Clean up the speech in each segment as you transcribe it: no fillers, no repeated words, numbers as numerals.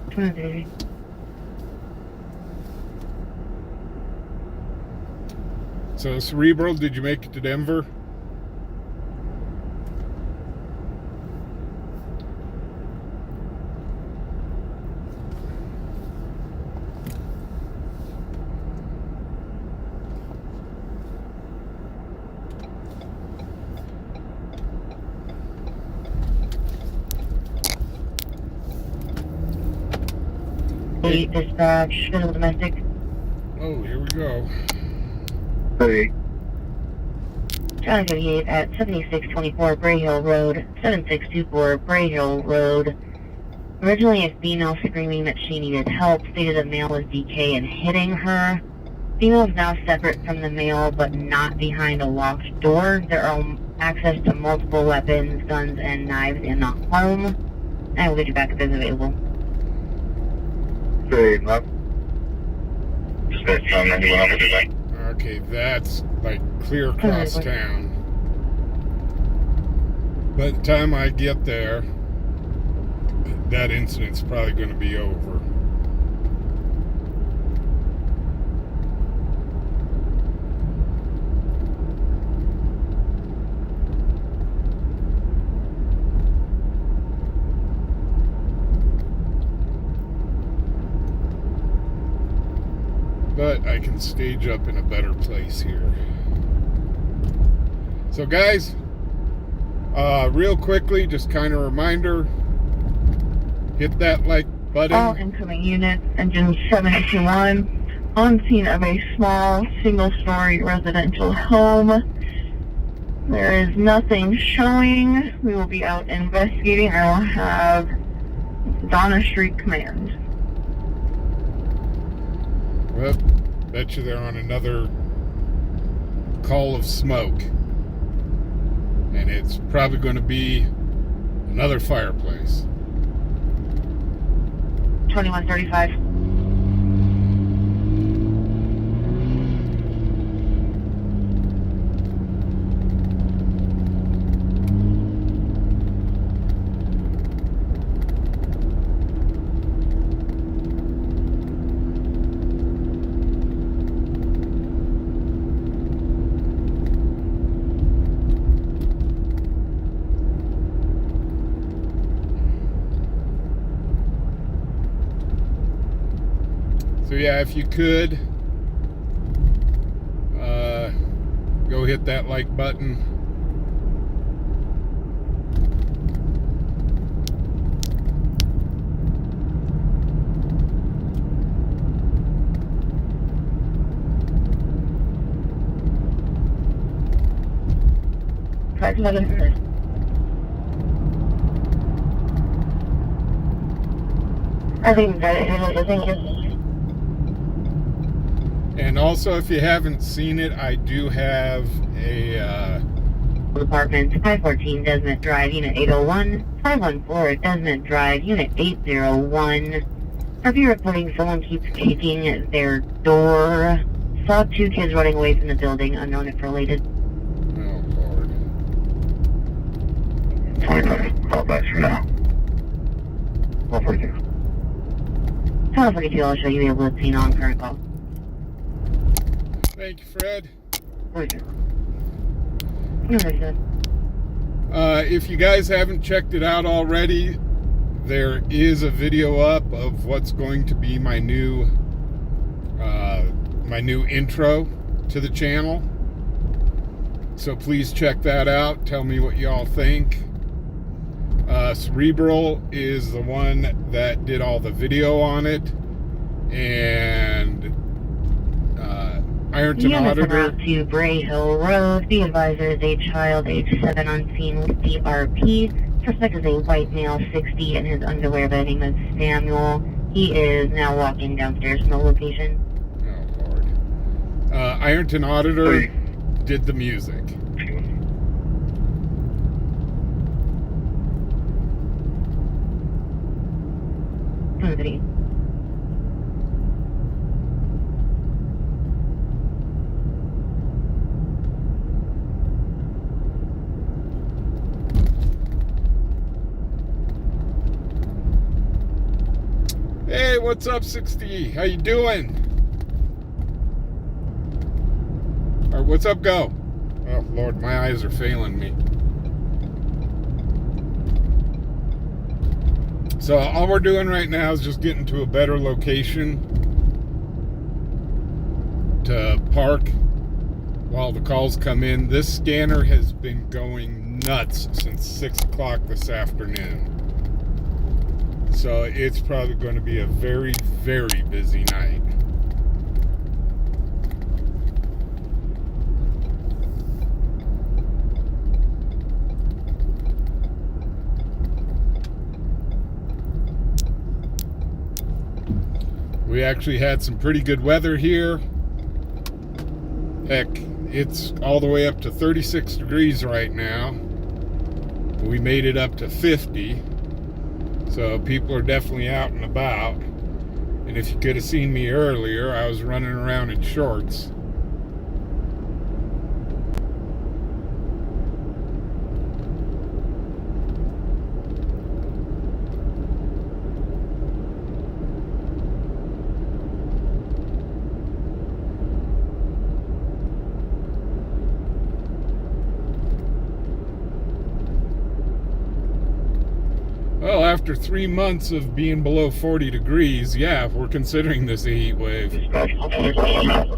23. So, Cerebral, did you make it to Denver? Dispatch, Middle Domestic. Oh, here we go. Hey. John 38 at 7624 Bray Hill Road, 7624 Bray Hill Road. Originally, a female screaming that she needed help, stated a male was DK and hitting her. Female is now separate from the male, but not behind a locked door. There are access to multiple weapons, guns, and knives in the home. I will get you back if it's available. Say, left. Dispatch on 91 today. Okay, that's like clear across town. By the time I get there, that incident's probably going to be over. But I can stage up in a better place here. So guys, real quickly, just kind of reminder, hit that like button. All incoming units, engine 721, on scene of a small single-story residential home. There is nothing showing. We will be out investigating. I will have Donna Street Command. Well, bet you they're on another call of smoke. And it's probably going to be another fireplace. 2135. So yeah, if you could, go hit that like button. I think that And also, if you haven't seen it, I do have a Department 514 Desmond Drive, Unit 801, 514 Desmond Drive, Unit 801. Are you reporting someone keeps kicking their door? Saw two kids running away from the building, unknown if related. oh Lord. 29, call back for now. 142. 1242, I'll show you able to see on current call. Thank you, Fred. Roger. Understood. If you guys haven't checked it out already, there is a video up of what's going to be my new intro to the channel. So please check that out. Tell me what y'all think. Cerebral is the one that did all the video on it, and Ironton Auditor. To Bray Hill Road. The advisor is a child, age 7, on scene with DRP. Suspect is a white male, 60, in his underwear by the name of Samuel. He is now walking downstairs from the location. Oh Lord. Ironton Auditor did the music. Somebody. Hey, what's up, 60? How you doing? Or what's up, go? Oh, Lord, my eyes are failing me. So all we're doing right now is just getting to a better location to park while the calls come in. This scanner has been going nuts since 6 o'clock this afternoon. So it's probably going to be a very, very busy night. We actually had some pretty good weather here. Heck, it's all the way up to 36 degrees right now. We made it up to 50. So people are definitely out and about. And if you could have seen me earlier, I was running around in shorts. Well, after 3 months of being below 40 degrees, yeah, we're considering this a heat wave. Dispatch, I'll take a map. Go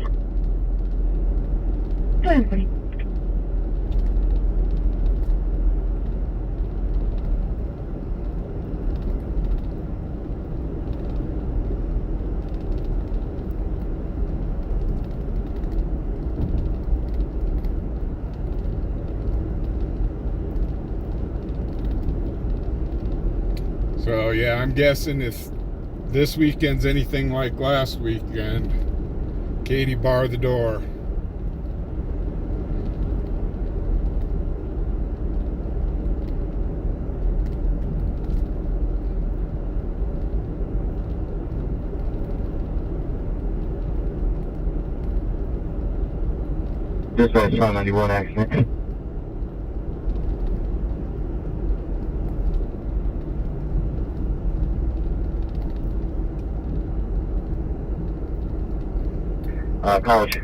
ahead, buddy. So, yeah, I'm guessing if this weekend's anything like last weekend, Katie, bar the door. Dispatch, 91 accident. College.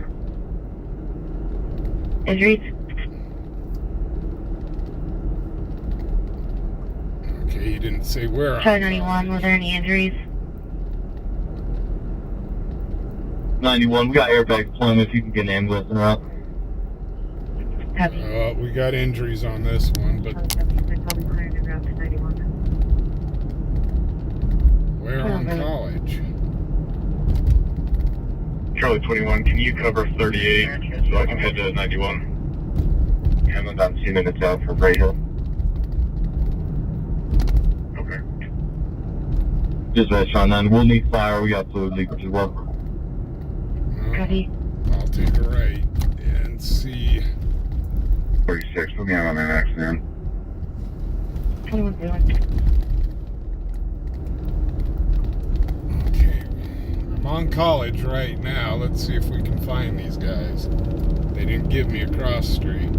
Injuries? Okay, you didn't say where. Cheyenne 91, was there any injuries? 91, we got airbag deployment if you can get an ambulance en route. Copy. We got injuries on this one, but where on College? Charlie 21, can you cover 38 so I can head to 91? And I'm 2 minutes out for Bray Hill. Okay. Dispatch on 9, we'll need fire, we got fluid leakage as well. Copy. I'll take a right and see. 36, put me out on that accident. 21-01. Okay, I'm on College right now. Let's see if we can find these guys. They didn't give me a cross street.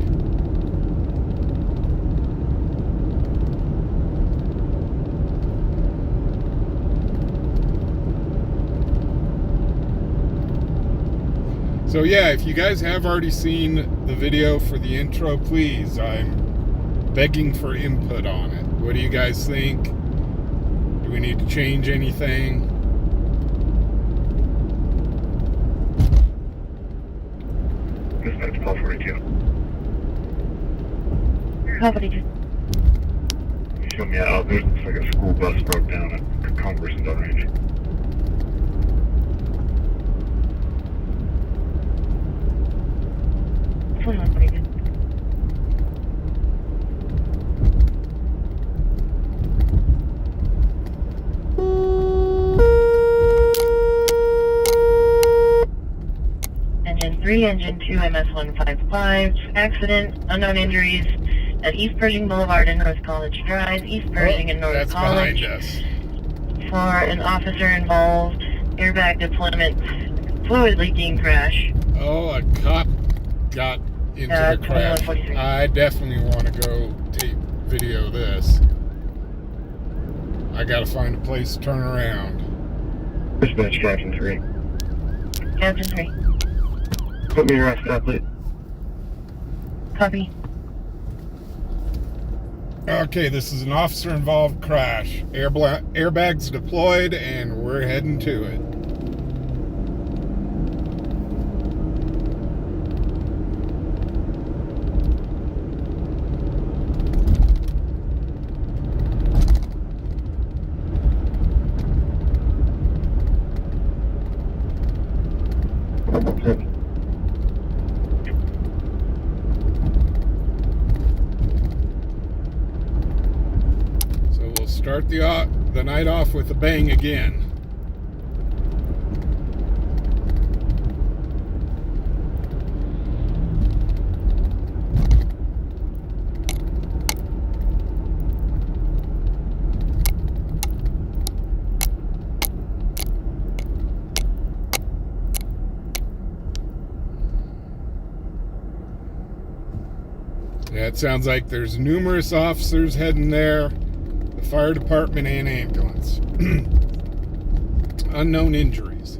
So yeah, if you guys have already seen the video for the intro, please, I'm begging for input on it. What do you guys think? Do we need to change anything? Dispatch, call 42. Company. You show me out, there's looks like a school bus broke down at Congress and Gun Range. Engine 3, Engine 2, MS-155, accident, unknown injuries at East Pershing Boulevard and North College Drive, East Pershing and North That's College. behind us. For an officer involved, airbag deployment, fluid leaking crash. Oh, a cop got into the crash. 2143. I definitely want to go tape video this. I gotta find a place to turn around. Dispatch Captain 3. Captain 3. Put me arrest that, please. Copy. Okay, this is an officer-involved crash. Airbags deployed, and we're heading to it. So we'll start the night off with a bang again. Yeah, it sounds like there's numerous officers heading there, the fire department and ambulance. Unknown injuries.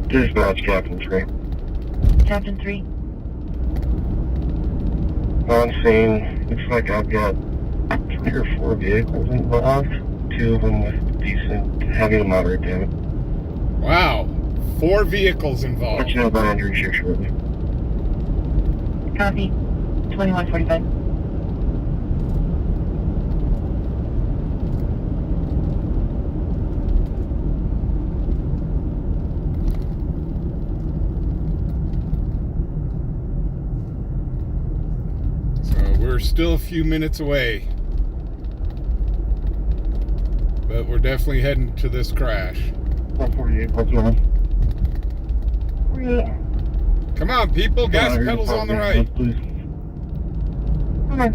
Dispatch Captain 3. Captain 3. On scene, looks like I've got 3 or 4 vehicles involved. 2 of them with decent heavy to moderate damage. Wow, 4 vehicles Let involved. you know about injuries here shortly. Copy. 2145. So we're still a few minutes away. But we're definitely heading to this crash. 148, what's wrong? Come on, people, gas pedals on the right. Please. Come on.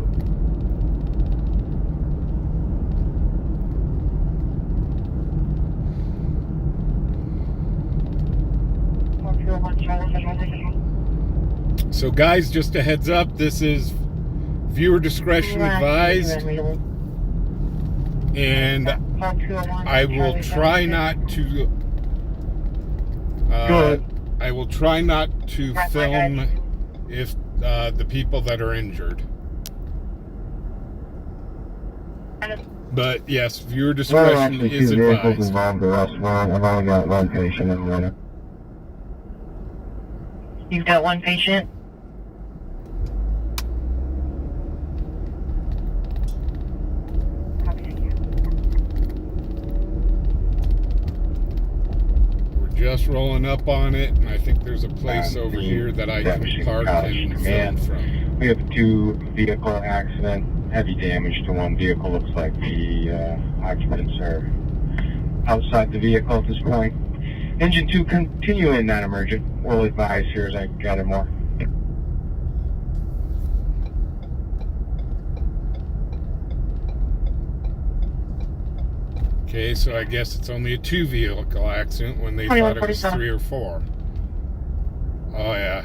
So guys, just a heads up, this is viewer discretion advised, and I will try not to I will try not to film if the people that are injured. But yes, viewer discretion is 2 vehicles advised. involved, the rest weren't. I've only got 1 patient in the runner. You've got 1 patient. We're just rolling up on it, and I think there's a place over here that I can park and film from. We have 2 vehicle accident, heavy damage to 1 vehicle. Looks like the occupants are outside the vehicle at this point. Engine 2 continuing non-emergent. We'll advise here as I gather more. Okay, so I guess it's only a 2 vehicle accident when they thought it was 3 or 4. Oh yeah.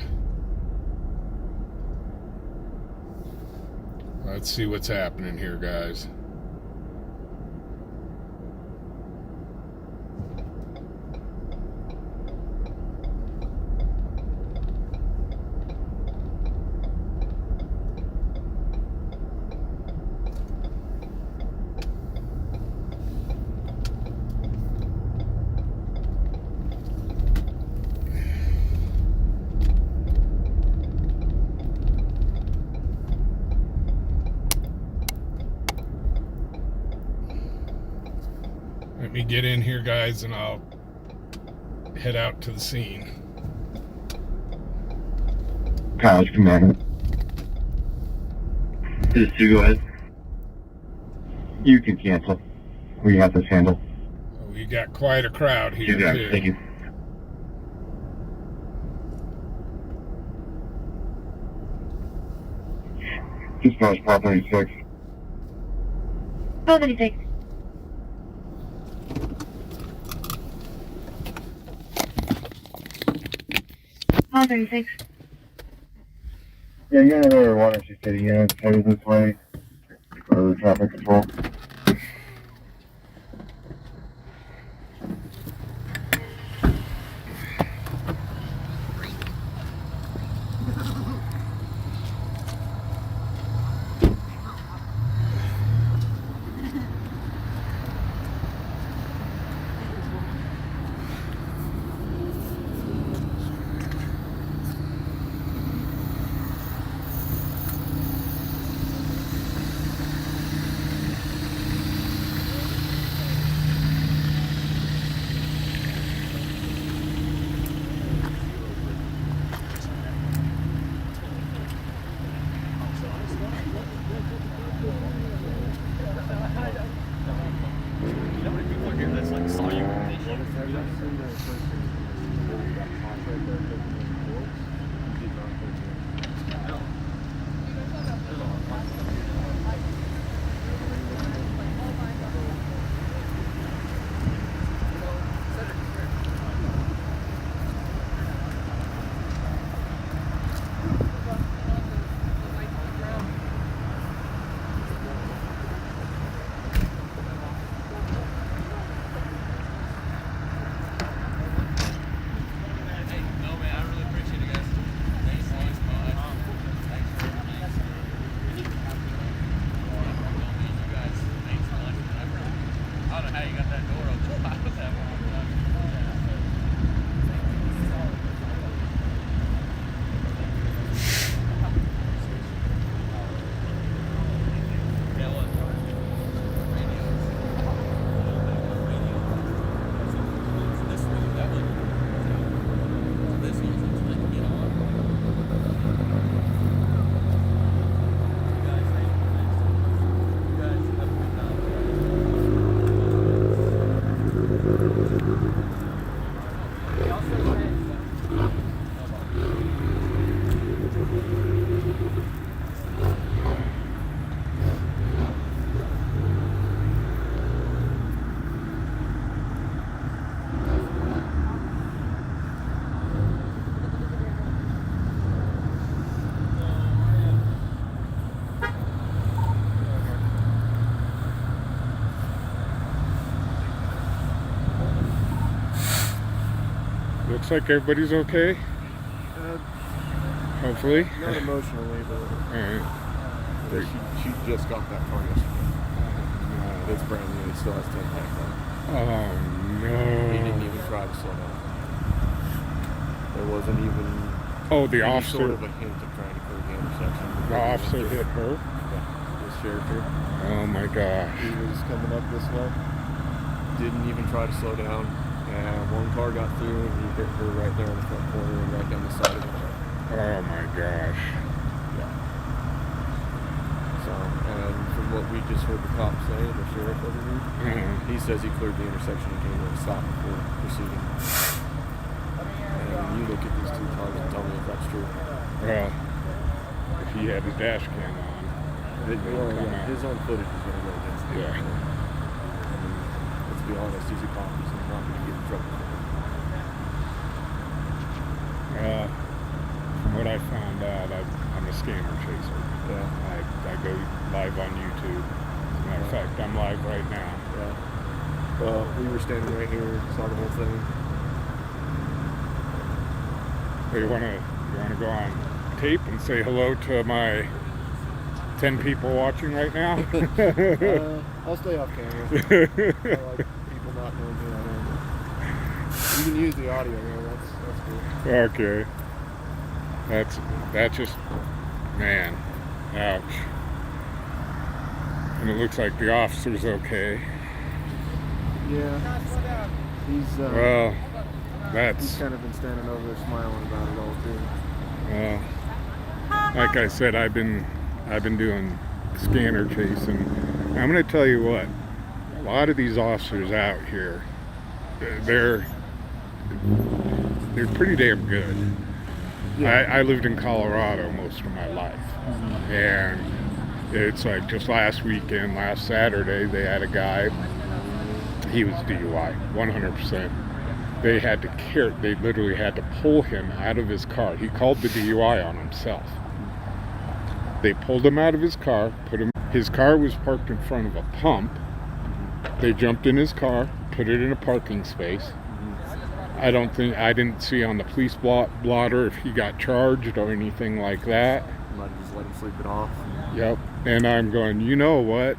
Let's see what's happening here, guys. Let me get in here, guys, and I'll head out to the scene. College Commander. This is 2, go ahead. You can cancel. We have this handled. We got quite a crowd here, You got too. it, thank you. Dispatch 536. 1236. Call 36. Yeah, you're in order 1 or 2 city units headed this way. for traffic control. Looks like everybody's okay. Hopefully. Not emotionally, but Alright. she just got that car yesterday. It's brand new. It still has 10 pack on it. Oh no. He didn't even try to slow down. There wasn't even Oh, the any officer. sort of a hint of trying to clear the intersection. The officer hit her. Yeah, this sheriff here. Oh my gosh. He was coming up this way. Didn't even try to slow down. And one car got through and he hit her right there in the front corner and right down the side of the car. Oh my gosh. Yeah. So, and from what we just heard the cop say, the sheriff over here, he says he cleared the intersection and came to a stop before proceeding. And you look at these two cars and tell me if that's true. Well, if he had his dash cam on. His own footage is going to go against him. Yeah. I mean, let's be honest, he's a cop. He's not going to get in trouble. From what I found out, I'm a scammer chaser. Yeah. I go live on YouTube. As a matter of fact, I'm live right now. Yeah. Well, we were standing right here, saw the whole thing. So you wanna go on tape and say hello to my 10 people watching right now? I'll stay off camera. I like people not knowing who I am. You can use the audio though, that's cool. Okay. That's just, man, ouch. And it looks like the officer's okay. Yeah. He's Well, he's that's, kind of been standing over there smiling about it all too. like I said, I've been doing scanner chasing. I'm going to tell you what, a lot of these officers out here, they're pretty damn good. Yeah. I lived in Colorado most of my life, and it's like just last weekend, last Saturday, they had a guy, he was DUI, 100%. They literally had to pull him out of his car. He called the DUI on himself. They pulled him out of his car, put him His car was parked in front of a pump. They jumped in his car, put it in a parking space. I didn't see on the police blotter if he got charged or anything like that. Might have just let him sleep it off. Yep. And I'm going, you know what?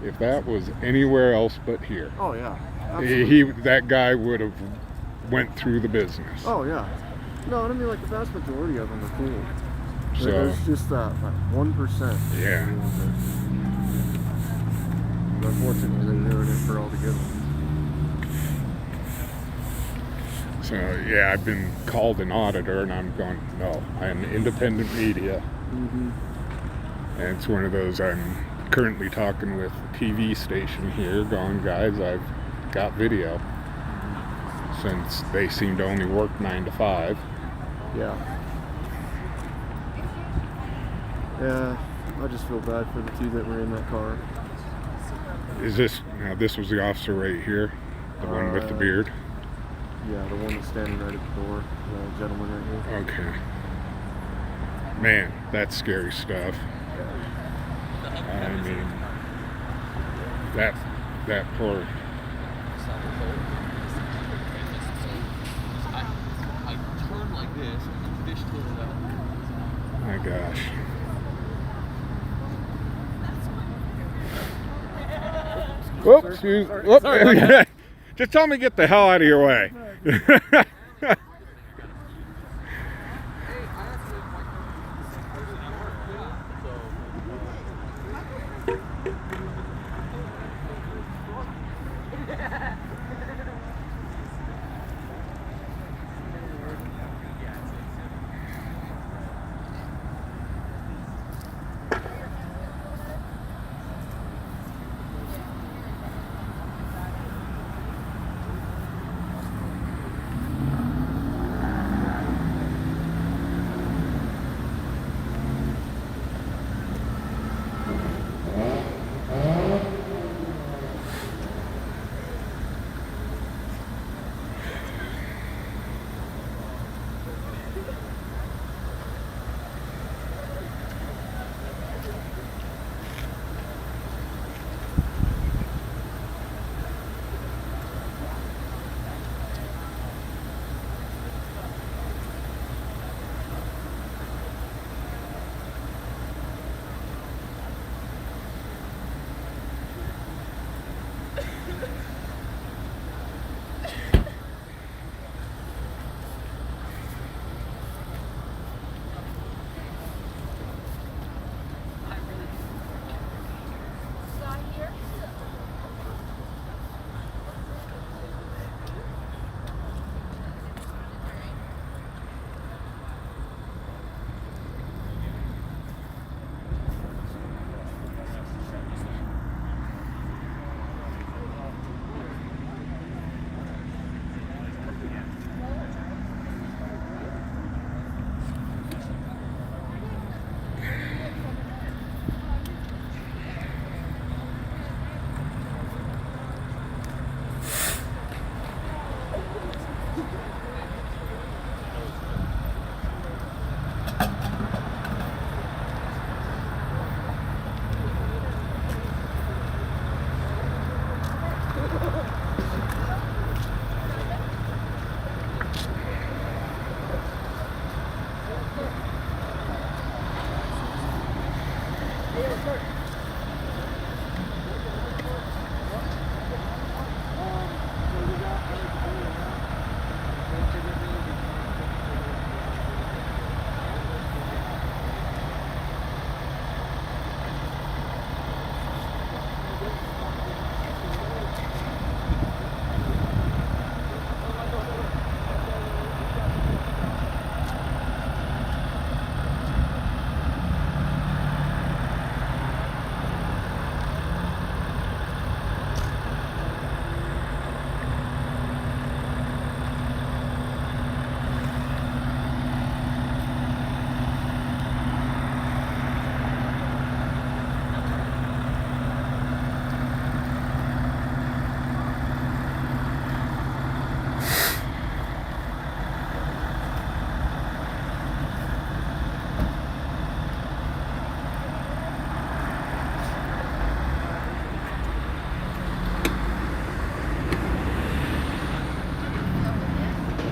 If that was anywhere else but here, Oh yeah, absolutely. that guy would have went through the business. Oh yeah. No, and I mean like the vast majority of them are cool. So There's just that 1%. yeah. But unfortunately, they're doing it for all the good ones. So yeah, I've been called an auditor, and I'm going, no, I'm independent media, and it's one of those. I'm currently talking with the TV station here, going, guys, I've got video, since they seem to only work 9 to 5. Yeah. Yeah, I just feel bad for the two that were in that car. Is this this was the officer right here, the one with the beard? Yeah, the one that's standing right at the door, the gentleman right here. Okay. Man, that's scary stuff. I mean, that poor. I turn like this and fish tail it out. My gosh. Whoops, excuse. Whoop. Just tell me to get the hell out of your way.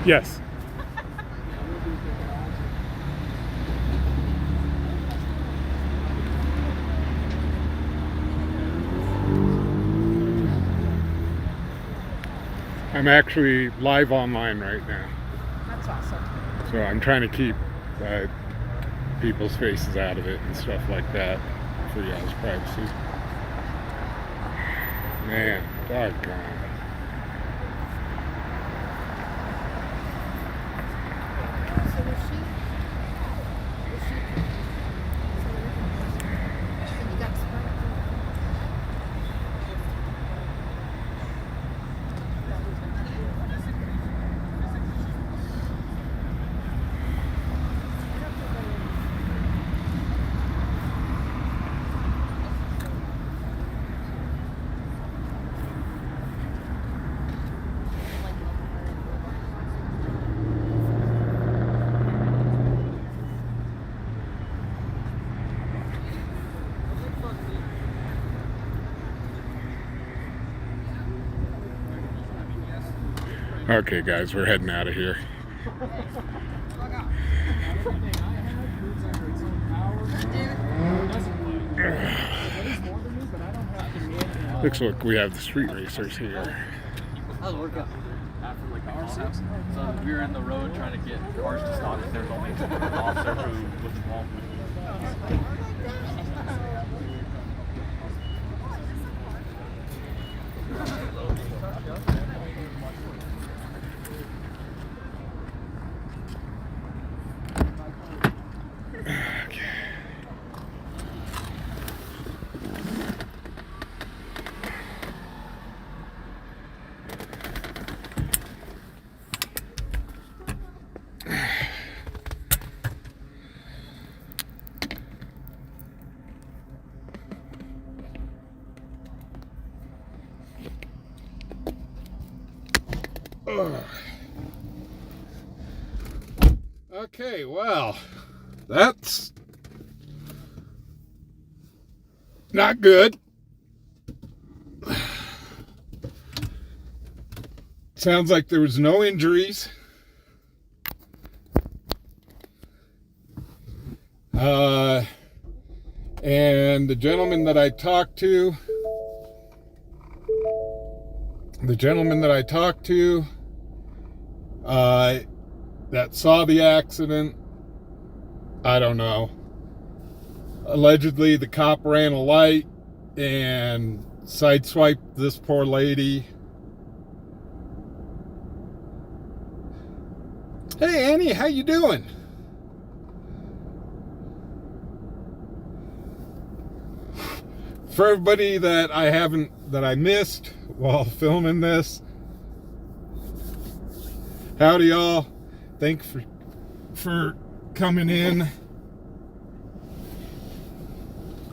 Yes. I'm actually live online right now. That's awesome. So I'm trying to keep people's faces out of it and stuff like that for y'all's privacy. Man, doggone. So was she? And you got sprung. Okay, guys, we're heading out of here. Looks like we have the street racers here. How's it work out? After like the call house. So we were in the road trying to get cars to stop if there's only an officer who was involved. Okay, well, that's not good. Sounds like there was no injuries. And the gentleman that I talked to, that saw the accident, I don't know. Allegedly, the cop ran a light and sideswiped this poor lady. Hey, Annie, how you doing? For everybody that I missed while filming this, howdy y'all. Thanks for coming in.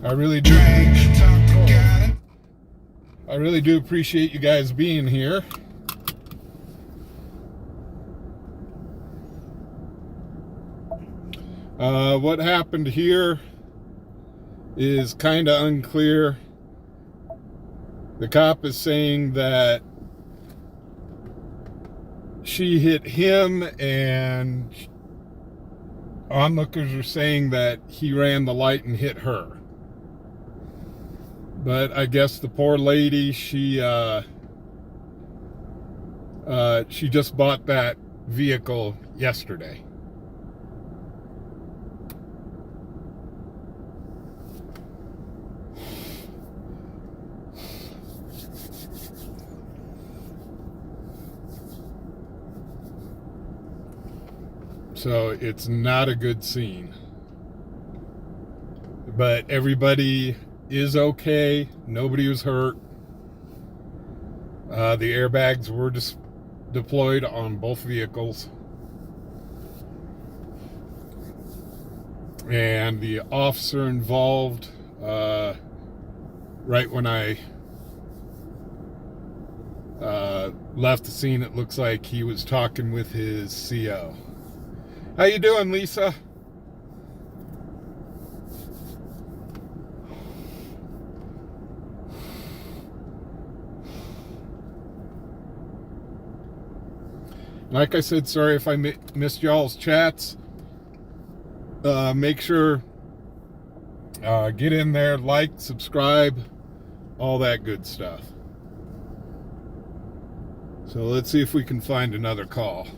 I really do appreciate you guys being here. What happened here is kind of unclear. The cop is saying that she hit him, and onlookers are saying that he ran the light and hit her. But I guess the poor lady, she just bought that vehicle yesterday. So it's not a good scene. But everybody is okay. Nobody was hurt. The airbags were deployed on both vehicles. And the officer involved, right when I left the scene, it looks like he was talking with his CO. How you doing, Lisa? Like I said, sorry if I missed y'all's chats. Make sure get in there, like, subscribe, all that good stuff. So let's see if we can find another call.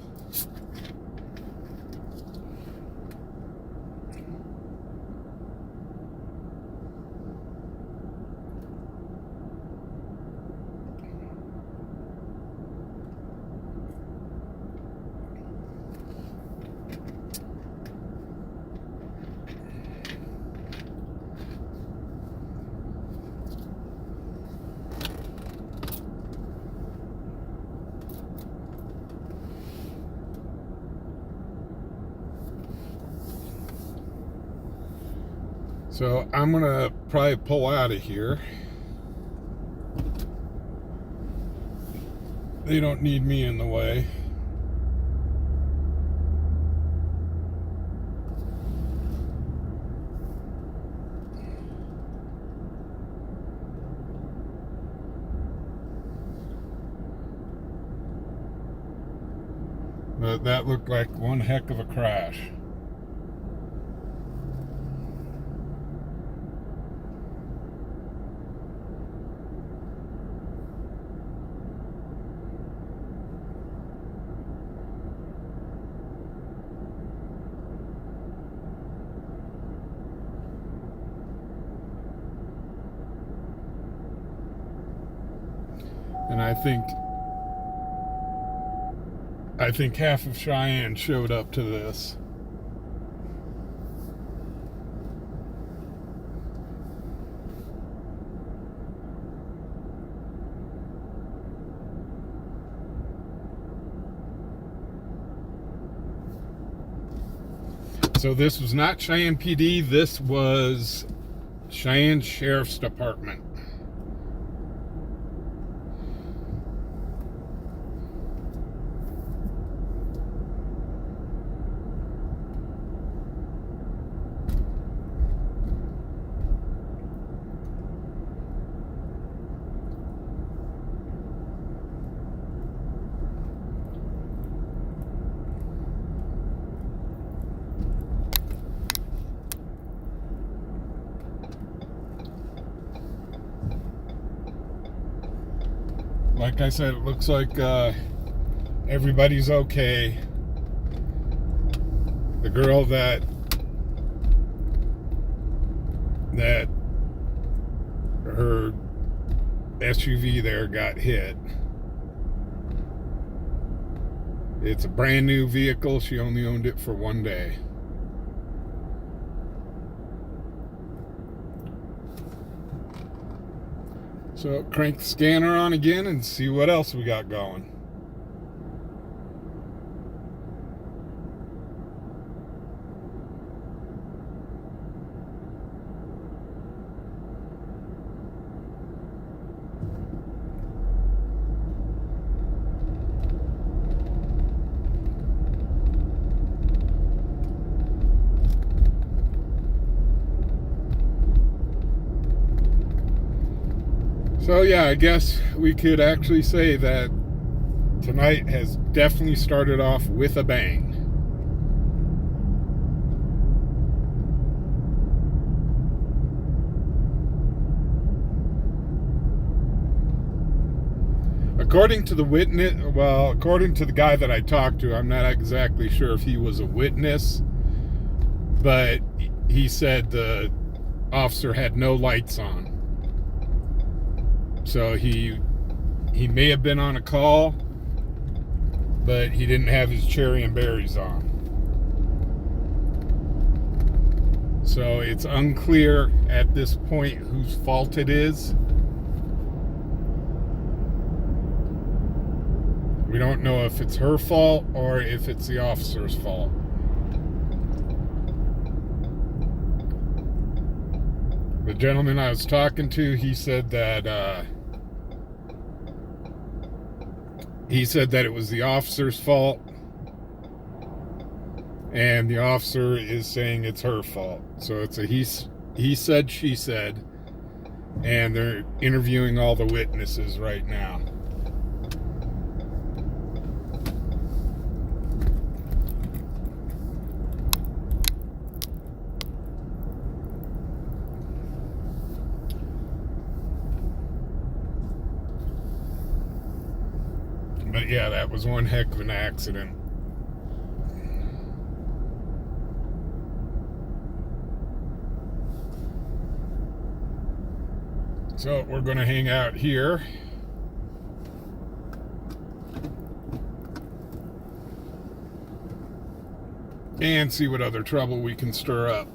So I'm gonna probably pull out of here. They don't need me in the way. But that looked like one heck of a crash. And I think half of Cheyenne showed up to this. So this was not Cheyenne PD, this was Cheyenne Sheriff's Department. Like I said, it looks like everybody's okay. The girl that her SUV there got hit. It's a brand new vehicle. She only owned it for one day. So crank the scanner on again and see what else we got going. So yeah, I guess we could actually say that tonight has definitely started off with a bang. According to the witness, well, according to the guy that I talked to, I'm not exactly sure if he was a witness, but he said the officer had no lights on. So he may have been on a call, but he didn't have his cherry and berries on. So it's unclear at this point whose fault it is. We don't know if it's her fault or if it's the officer's fault. The gentleman I was talking to, he said that it was the officer's fault, and the officer is saying it's her fault. So it's a he said, she said, and they're interviewing all the witnesses right now. But yeah, that was one heck of an accident. So we're going to hang out here. And see what other trouble we can stir up.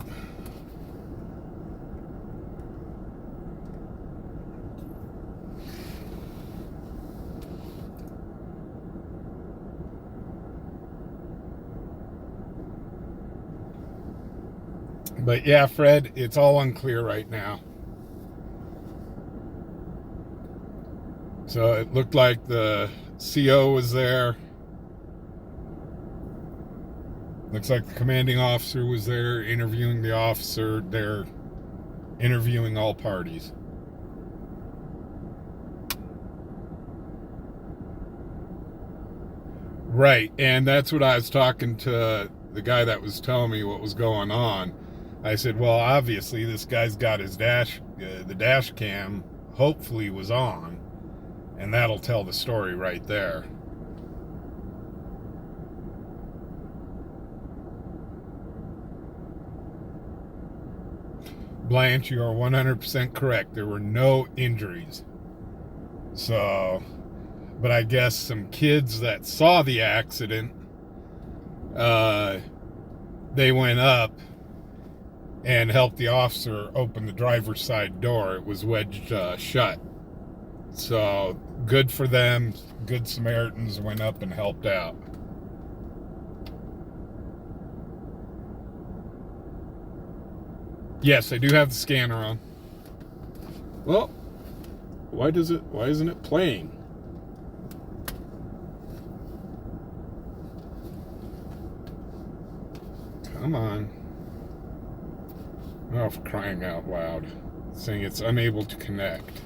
But yeah, Fred, it's all unclear right now. So it looked like the CO was there. Looks like the commanding officer was there interviewing the officer. They're interviewing all parties. Right, and that's what I was talking to the guy that was telling me what was going on. I said, well, obviously this guy's got his the dash cam hopefully was on, and that'll tell the story right there. Blanche, you are 100% correct. There were no injuries. So, but I guess some kids that saw the accident, they went up and helped the officer open the driver's side door. It was wedged shut. So, good for them. Good Samaritans went up and helped out. Yes, I do have the scanner on. Well, why isn't it playing? Come on. Oh, for crying out loud. It's saying it's unable to connect.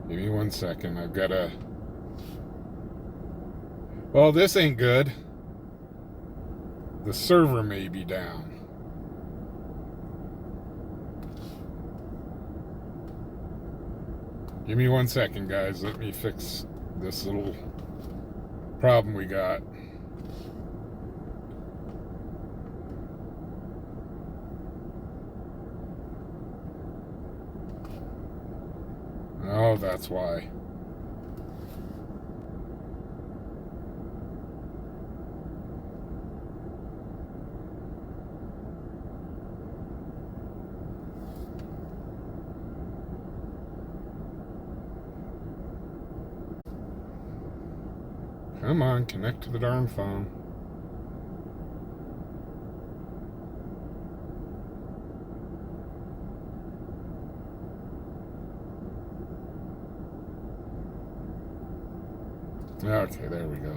Give me 1 second. I've got to... Well, this ain't good. The server may be down. Give me 1 second, guys. Let me fix this little problem we got. Oh, that's why. Come on, connect to the darn phone. Okay, there we go.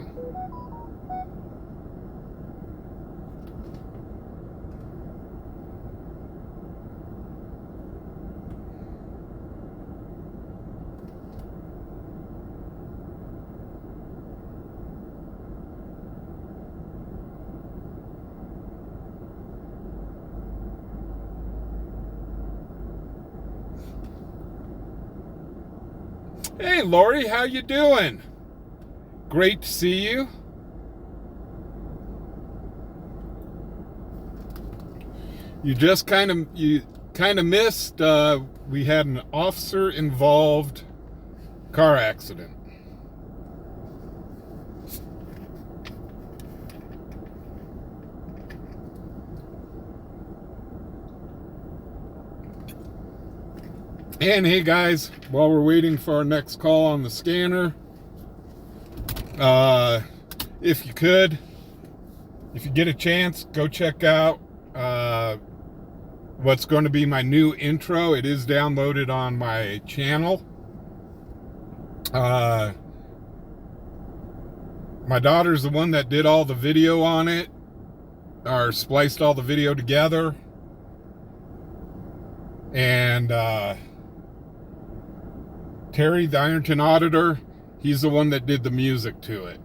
Hey, Lori, how you doing? Great to see you. You just kind of missed. We had an officer-involved car accident. And hey guys, while we're waiting for our next call on the scanner, if you get a chance, go check out what's going to be my new intro. It is downloaded on my channel. My daughter's the one that did all the video on it, or spliced all the video together. And Terry, the Ironton auditor, he's the one that did the music to it.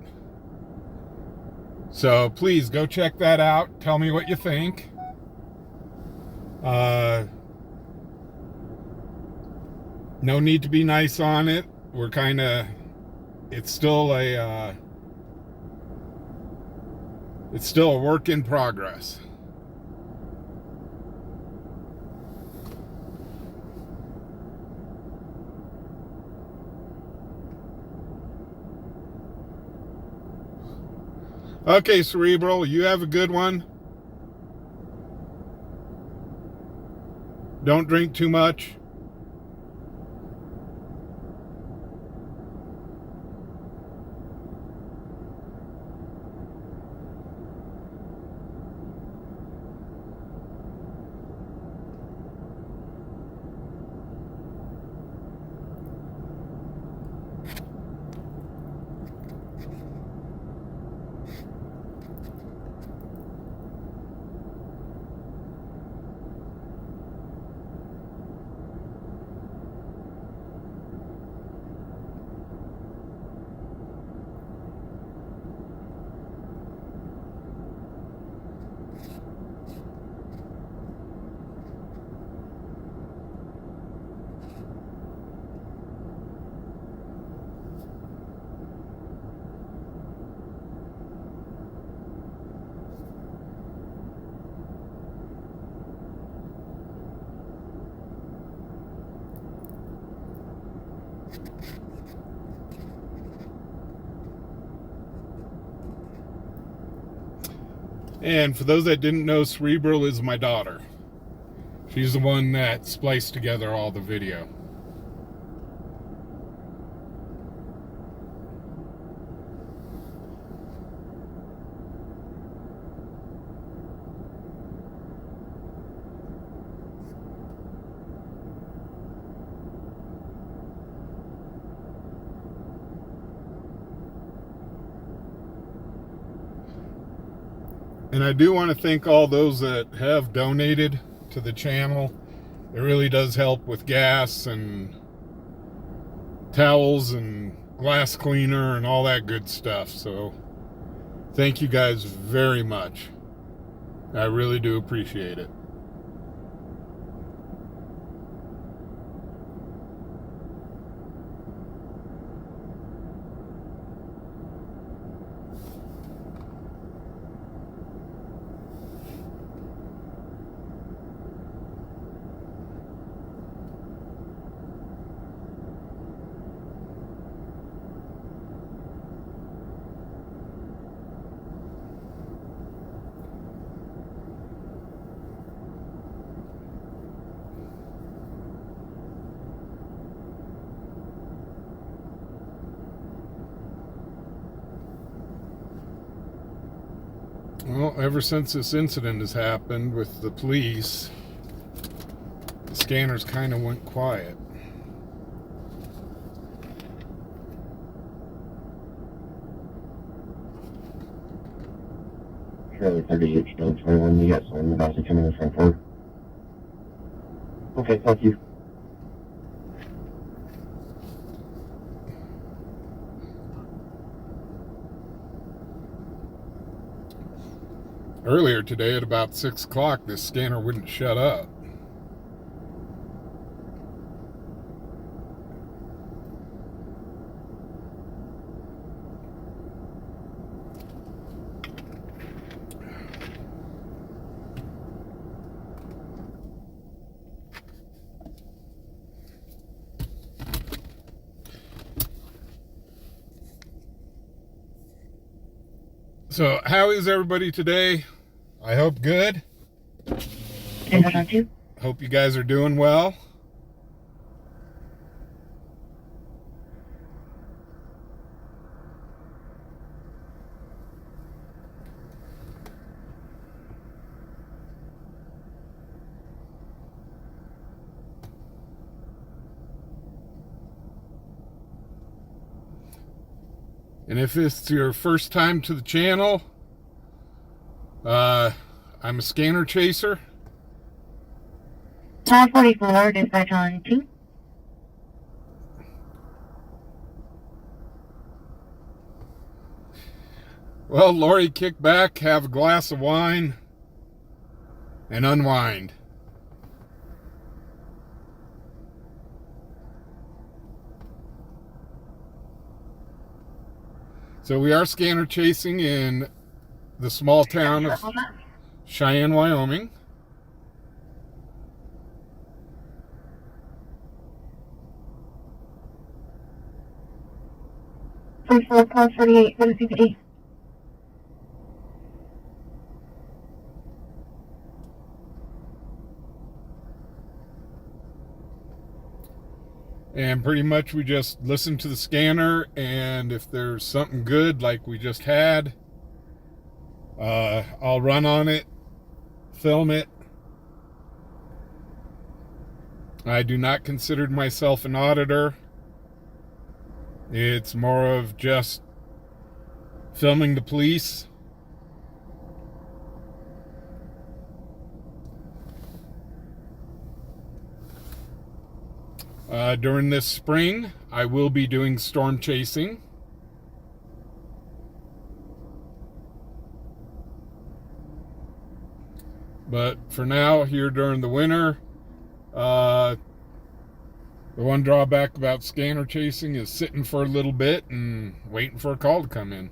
So please go check that out. Tell me what you think. No need to be nice on it. We're kind of, it's still a work in progress. Okay, Cerebral, you have a good one. Don't drink too much. And for those that didn't know, Cerebral is my daughter. She's the one that spliced together all the video. And I do want to thank all those that have donated to the channel. It really does help with gas and towels and glass cleaner and all that good stuff. So thank you guys very much. I really do appreciate it. Well, ever since this incident has happened with the police, the scanners kind of went quiet. Charlie 38, still 21, you got someone about to come in the front door. Okay, thank you. Earlier today at about 6 o'clock, this scanner wouldn't shut up. So, how is everybody today? I hope good. Hope you guys are doing well. And if it's your first time to the channel, I'm a scanner chaser. 1244, dispatch on 2. Well, Lori, kick back, have a glass of wine, and unwind. So we are scanner chasing in the small town of Cheyenne, Wyoming. First floor, car 48, 150. And pretty much we just listen to the scanner, and if there's something good like we just had, I'll run on it, film it. I do not consider myself an auditor. It's more of just filming the police. During this spring, I will be doing storm chasing. But for now, here during the winter, the one drawback about scanner chasing is sitting for a little bit and waiting for a call to come in.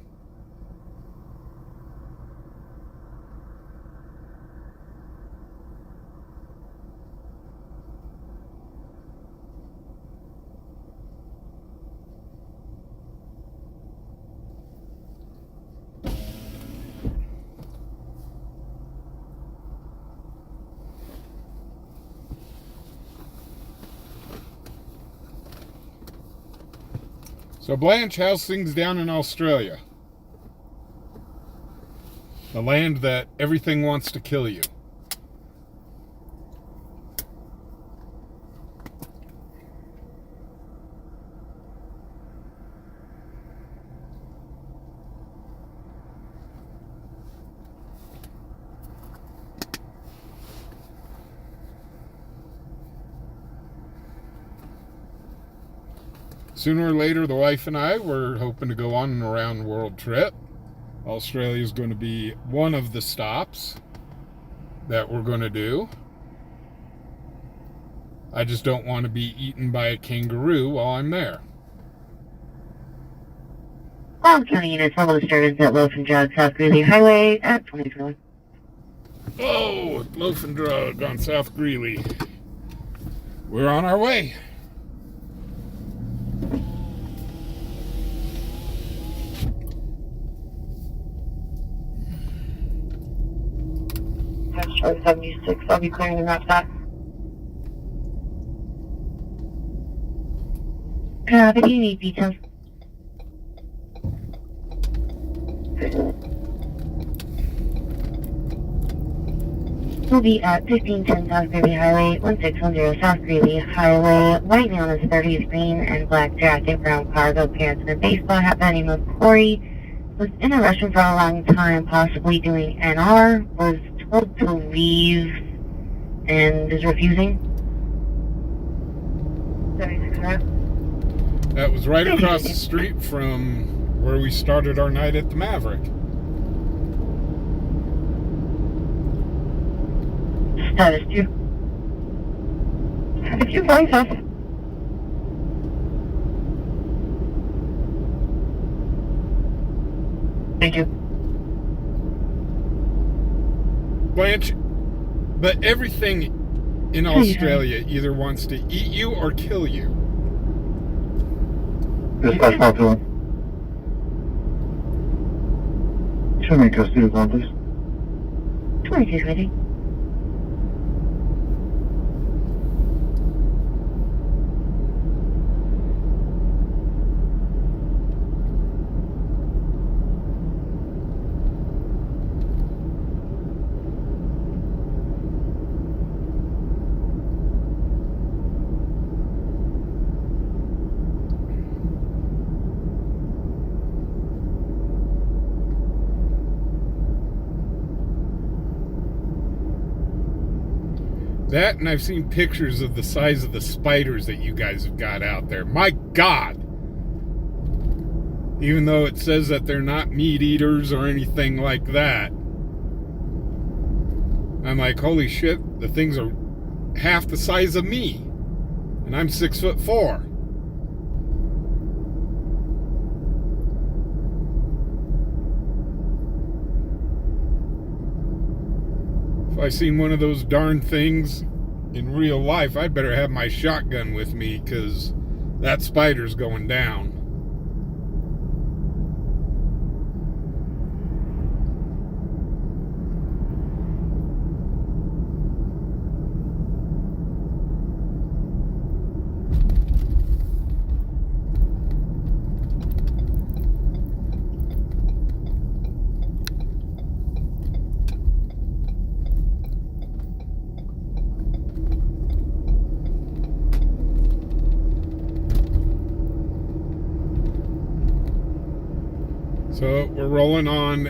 So Blanche, how's things down in Australia? The land that everything wants to kill you. Sooner or later, the wife and I were hoping to go on an around world trip. Australia is going to be one of the stops that we're going to do. I just don't want to be eaten by a kangaroo while I'm there. All county units, level disturbance at Loaf and Drug, South Greeley Highway at 24. Oh, Loaf and Drug on South Greeley. We're on our way. Charge 76, I'll be clearing the map stop. But you need details. We'll be at 1510 South Greeley Highway, 1610 South Greeley Highway. White male is 30s, green and black jacket, brown cargo pants, and a baseball hat. By the name of Corey. Was in a restaurant for a long time, possibly doing NR. Was told to leave and is refusing. 76 correct? That was right across the street from where we started our night at the Maverick. Status 2. Status 2, flying south. Thank you. Blanche, but everything in Australia either wants to eat you or kill you. Dispatch 521. Show me custody of one, please. 22 ready. That, and I've seen pictures of the size of the spiders that you guys have got out there. My God! Even though it says that they're not meat eaters or anything like that. I'm like, holy shit, the things are half the size of me. And I'm 6'4". If I seen one of those darn things in real life, I'd better have my shotgun with me, because that spider's going down. So we're rolling on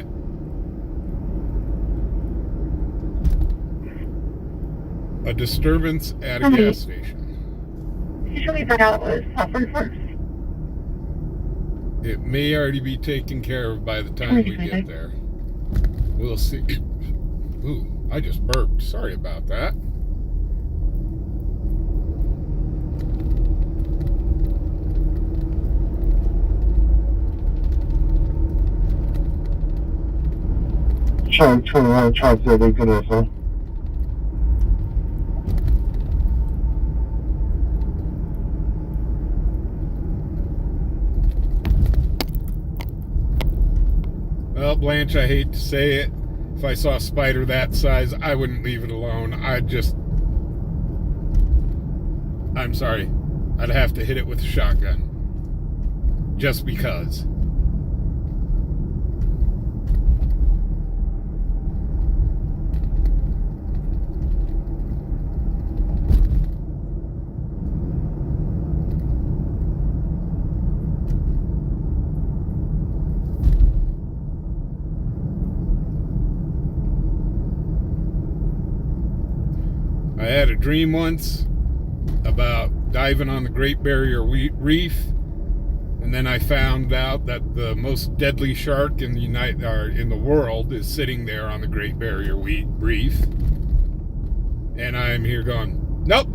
a disturbance at a gas station. Usually find out what was suffered first. It may already be taken care of by the time we get there. We'll see. Ooh, I just burped. Sorry about that. Turn around, try to be good info. Well, Blanche, I hate to say it. If I saw a spider that size, I wouldn't leave it alone. I'm sorry. I'd have to hit it with a shotgun. Just because. I had a dream once about diving on the Great Barrier Reef, and then I found out that the most deadly shark in the world is sitting there on the Great Barrier Reef, and I'm here going, nope,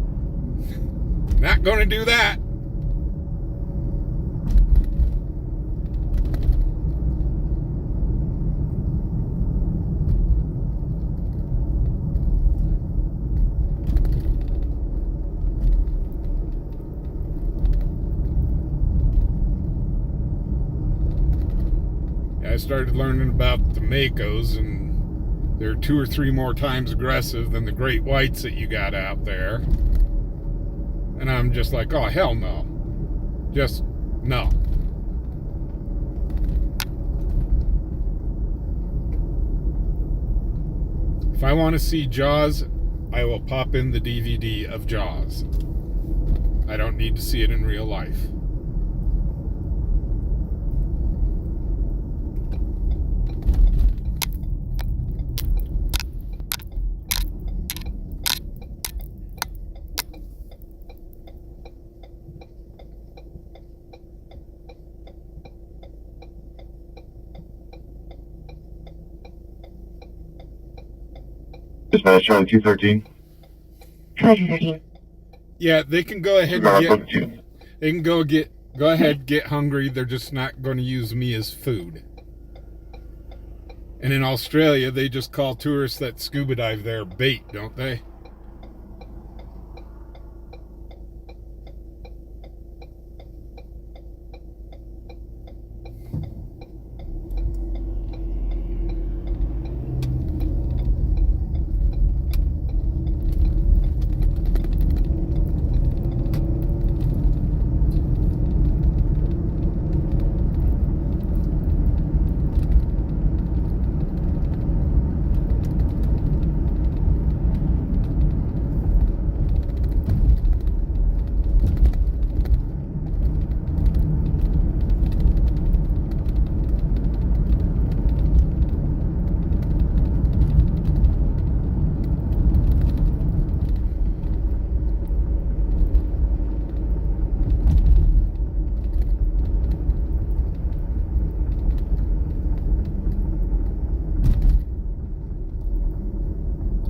not going to do that. I started learning about the Makos, and they're 2 or 3 more times aggressive than the great whites that you got out there. And I'm just like, oh, hell no. Just no. If I want to see Jaws, I will pop in the DVD of Jaws. I don't need to see it in real life. Dispatch Charlie 213. Charlie 213. Yeah, they can go ahead and get. They can go ahead, get hungry. They're just not going to use me as food. And in Australia, they just call tourists that scuba dive there bait, don't they?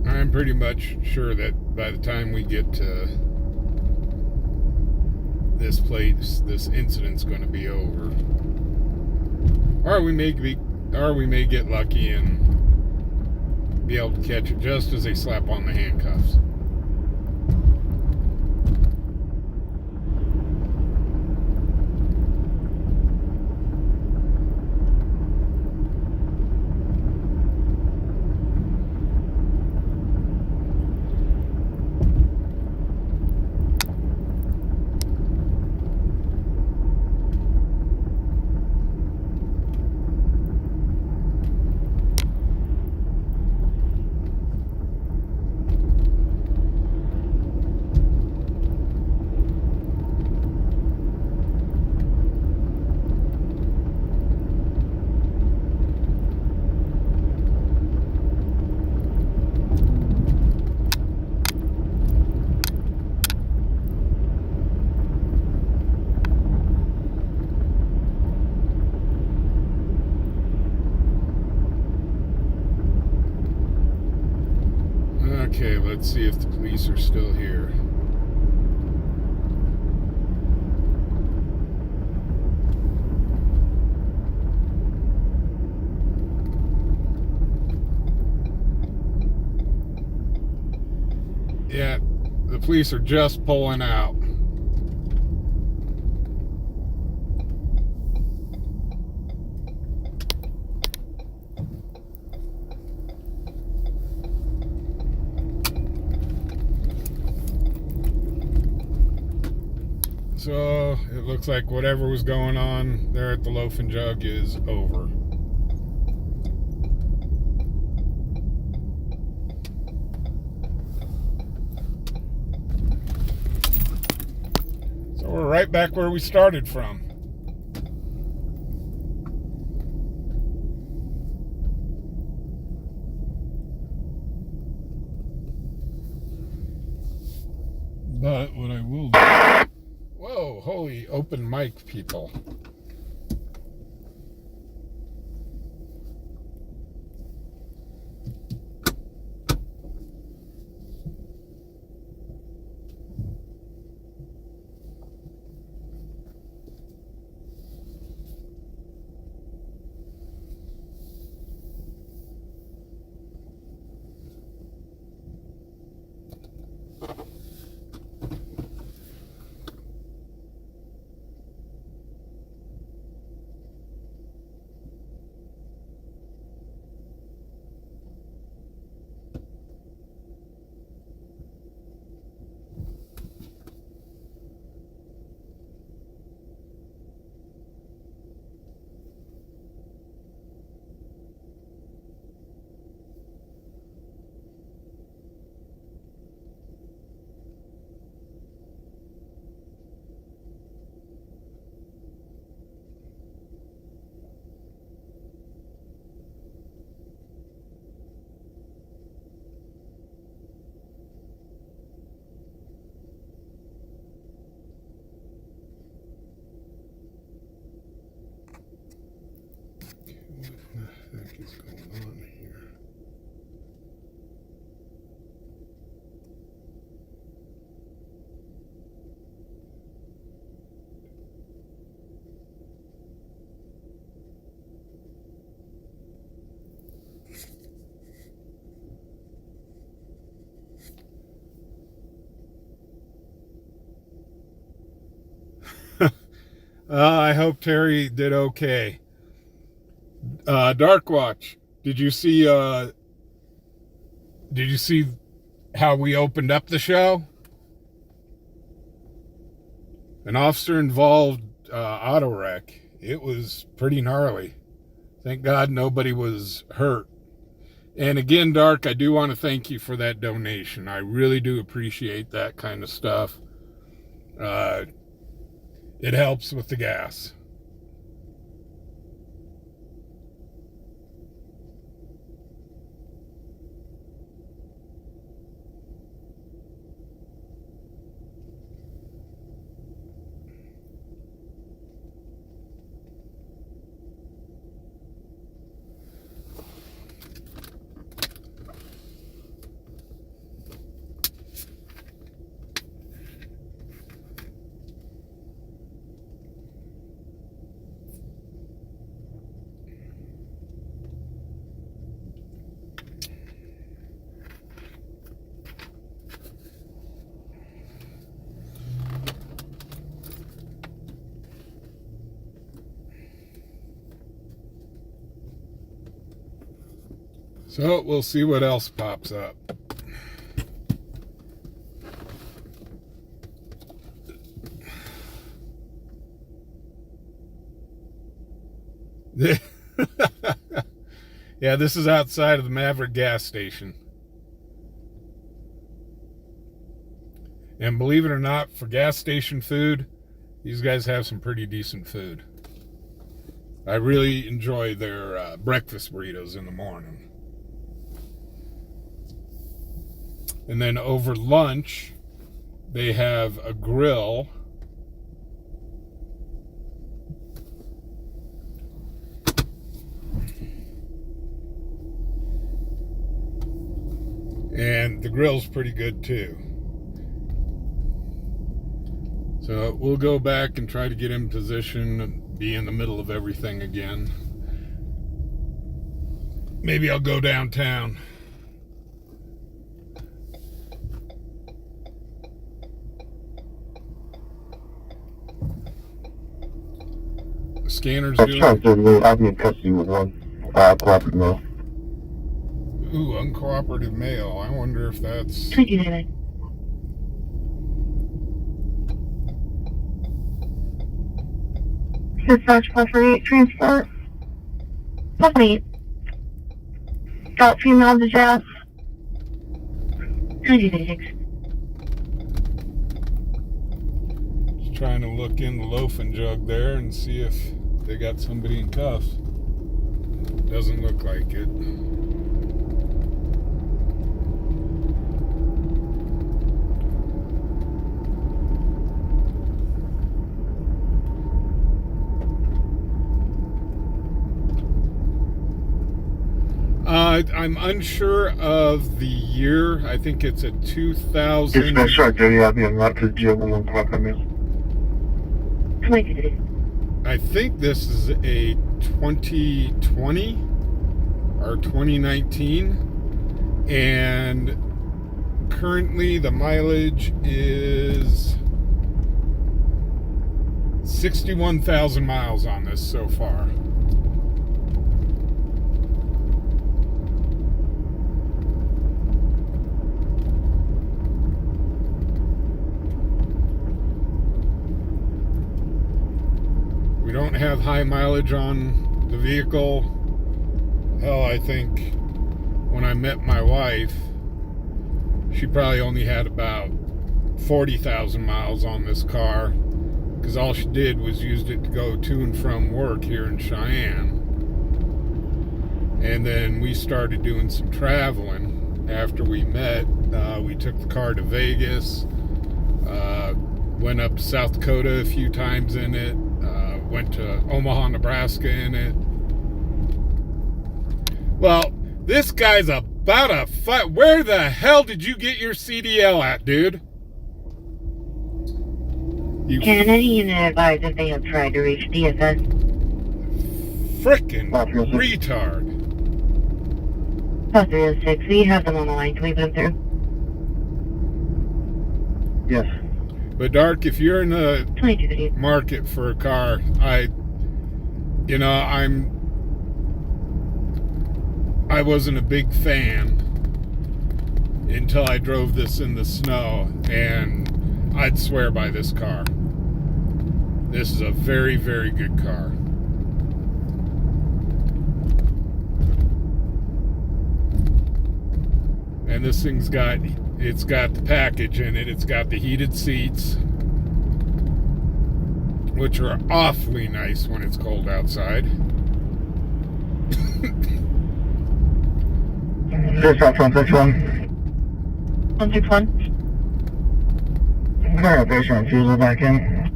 I'm pretty much sure that by the time we get to this place, this incident's going to be over. Or we may get lucky and be able to catch it just as they slap on the handcuffs. Okay, let's see if the police are still here. Yeah, the police are just pulling out. So it looks like whatever was going on there at the Loaf and Jug is over. So we're right back where we started from. But what I will do... Whoa, holy open mic people. What the heck is going on here? I hope Terry did okay. Dark Watch, did you see how we opened up the show? An officer involved auto wreck. It was pretty gnarly. Thank God nobody was hurt. And again, Dark, I do want to thank you for that donation. I really do appreciate that kind of stuff. It helps with the gas. So we'll see what else pops up. Yeah, this is outside of the Maverick gas station. And believe it or not, for gas station food, these guys have some pretty decent food. I really enjoy their breakfast burritos in the morning. And then over lunch, they have a grill. And the grill's pretty good too. So we'll go back and try to get in position and be in the middle of everything again. Maybe I'll go downtown. The scanner's doing... I'll be in custody with one cooperative male. Ooh, uncooperative male. I wonder if that's... Dispatch +8 transport. +8. Adult female distress. 96. Just trying to look in the loafing jug there and see if they got somebody in cuffs. Doesn't look like it. I'm unsure of the year. I think it's a 2000. Dispatch right there, yeah, I'll be on route to the jail with one cooperative male. 26. I think this is a 2020 or 2019, and currently the mileage is 61,000 miles on this so far. We don't have high mileage on the vehicle. Hell, I think when I met my wife, she probably only had about 40,000 miles on this car, because all she did was used it to go to and from work here in Cheyenne. And then we started doing some traveling after we met. We took the car to Vegas, went up to South Dakota a few times in it, went to Omaha, Nebraska in it. Well, this guy's about a fight. Where the hell did you get your CDL at, dude? You Can any unit advise if they have tried to reach DFS? frickin' retard. +306. We have them on the line. Can we put them through? Yes. But Dark, if you're in the 2250. market for a car, I wasn't a big fan until I drove this in the snow, and I'd swear by this car. This is a very, very good car. And this thing's got the package in it. It's got the heated seats, which are awfully nice when it's cold outside. Dispatch 161. 161. Clear up patient refusal back in.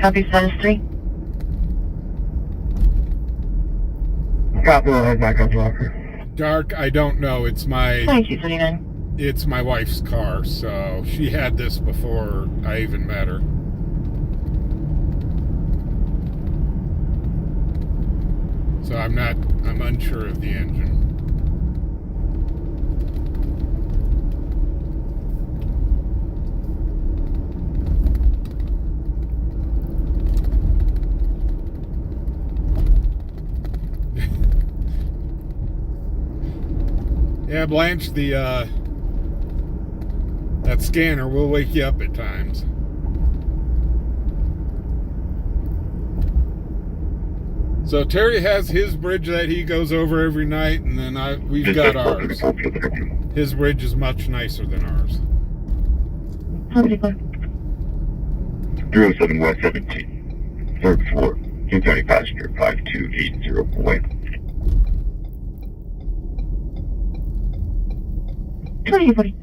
Copy status 3. Copy, we'll head back up to Walker. Dark, I don't know. It's my 2239. wife's car, so she had this before I even met her. So I'm unsure of the engine. Yeah, Blanche, that scanner will wake you up at times. So Terry has his bridge that he goes over every night, and then we've got ours. His bridge is much nicer than ours. 307 West 17, third floor, King County passenger 5280 away. 2040.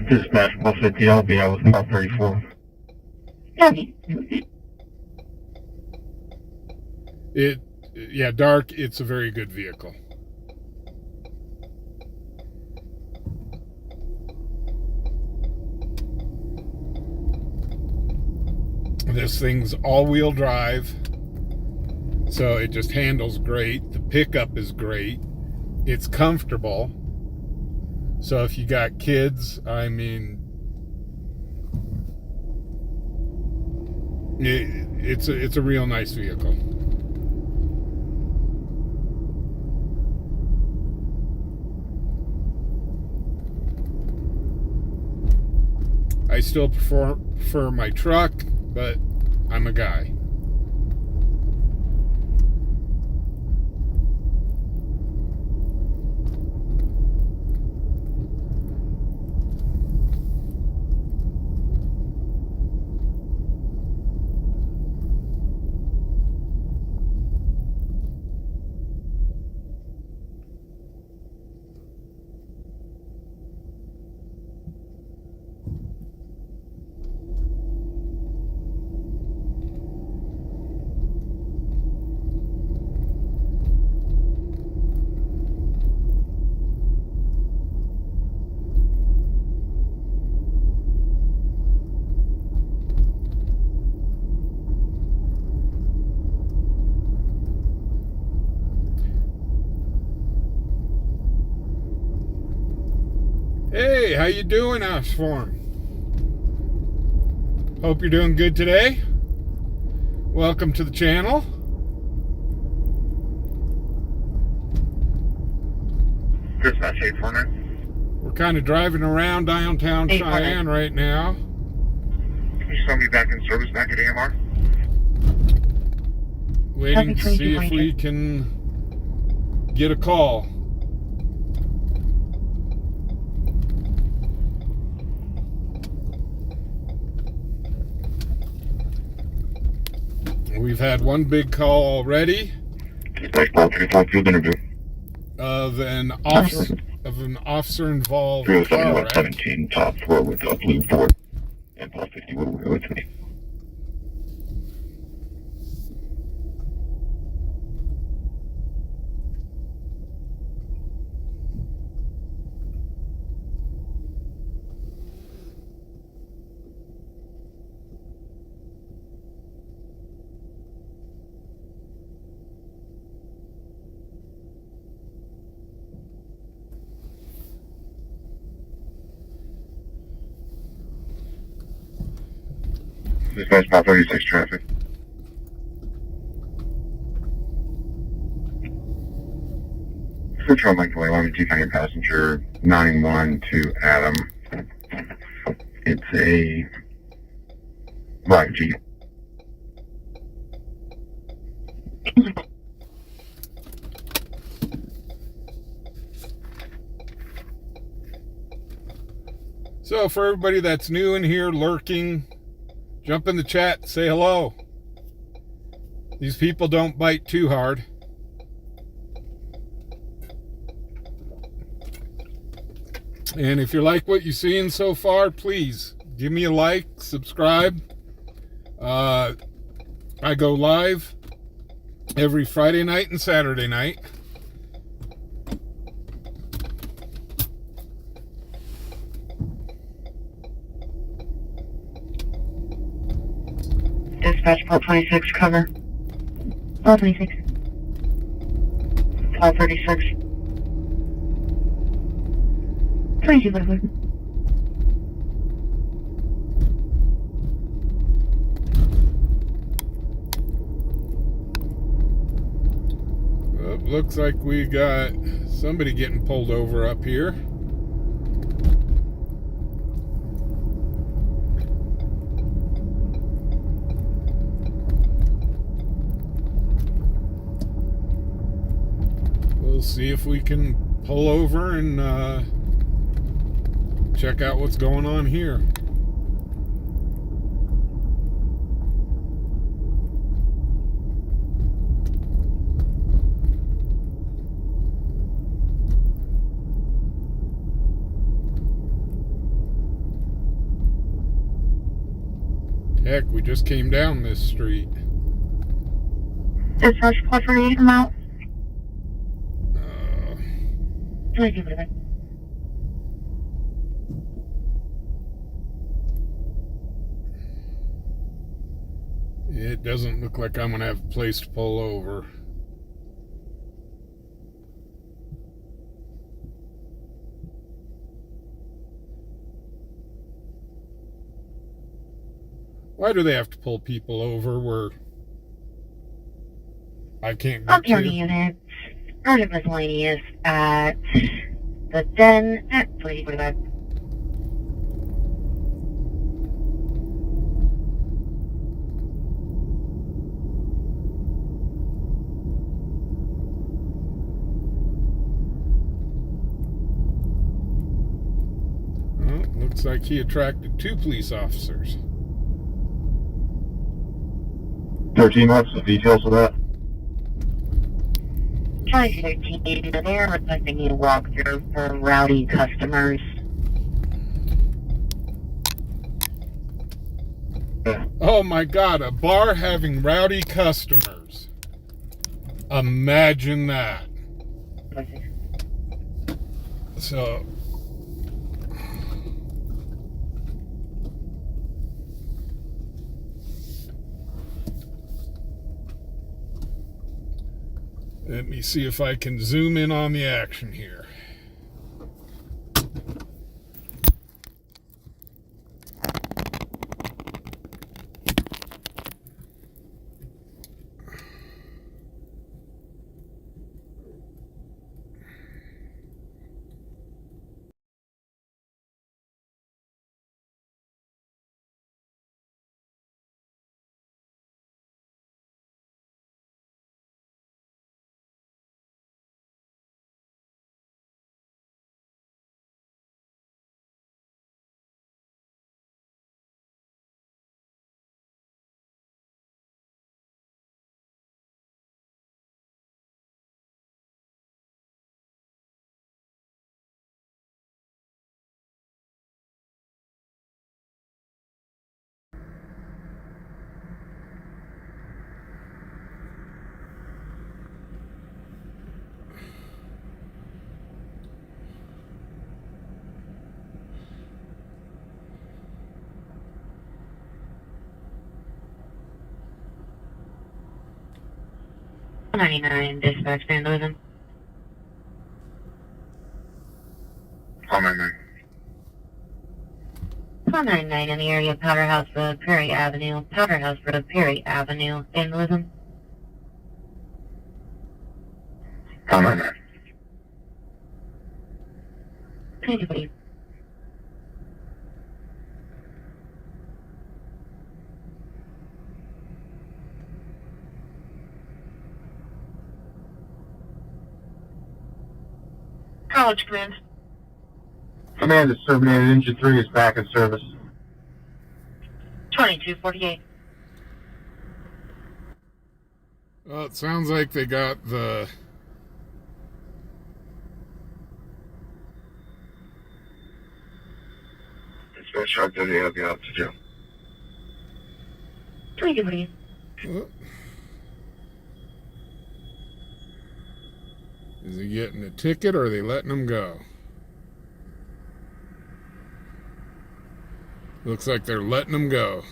Dispatch 150, I'll be out with 534. Copy. Yeah, dark, it's a very good vehicle. This thing's all-wheel drive, so it just handles great. The pickup is great. It's comfortable. So if you got kids, I mean, it's a real nice vehicle. I still prefer my truck, but I'm a guy. Hey, how you doing, Ashform? Hope you're doing good today. Welcome to the channel. Dispatch 849. We're kind of driving around downtown Cheyenne right now. Can you show me back in service back at AMR? Waiting to see if we can get a call. We've had one big call already of an officer involved car wreck. 17 top floor with a blue Ford and plus 50 with me. Dispatch 536 traffic. Switch on Lake 11, King County passenger 91 to Adam. It's a black Jeep. So for everybody that's new in here, lurking, jump in the chat, say hello. These people don't bite too hard. And if you like what you're seeing so far, please give me a like, subscribe. I go live every Friday night and Saturday night. Dispatch 1226, cover. 1226. 1236. 22, whatever. looks like we got somebody getting pulled over up here. We'll see if we can pull over and check out what's going on here. Heck, we just came down this street. Dispatch request for you to come out. Uh, 22 for the it doesn't look like I'm going to have a place to pull over. Why do they have to pull people over where I can't Up get here to? the unit. Urgent miscellaneous at the den at 2045. Well, looks like he attracted 2 police officers. 13, what's the details of that? 2013, they're requesting a walkthrough for rowdy customers. Oh my God, a bar having rowdy customers. Imagine that. So, let me see if I can zoom in on the action here. $199 dispatch vandalism. Oh, my man. 499 in the area of Powderhouse Road, Prairie Avenue. Powderhouse Road, Prairie Avenue. Vandalism. Oh, my man. 22 for you. College Command. Command is terminated. Engine 3 is back in service. 2248. Well, it sounds like they got the Dispatch truck doesn't have the oxygen. 22 for you. Is he getting a ticket or are they letting him go? Looks like they're letting him go.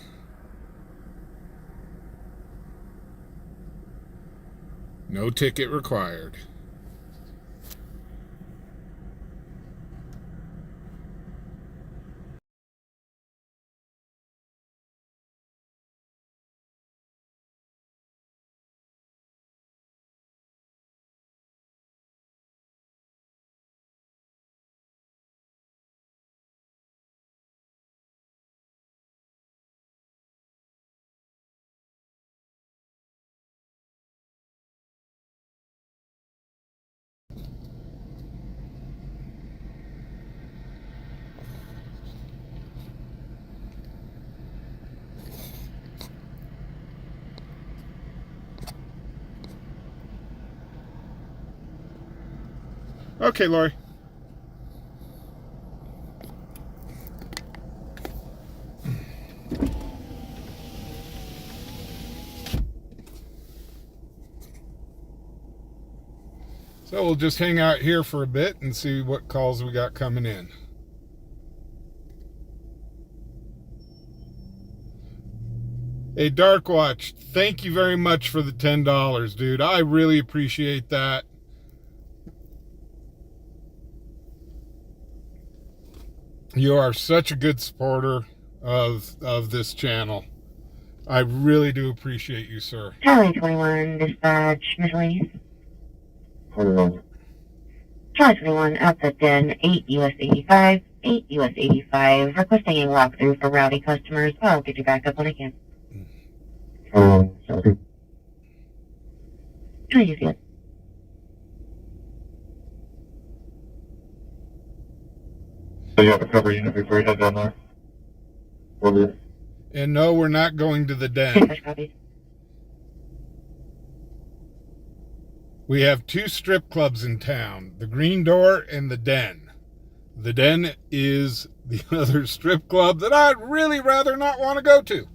No ticket required. Okay, Lori. So we'll just hang out here for a bit and see what calls we got coming in. Hey, Dark Watch, thank you very much for the $10, dude. I really appreciate that. You are such a good supporter of this channel. I really do appreciate you, sir. Charlie 21, dispatch, miscellaneous. 21. Charlie 21, outside den, 8 US 85, 8 US 85, requesting a walkthrough for rowdy customers. I'll get you back up when I can. 21. Sorry. Please, yes. So you have a cover unit before you head down there? Will do. And no, we're not going to the den. Dispatch copies. We have 2 strip clubs in town, the Green Door and the Den. The Den is the other strip club that I'd really rather not want to go to.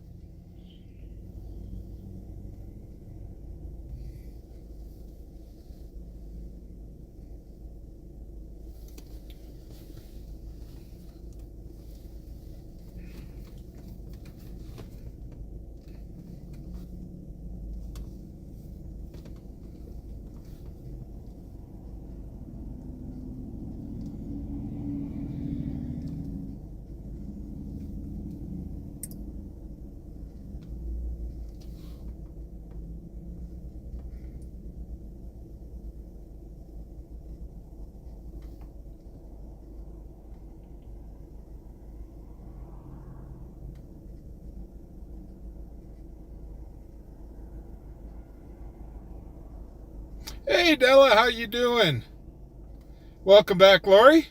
Hey, Della, how you doing? Welcome back, Lori.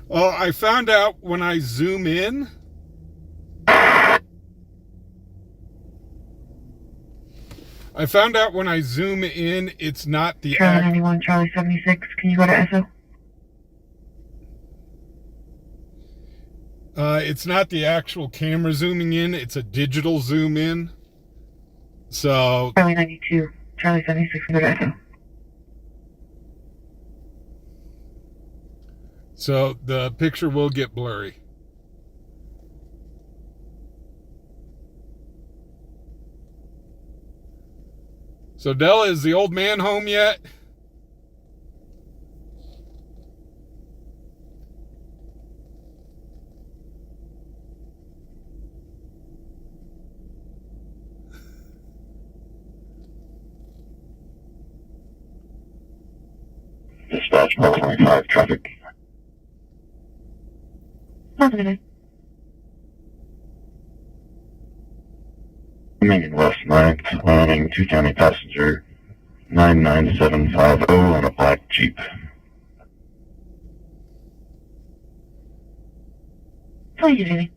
Oh, I found out when I zoom in. It's not the Charlie 91, Charlie 76, can you go to SO? It's not the actual camera zooming in, it's a digital zoom in. So Charlie 92, Charlie 76, can you go to SO? So the picture will get blurry. So Della, is the old man home yet? Dispatch 125 traffic. Positive. Coming in West 9th, landing 2 county passenger 99750 on a black Jeep. Please, Julie.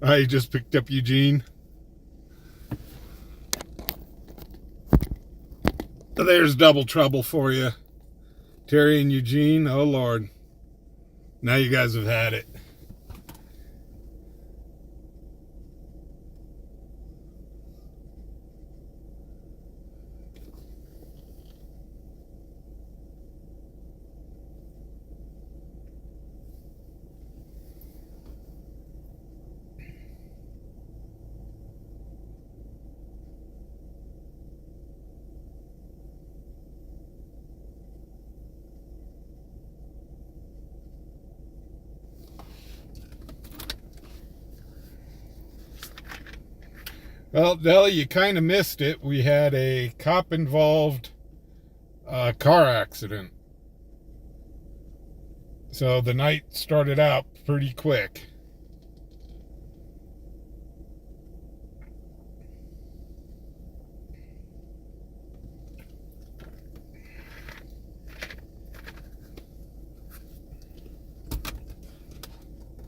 I just picked up Eugene. There's double trouble for you. Terry and Eugene, oh Lord. Now you guys have had it. Well, Della, you kind of missed it. We had a cop-involved car accident. So the night started out pretty quick.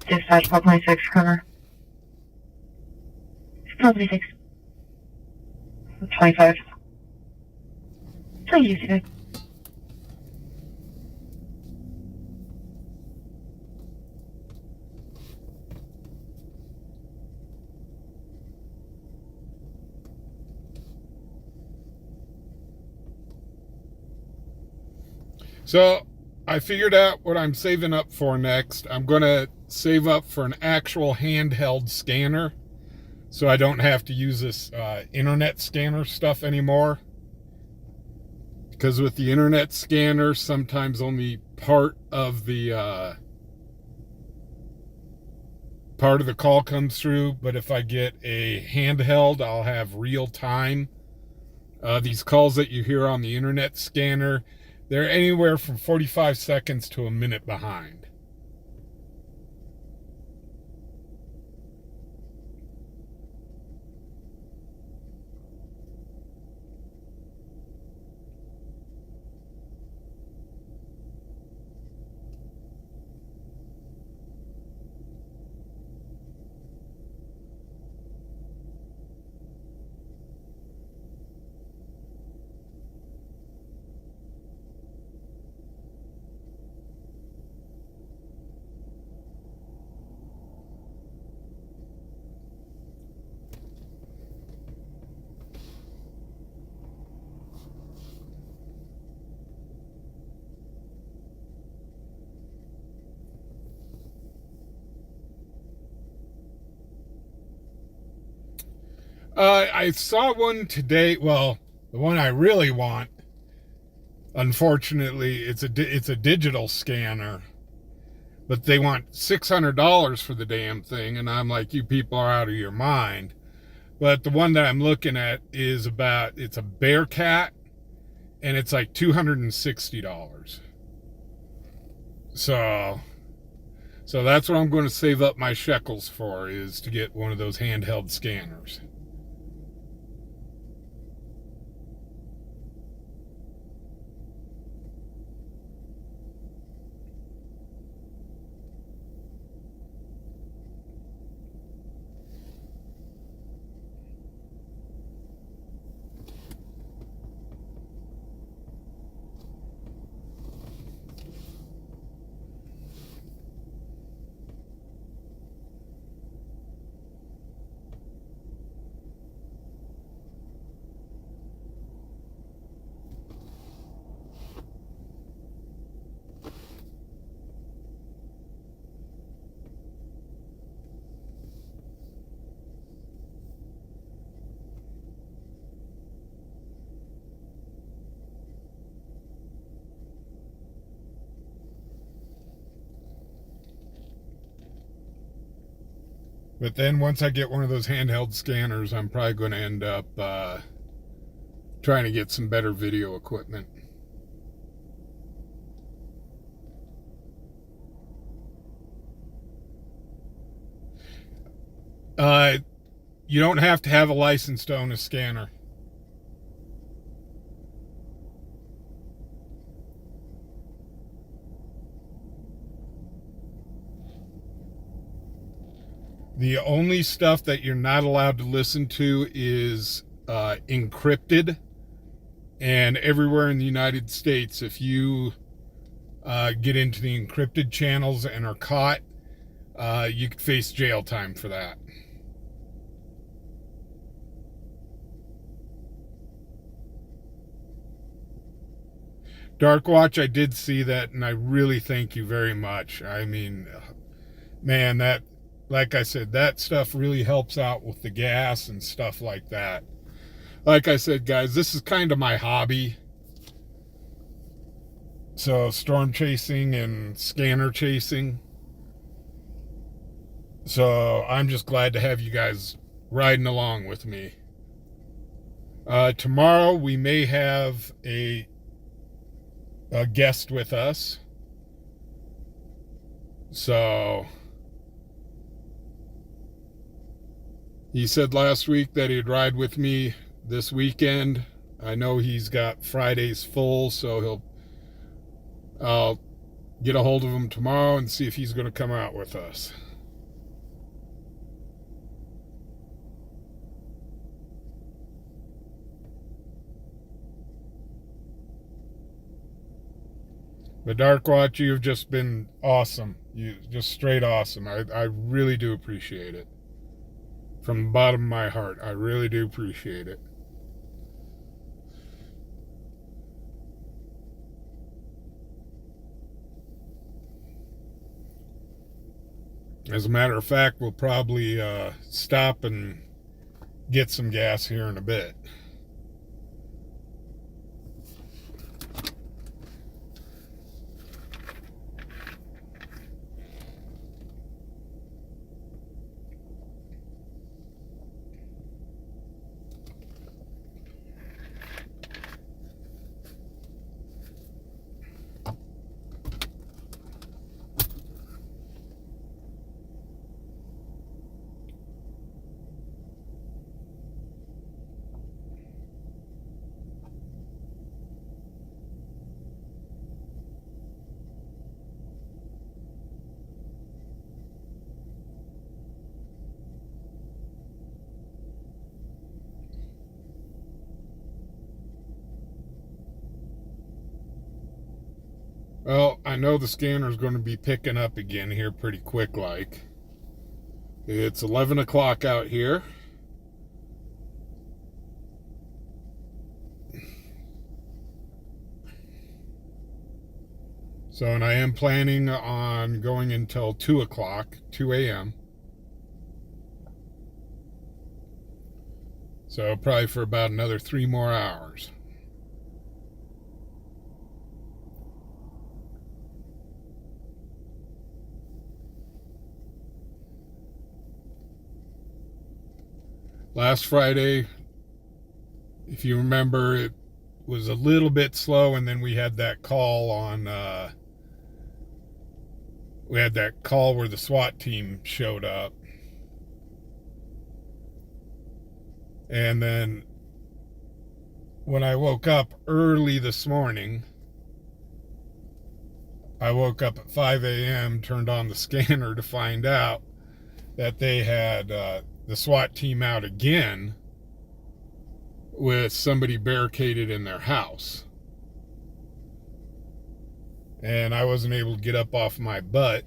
Dispatch 4.6, cover. 4.6. 25. Please use it. So I figured out what I'm saving up for next. I'm going to save up for an actual handheld scanner so I don't have to use this internet scanner stuff anymore. Because with the internet scanner, sometimes only part of the call comes through. But if I get a handheld, I'll have real time. These calls that you hear on the internet scanner, they're anywhere from 45 seconds to a minute behind. I saw one today. Well, the one I really want, unfortunately, it's a digital scanner, but they want $600 for the damn thing, and I'm like, you people are out of your mind. But the one that I'm looking at is it's a Bearcat, and it's like $260. So that's what I'm going to save up my shekels for, is to get one of those handheld scanners. But then once I get one of those handheld scanners, I'm probably going to end up trying to get some better video equipment. You don't have to have a license to own a scanner. The only stuff that you're not allowed to listen to is encrypted. And everywhere in the United States, if you get into the encrypted channels and are caught, you could face jail time for that. Dark Watch, I did see that, and I really thank you very much. I mean, man, that, like I said, that stuff really helps out with the gas and stuff like that. Like I said, guys, this is kind of my hobby. So, storm chasing and scanner chasing. So, I'm just glad to have you guys riding along with me. Tomorrow, we may have a guest with us. So he said last week that he'd ride with me this weekend. I know he's got Fridays full, so I'll get a hold of him tomorrow and see if he's going to come out with us. But Dark Watch, you've just been awesome. You just straight awesome. I really do appreciate it. From the bottom of my heart, I really do appreciate it. As a matter of fact, we'll probably stop and get some gas here in a bit. Well, I know the scanner's going to be picking up again here pretty quick like. It's 11 o'clock out here. So, and I am planning on going until 2 o'clock, 2 a.m. So probably for about another 3 more hours. Last Friday, if you remember, it was a little bit slow, and then we had that call on, we had that call where the SWAT team showed up. And then when I woke up early this morning, I woke up at 5 a.m., turned on the scanner to find out that they had the SWAT team out again with somebody barricaded in their house. And I wasn't able to get up off my butt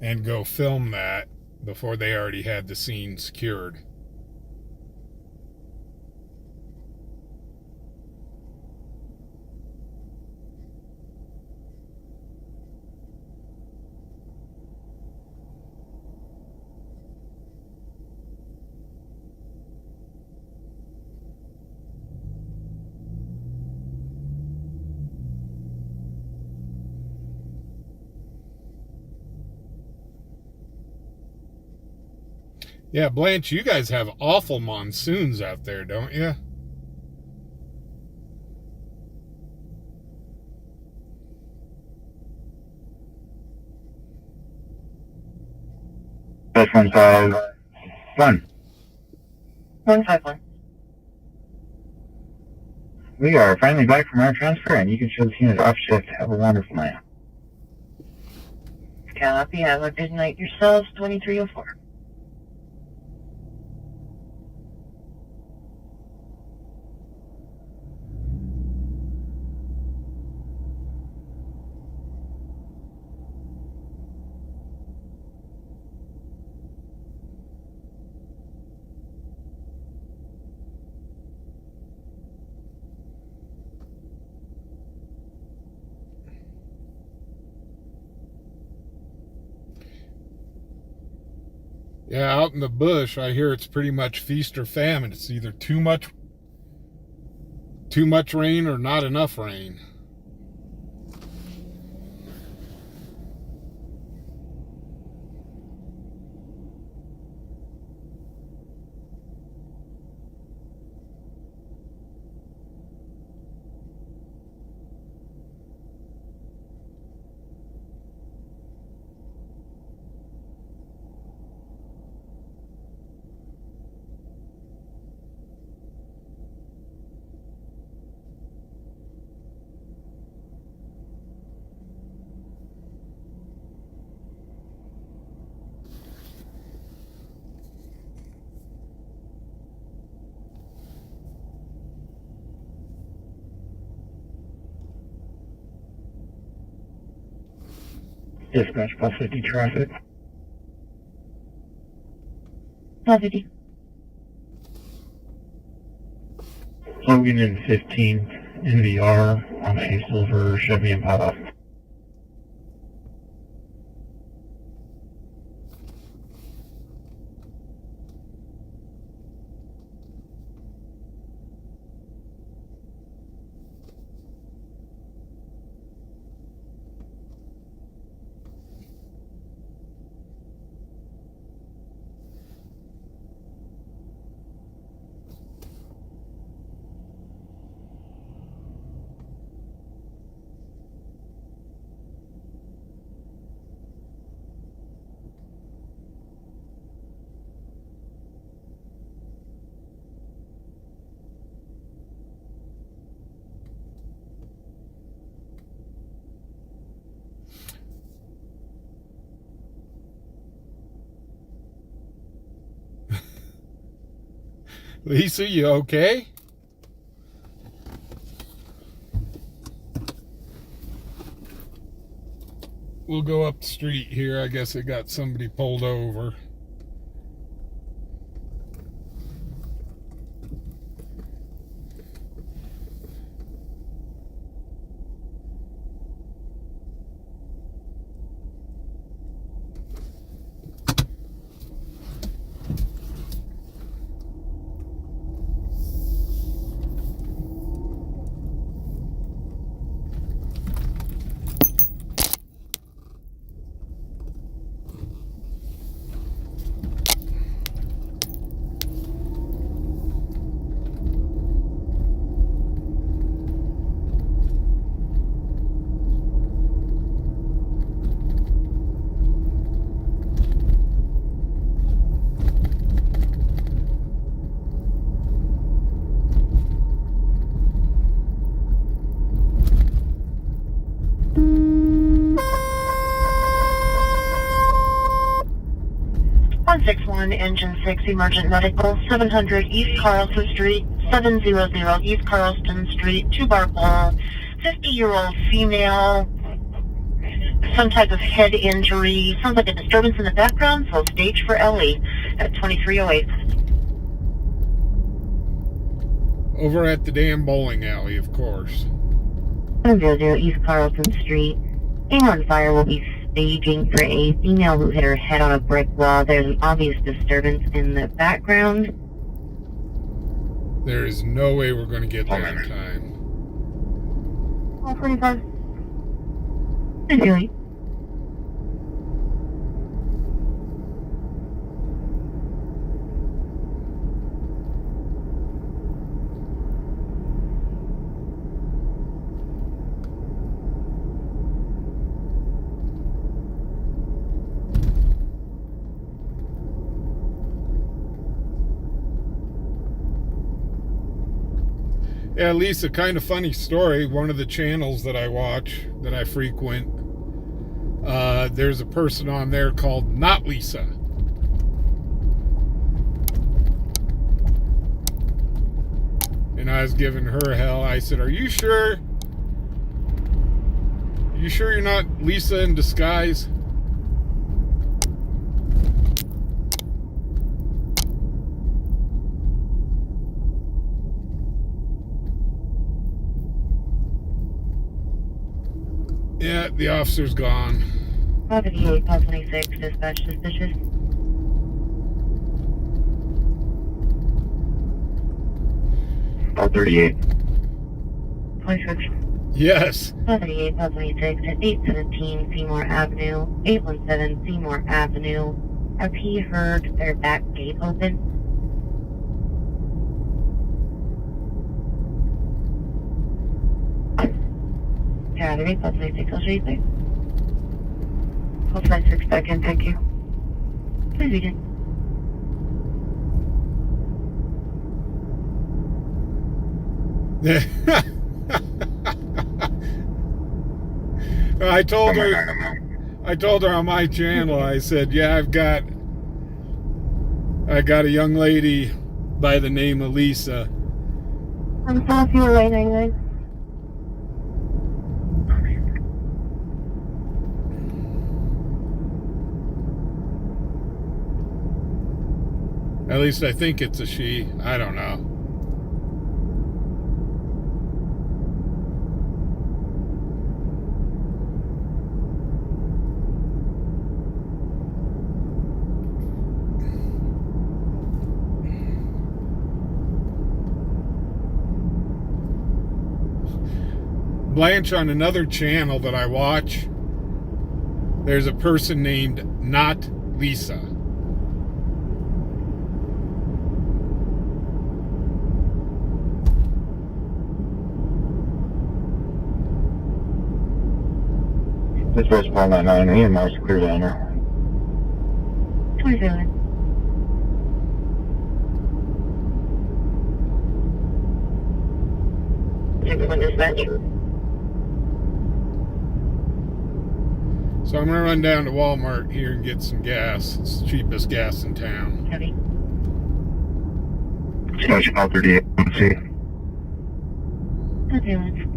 and go film that before they already had the scene secured. Yeah, Blanche, you guys have awful monsoons out there, don't you? That's 151. 151. We are finally back from our transfer, and you can show the unit off shift. Have a wonderful night. Copy. Have a good night yourselves. 2304. Yeah, out in the bush, I hear it's pretty much feast or famine. It's either too much rain or not enough rain. Dispatch, plus 50 traffic. Plus 50. Logan in 15, NVR on a silver Chevy Impala. Lisa, you okay? We'll go up the street here. I guess it got somebody pulled over. Engine 6 Emergent Medical, 700 East Carlson Street, 700 East Carlston Street, 2-bar pole, 50-year-old female, some type of head injury, sounds like a disturbance in the background, so stage for LE at 2308. Over at the damn bowling alley, of course. 700 East Carlson Street, A1 fire will be staging for a female who hit her head on a brick wall. There's an obvious disturbance in the background. There is no way we're going to get there in time. 45. Enjoy. Yeah, Lisa, kind of funny story. One of the channels that I watch, that I frequent, there's a person on there called Not Lisa. And I was giving her hell. I said, are you sure? You sure you're not Lisa in disguise? Yeah, the officer's gone. 58, 26, dispatch suspicious. All 38. 26. Yes. 78, 26 at 817 Seymour Avenue, 817 Seymour Avenue. RP heard their back gate open. Saturday, 26, I'll show you there. 26 back in, thank you. Please begin. I told her on my channel, I said, yeah, I got a young lady by the name of Lisa. I'm sorry if you were late anyway. At least I think it's a she. I don't know. Blanche, on another channel that I watch, there's a person named Not Lisa. This was 199 EMR's clear down there. 27. One dispatch. So I'm gonna run down to Walmart here and get some gas. It's the cheapest gas in town. Heavy. Dispatch about 38 MC. Ambulance.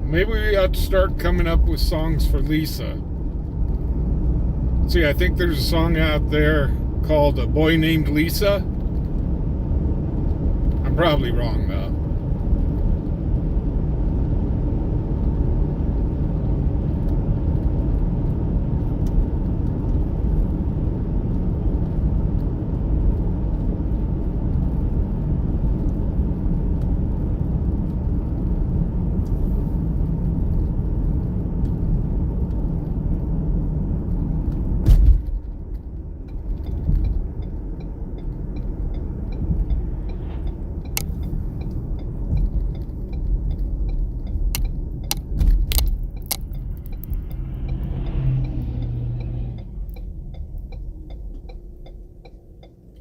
Maybe we ought to start coming up with songs for Lisa. See, I think there's a song out there called A Boy Named Lisa. I'm probably wrong, though.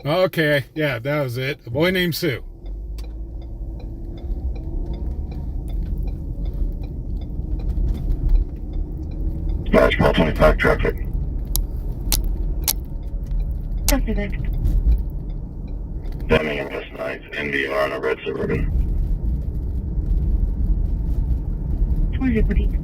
Okay, yeah, that was it. A Boy Named Sue. Dispatch 1225 traffic. Copy that. Deming and West 9th, NVR on a red Suburban. 20, please.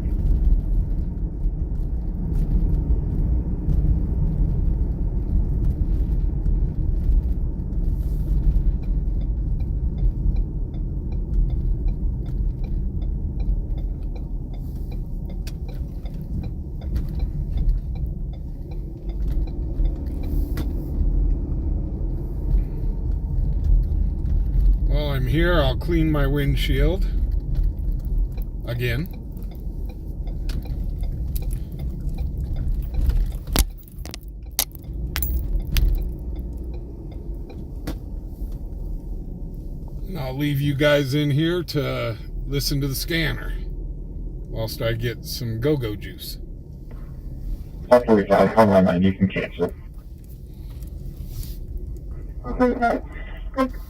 While I'm here, I'll clean my windshield. Again. And I'll leave you guys in here to listen to the scanner whilst I get some go-go juice. 1245, 119, you can cancel.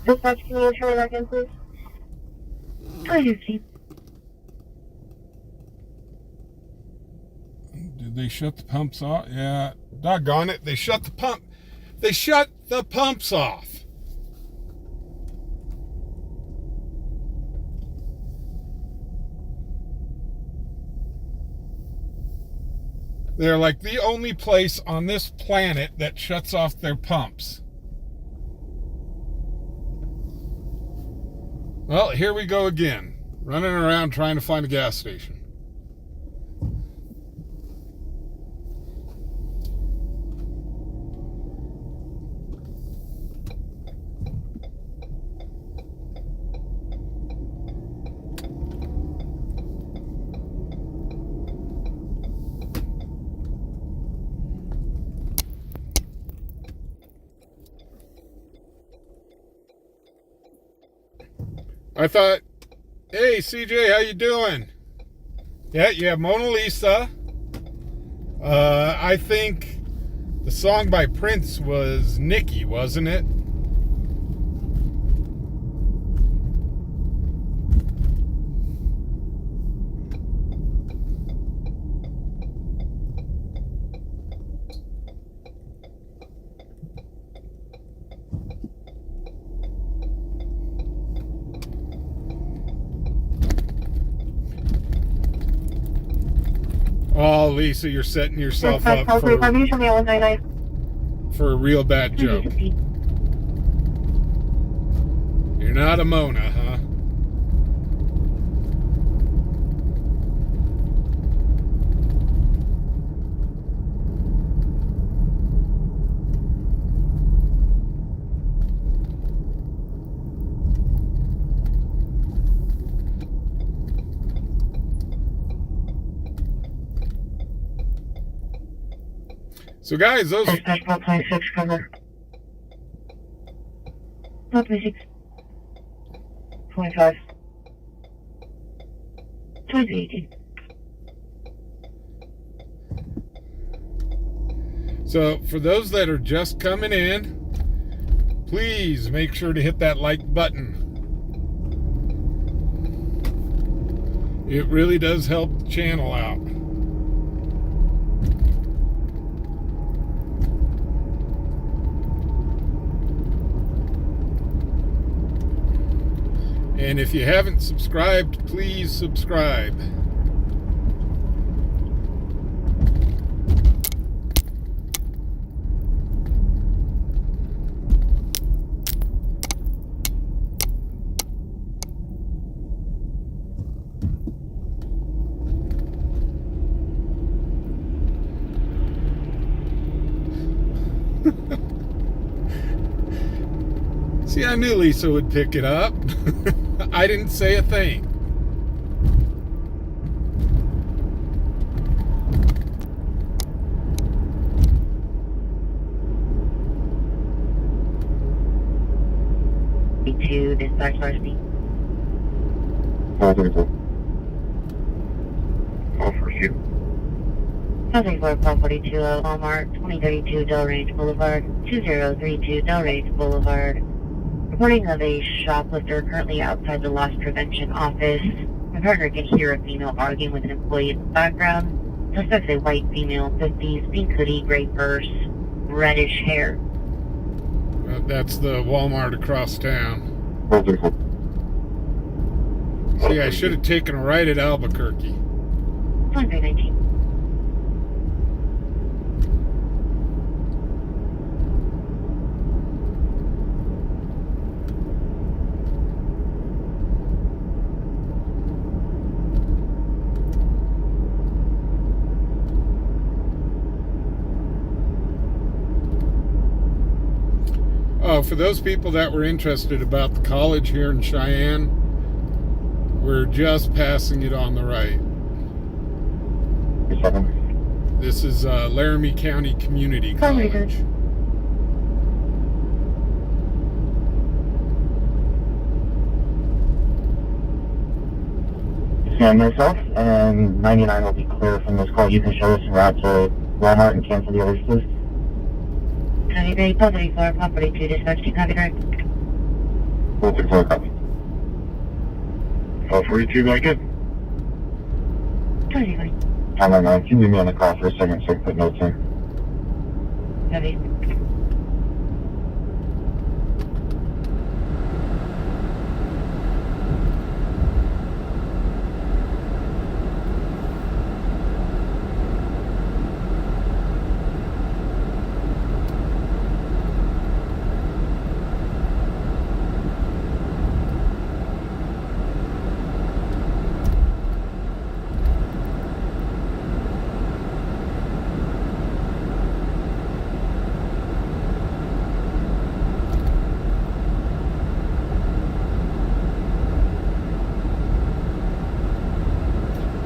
Dispatch, can you try that again, please? 2015. Did they shut the pumps off? Yeah. Doggone it. They shut the pump. They shut the pumps off. They're like the only place on this planet that shuts off their pumps. Well, here we go again. Running around trying to find a gas station. I thought, hey CJ, how you doing? Yeah, you have Mona Lisa. I think the song by Prince was Nikki, wasn't it? Oh, Lisa, you're setting yourself up for a real bad joke. You're not a Mona, huh? So guys, those... Dispatch 126, cover. 126. 25. 2018. So for those that are just coming in, please make sure to hit that like button. It really does help the channel out. And if you haven't subscribed, please subscribe. See, I knew Lisa would pick it up. I didn't say a thing. To dispatch RC. All for you. 134 property 20 Walmart, 2032 Delrange Boulevard, 2032 Delrange Boulevard. Reporting of a shoplifter currently outside the loss prevention office. My partner can hear a female arguing with an employee in the background. Suspect's a white female, 50s, pink hoodie, gray purse, reddish hair. That's the Walmart across town. See, I should have taken a right at Albuquerque. 119. Oh, for those people that were interested about the college here in Cheyenne, we're just passing it on the right. This is Laramie County Community College. And myself and 99 will be clear from this call. You can show us a route to Walmart and cancel the others, please. Copy, 134 property 2 dispatch to copy direct. 434 copy. 42, very good. 23. Time on 9. Can you leave me on the call for a second so I can put notes in? Copy.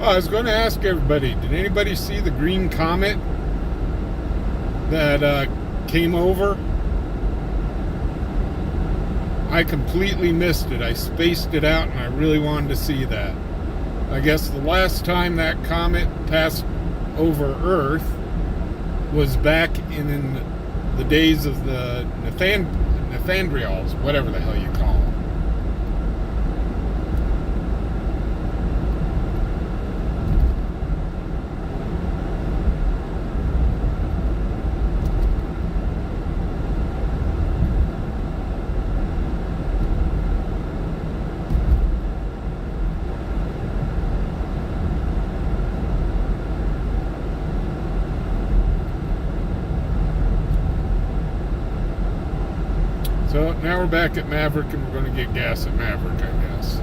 Oh, I was going to ask everybody, did anybody see the green comet that came over? I completely missed it. I spaced it out and I really wanted to see that. I guess the last time that comet passed over Earth was back in the days of the Nathandrials, whatever the hell you call them. So now we're back at Maverick and we're going to get gas at Maverick, I guess.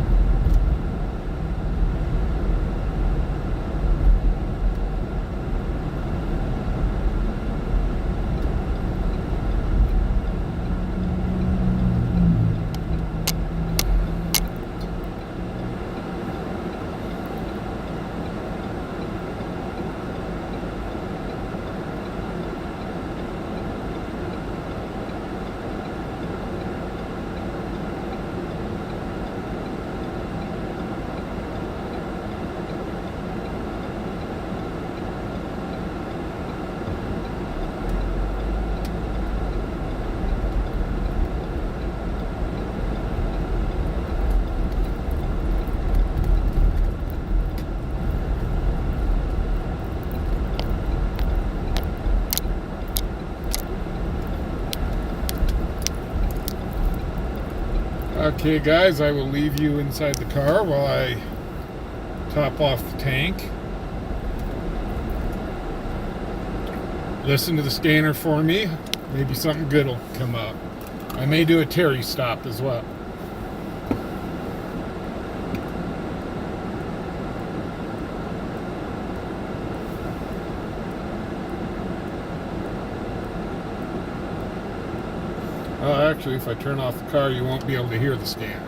Okay, guys, I will leave you inside the car while I top off the tank. Listen to the scanner for me. Maybe something good will come up. I may do a Terry stop as well. Oh, actually, if I turn off the car, you won't be able to hear the scanner.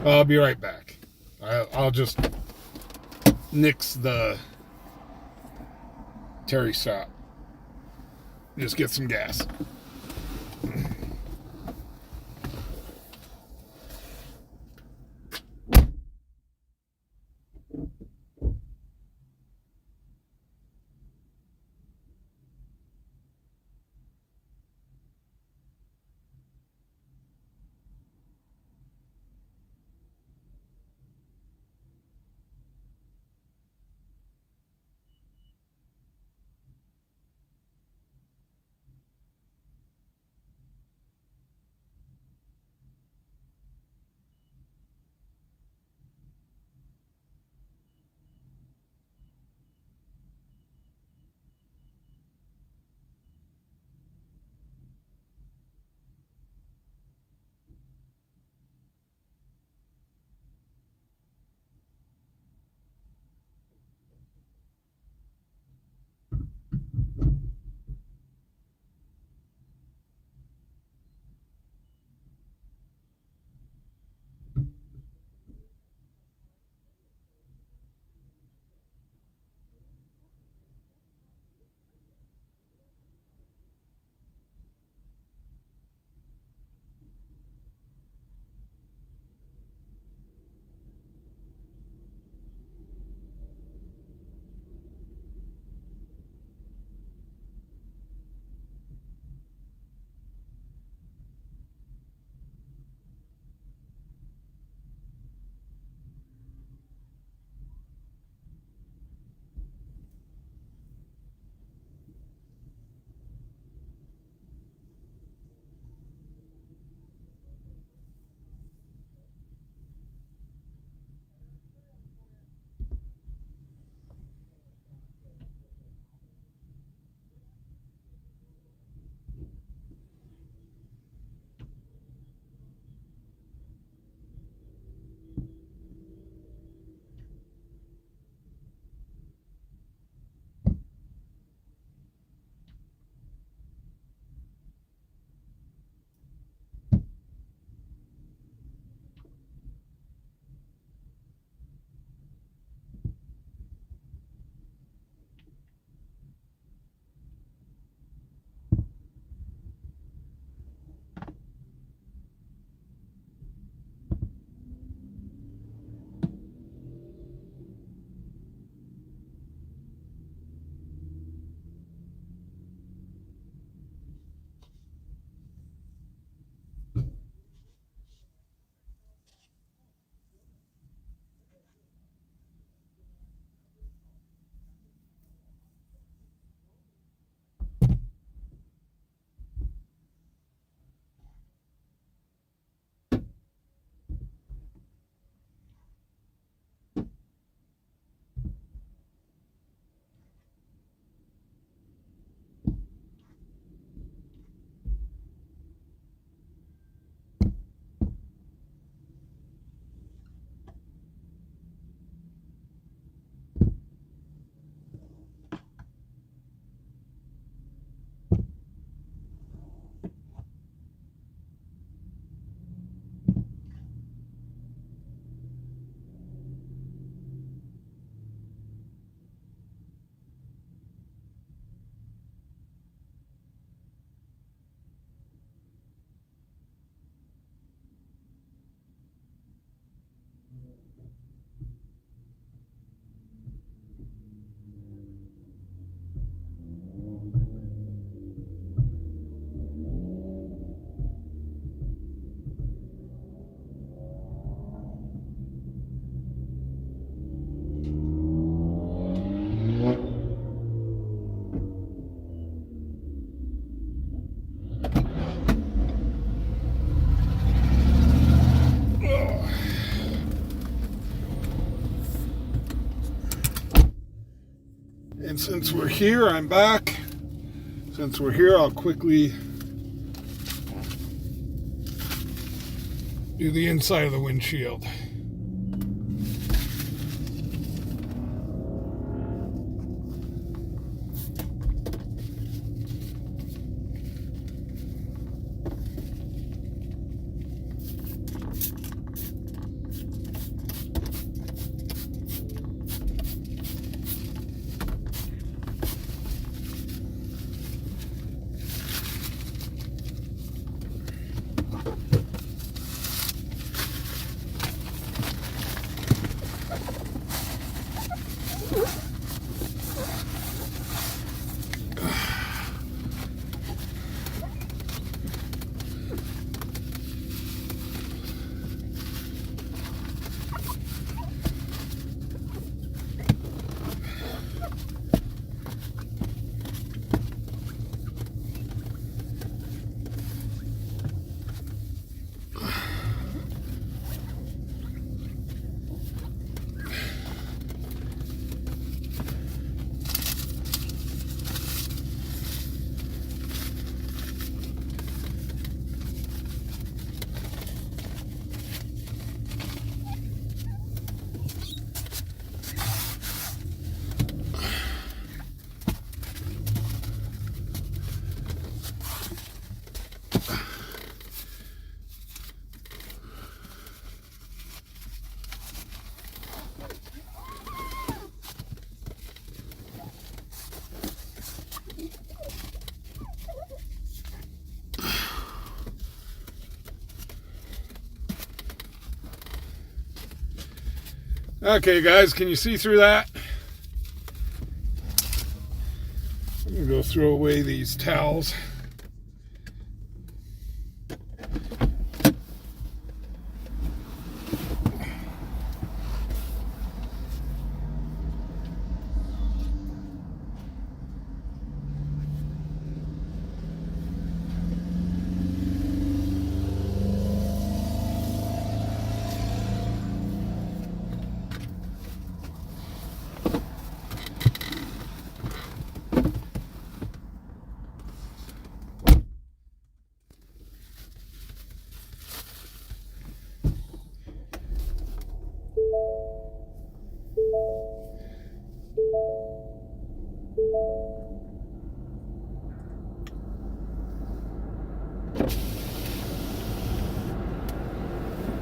I'll be right back. I'll just nix the Terry stop. Just get some gas. Since we're here, I'm back. Since we're here, I'll quickly do the inside of the windshield. Okay, guys, can you see through that? I'm gonna go throw away these towels.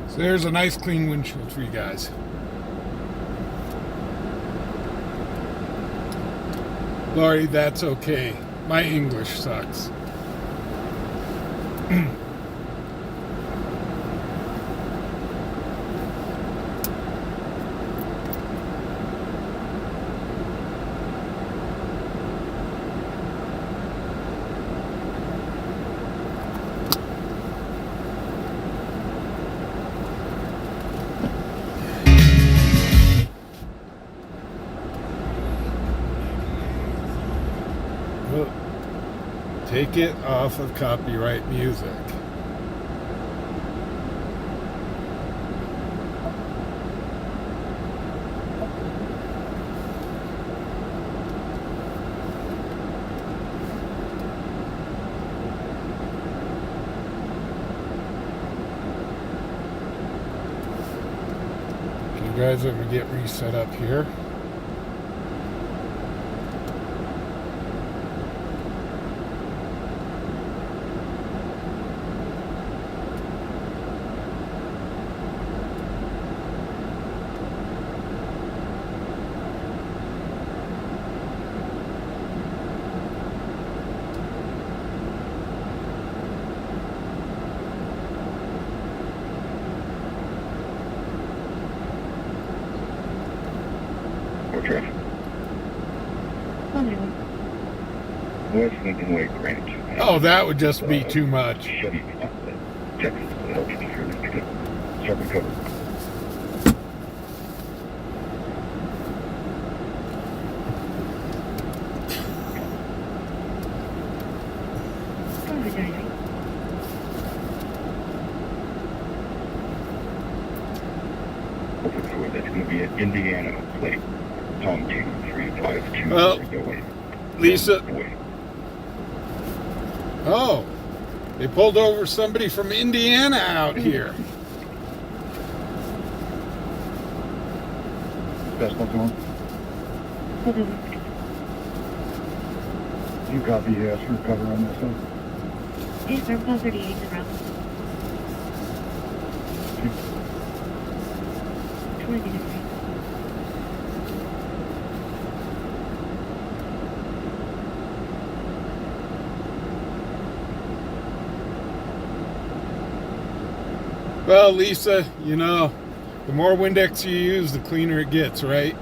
So there's a nice clean windshield for you guys. Laurie, that's okay. My English sucks. Take it off of copyright music. Can you guys ever get reset up here? Traffic. West Lincoln Way Branch. Oh, that would just be too much. Chevy Texas. Start recovery. That's going to be an Indiana plate. Tom Taylor 3. Well, Lisa. Oh, they pulled over somebody from Indiana out here. Best one to him. You copy through cover on this one. Yes, sir, call 38 around. 20 minutes. Well, Lisa, you know, the more Windex you use, the cleaner it gets, right?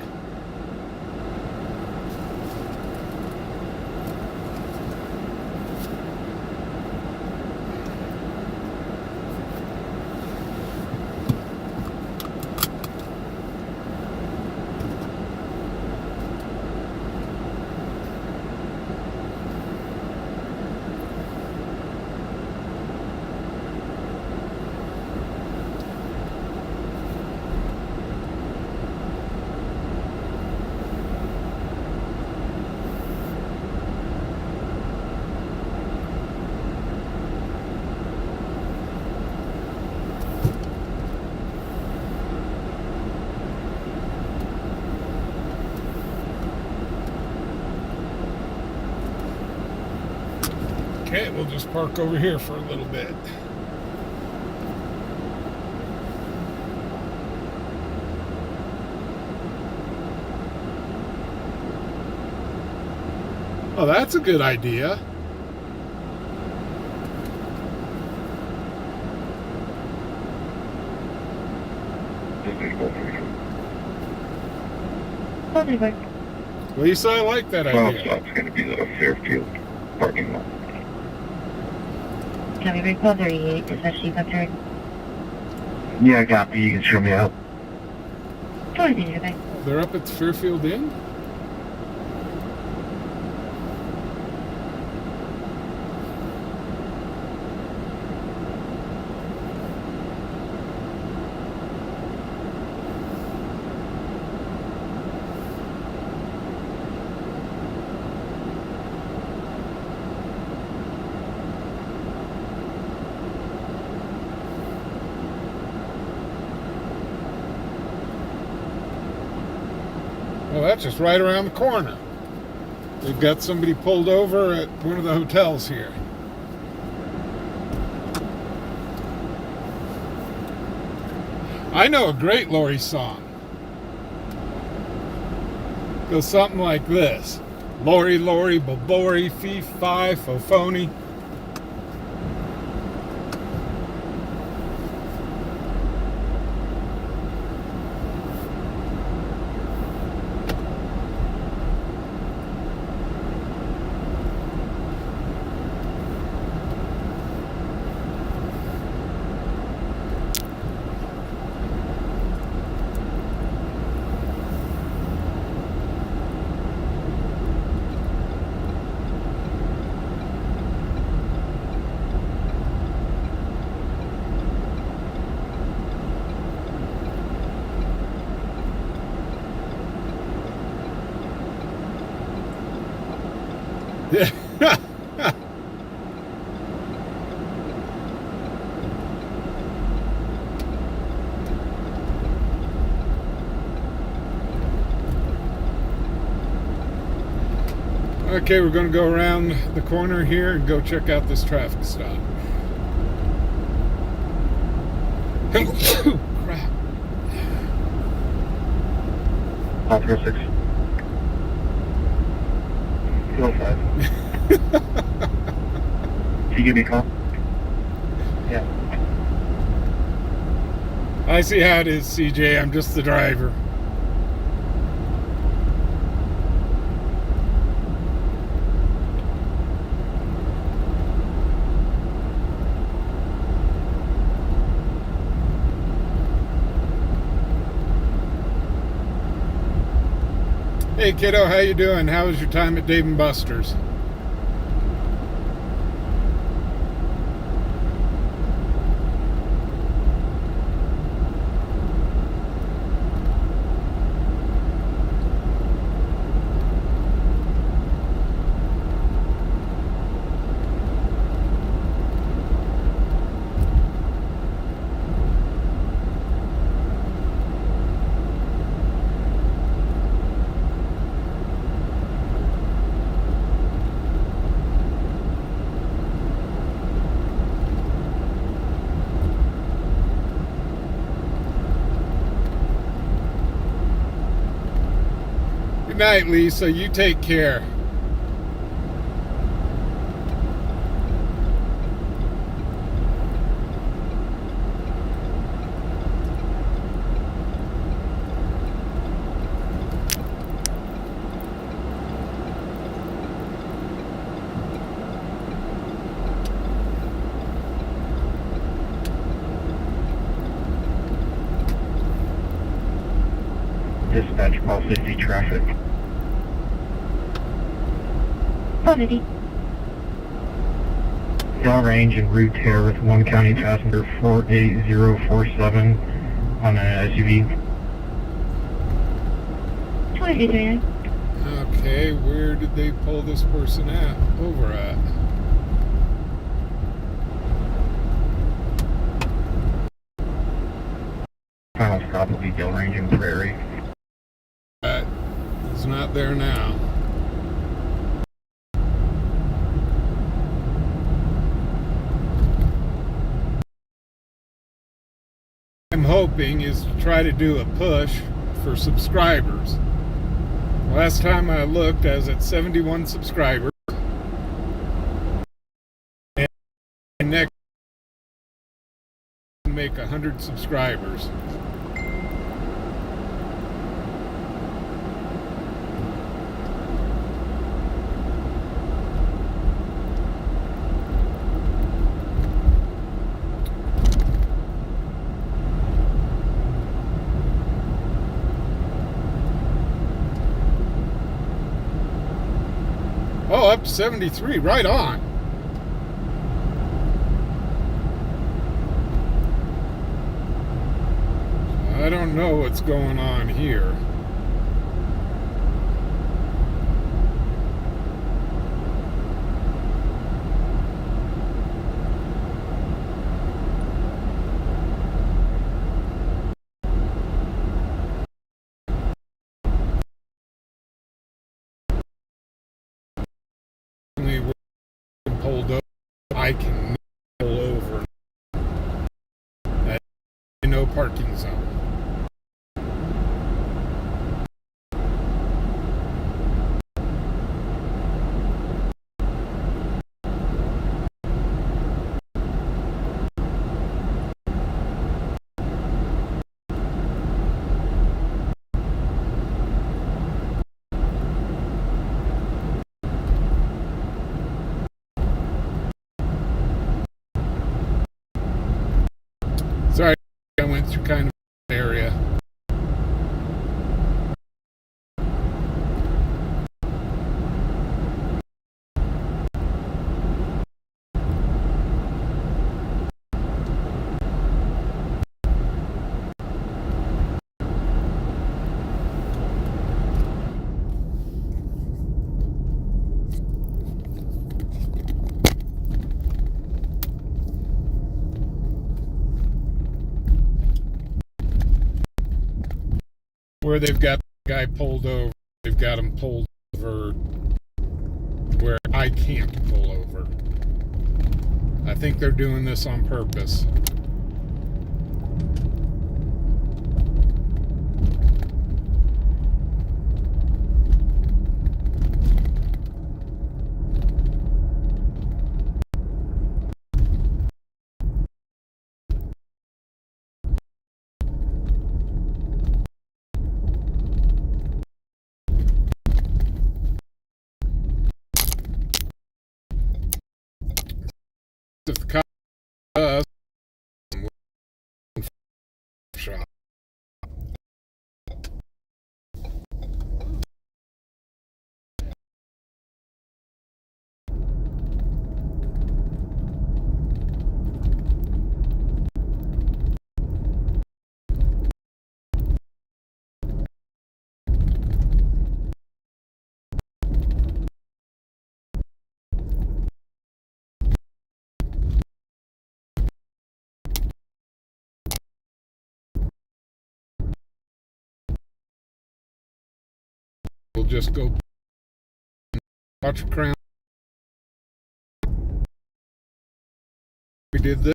Okay, we'll just park over here for a little bit. Oh, that's a good idea. Lisa, I like that idea. Stop's going to be the Fairfield parking lot. Copy, break call 38, is that sheep up turn? Yeah, copy. You can show me out. 20 minutes back. They're up at the Fairfield Inn? Well, that's just right around the corner. They've got somebody pulled over at one of the hotels here. I know a great Lori song. Goes something like this. Lori, Lori, Bobori, Fee, Fi, Fofoni. Yeah. Okay, we're going to go around the corner here and go check out this traffic stop. Crap. Opera 6. 205. Can you give me a call? Yeah. I see how it is, CJ. I'm just the driver. Hey kiddo, how you doing? How was your time at Dave & Buster's? Good night, Lisa. You take care. Dispatch call 50 traffic. Quantity. Range and route tear with one county passenger 48047 on an SUV. 2239. Okay, where did they pull this person over at? Final stop will be Del Range and Prairie. He's not there now. I'm hoping is to try to do a push for subscribers. Last time I looked, I was at 71 subscribers. And next, make 100 subscribers. Oh, up to 73, right on. I don't know what's going on here. We're pulled over. I can pull over. No parking zone. Sorry, I went through kind of an area. Where they've got the guy pulled over, they've got him pulled over where I can't pull over. I think they're doing this on purpose. If the cop does, shot. We'll just go watch a crown. We did this.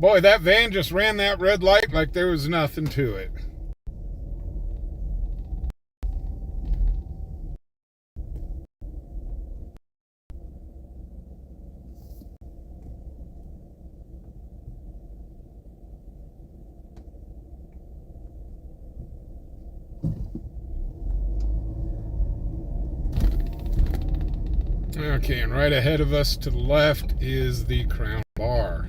Boy, that van just ran that red light like there was nothing to it. Okay, and right ahead of us to the left is the Crown Bar.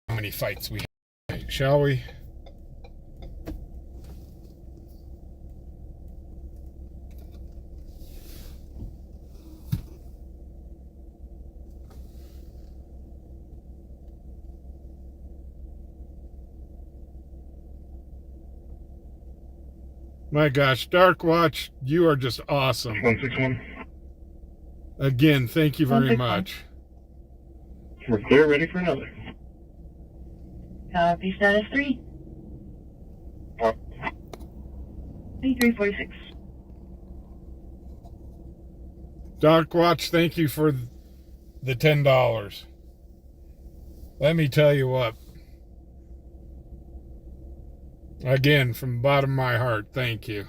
How many fights we have, shall we? My gosh, Dark Watch, you are just awesome. 161. Again, thank you very 161. much. We're clear, ready for another. Copy status 3. 2346. Dark Watch, thank you for the $10. Let me tell you what. Again, from the bottom of my heart, thank you.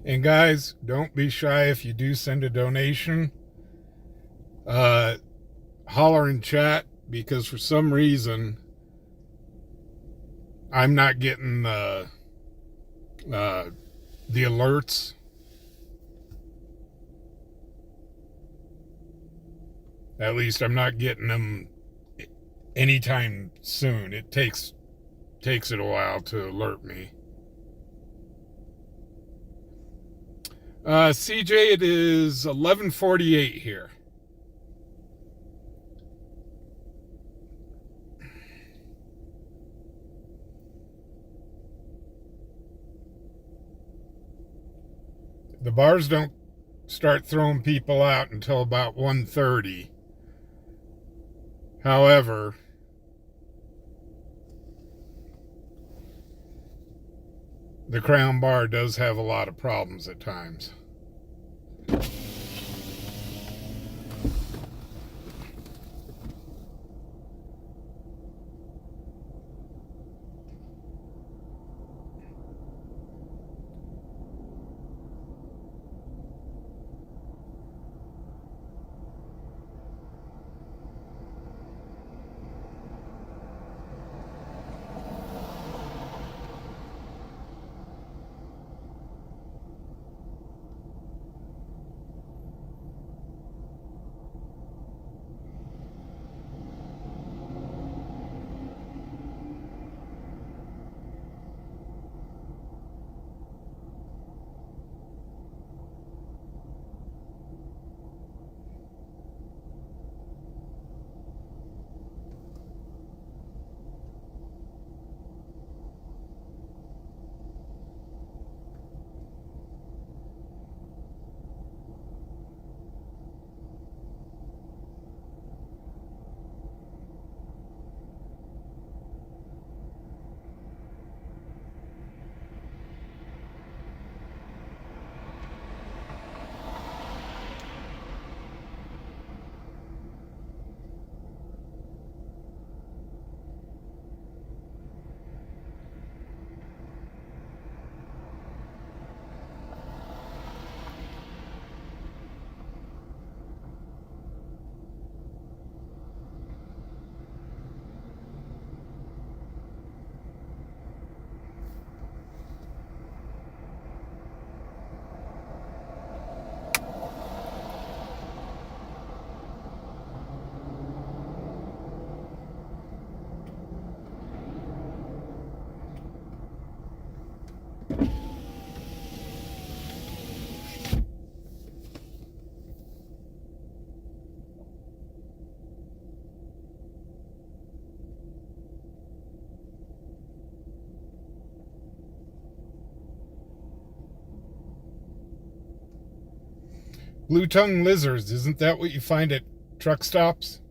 And guys, don't be shy if you do send a donation. Holler in chat, because for some reason I'm not getting the alerts. At least I'm not getting them anytime soon. It takes it a while to alert me. CJ, it is 11:48 here. The bars don't start throwing people out until about 1:30. However, the Crown Bar does have a lot of problems at times. Blue-tongued lizards, isn't that what you find at truck stops?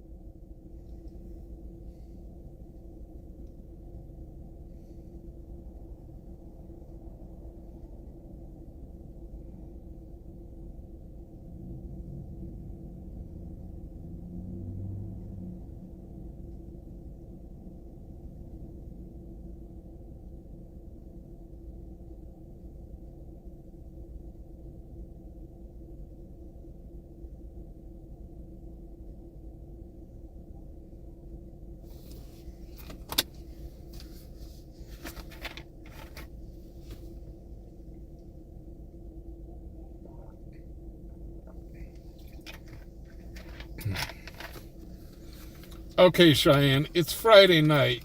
Okay, Cheyenne, it's Friday night.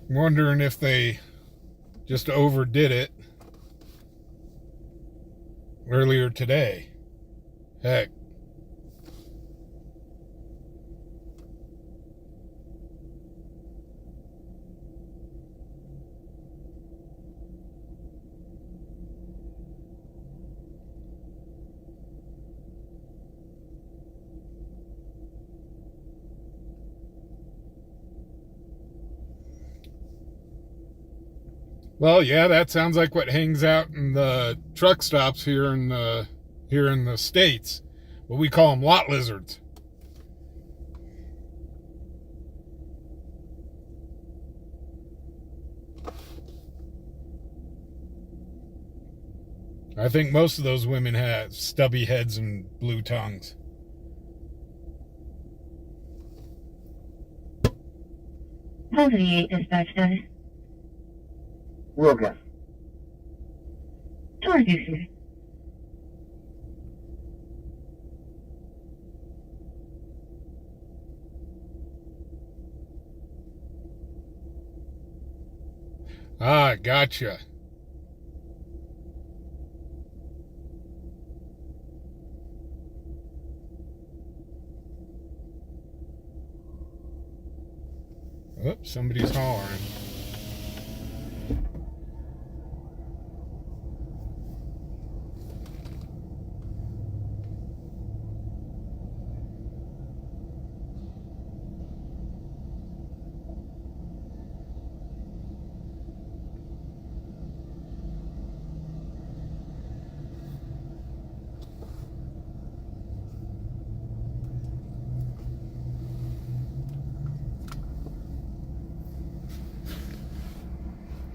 I'm wondering if they just overdid it earlier today. Heck. Well, yeah, that sounds like what hangs out in the truck stops here in the States. What we call them lot lizards. I think most of those women have stubby heads and blue tongues. Positive 8 dispatch status. Roger. Towards you, sir. Ah, gotcha. Oops, somebody's hollering.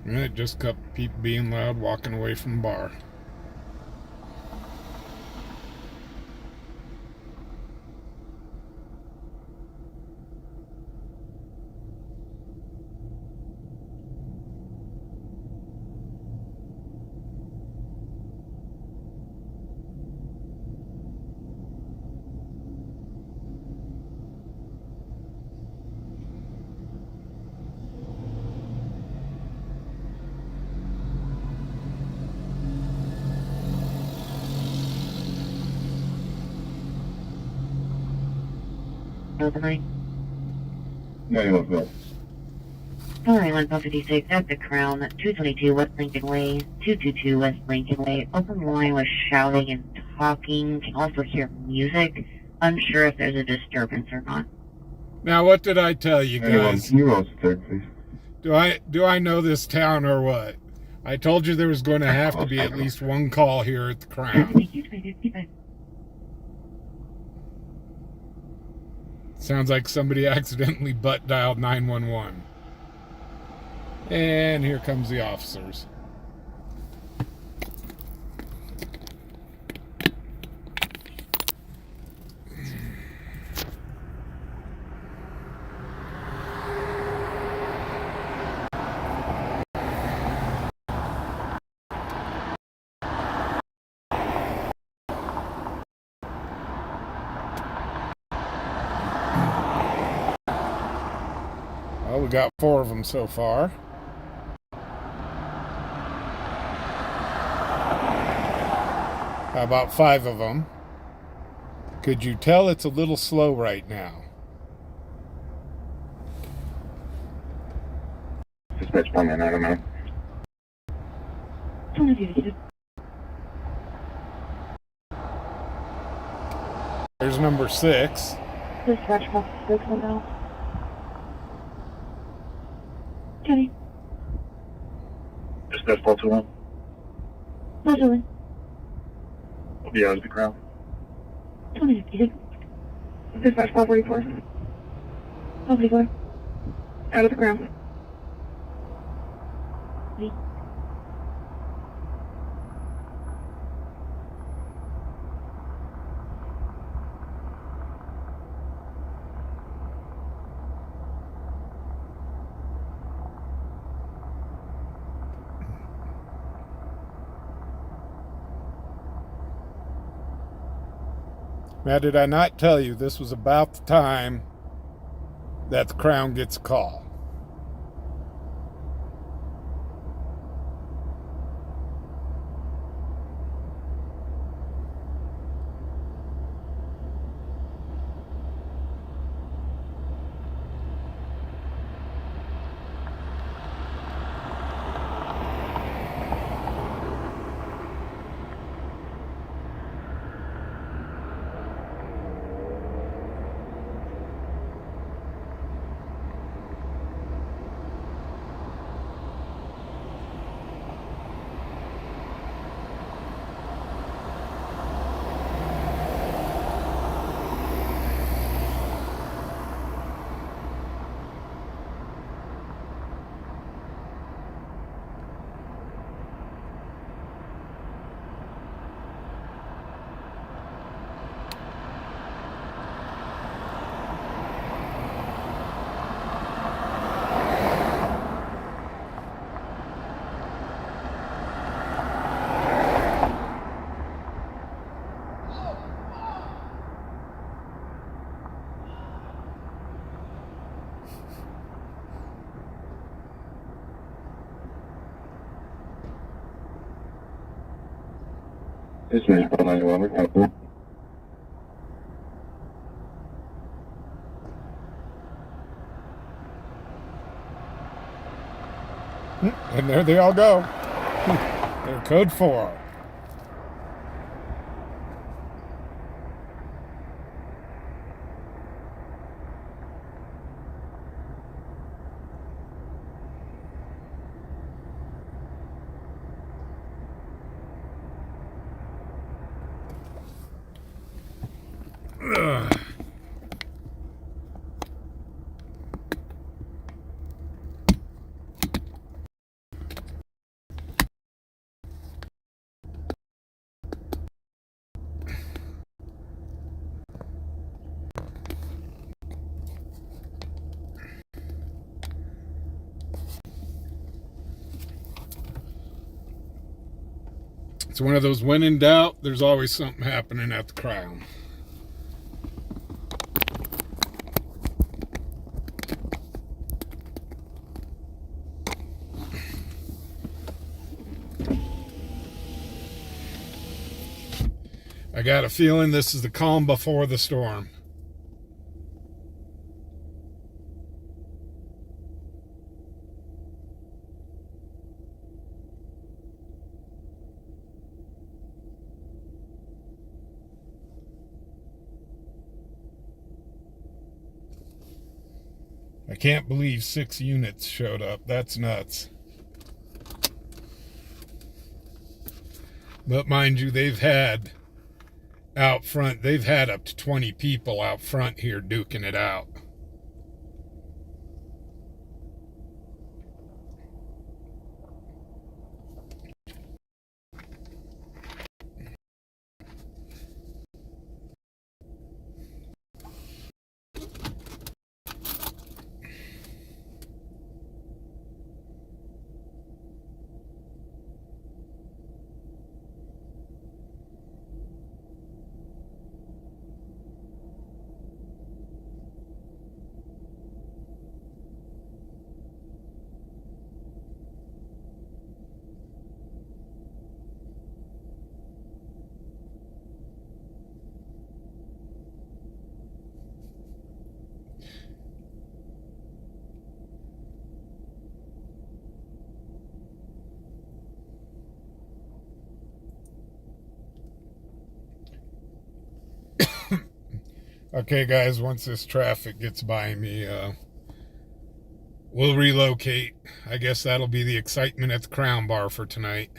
It just kept people being loud, walking away from the bar. Delta 9. Yeah, you look good. Sorry, 156 at the Crown, 222 West Lincoln Way, 222 West Lincoln Way. Open line was shouting and talking. Can also hear music. Unsure if there's a disturbance or not. Now, what did I tell you guys? Can you roll third, please? Do I know this town or what? I told you there was going to have to be at least one call here at the Crown. Thank you, 255. Sounds like somebody accidentally butt dialed 911. And here comes the officers. Well, we got 4 of them so far. How about 5 of them? Could you tell it's a little slow right now? Dispatch Pullman, I don't know. There's number 6. Dispatch call 610. Kenny. Dispatch 421. How's it going? Will be out of the ground. 2056. Dispatch 444. Nobody going. Out of the ground. Me. Now, did I not tell you this was about the time that the Crown gets a call? Dispatch 491, we copy. And there they all go. They're code 4. Ugh. It's one of those when in doubt, there's always something happening at the Crown. I got a feeling this is the calm before the storm. I can't believe 6 units showed up. That's nuts. But mind you, they've had out front, they've had up to 20 people out front here duking it out. Okay, guys, once this traffic gets by me, we'll relocate. I guess that'll be the excitement at the Crown Bar for tonight.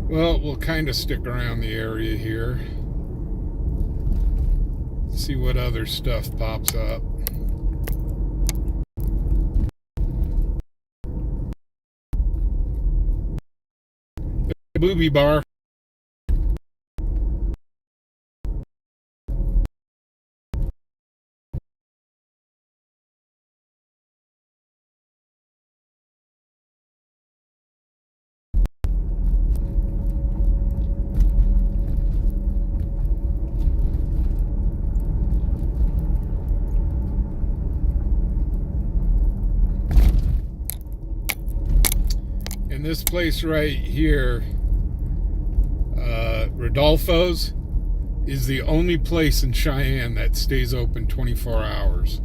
Well, we'll kind of stick around the area here. See what other stuff pops up. The booby bar. And this place right here, Rodolfo's, is the only place in Cheyenne that stays open 24 hours.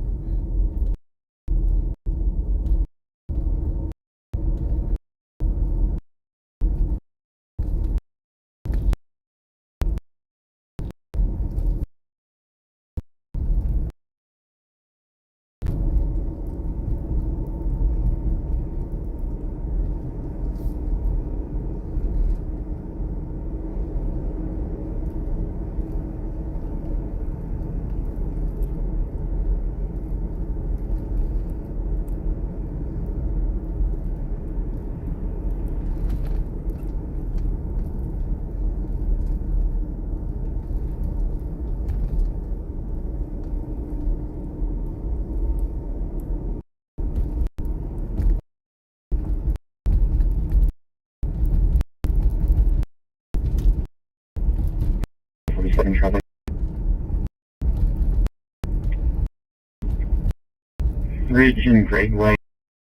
Region Great Way,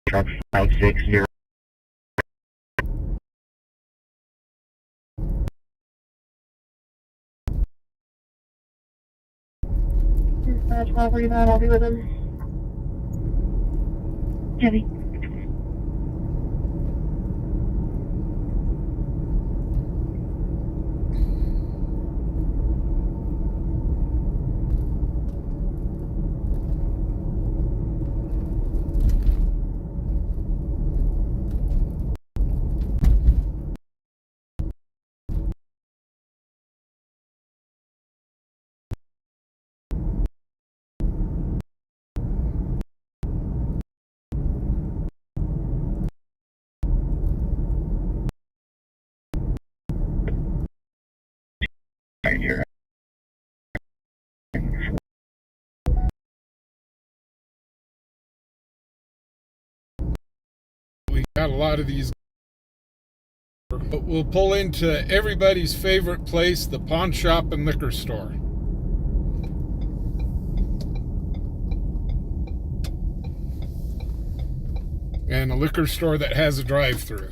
truck 560. Dispatch 1239, I'll be with him. Heavy. Right here. We got a lot of these, but we'll pull into everybody's favorite place, the pawn shop and liquor store. And a liquor store that has a drive-through.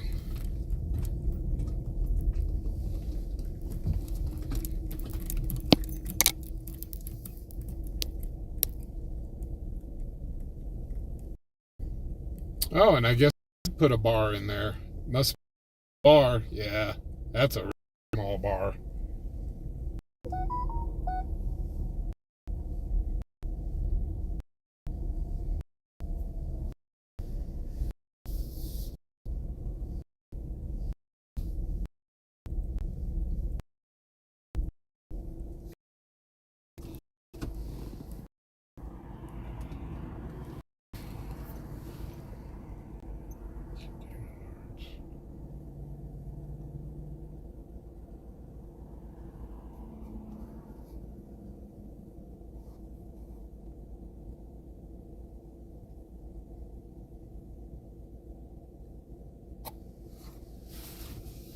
Oh, and I guess I put a bar in there. Must be a bar. Yeah, that's a really small bar.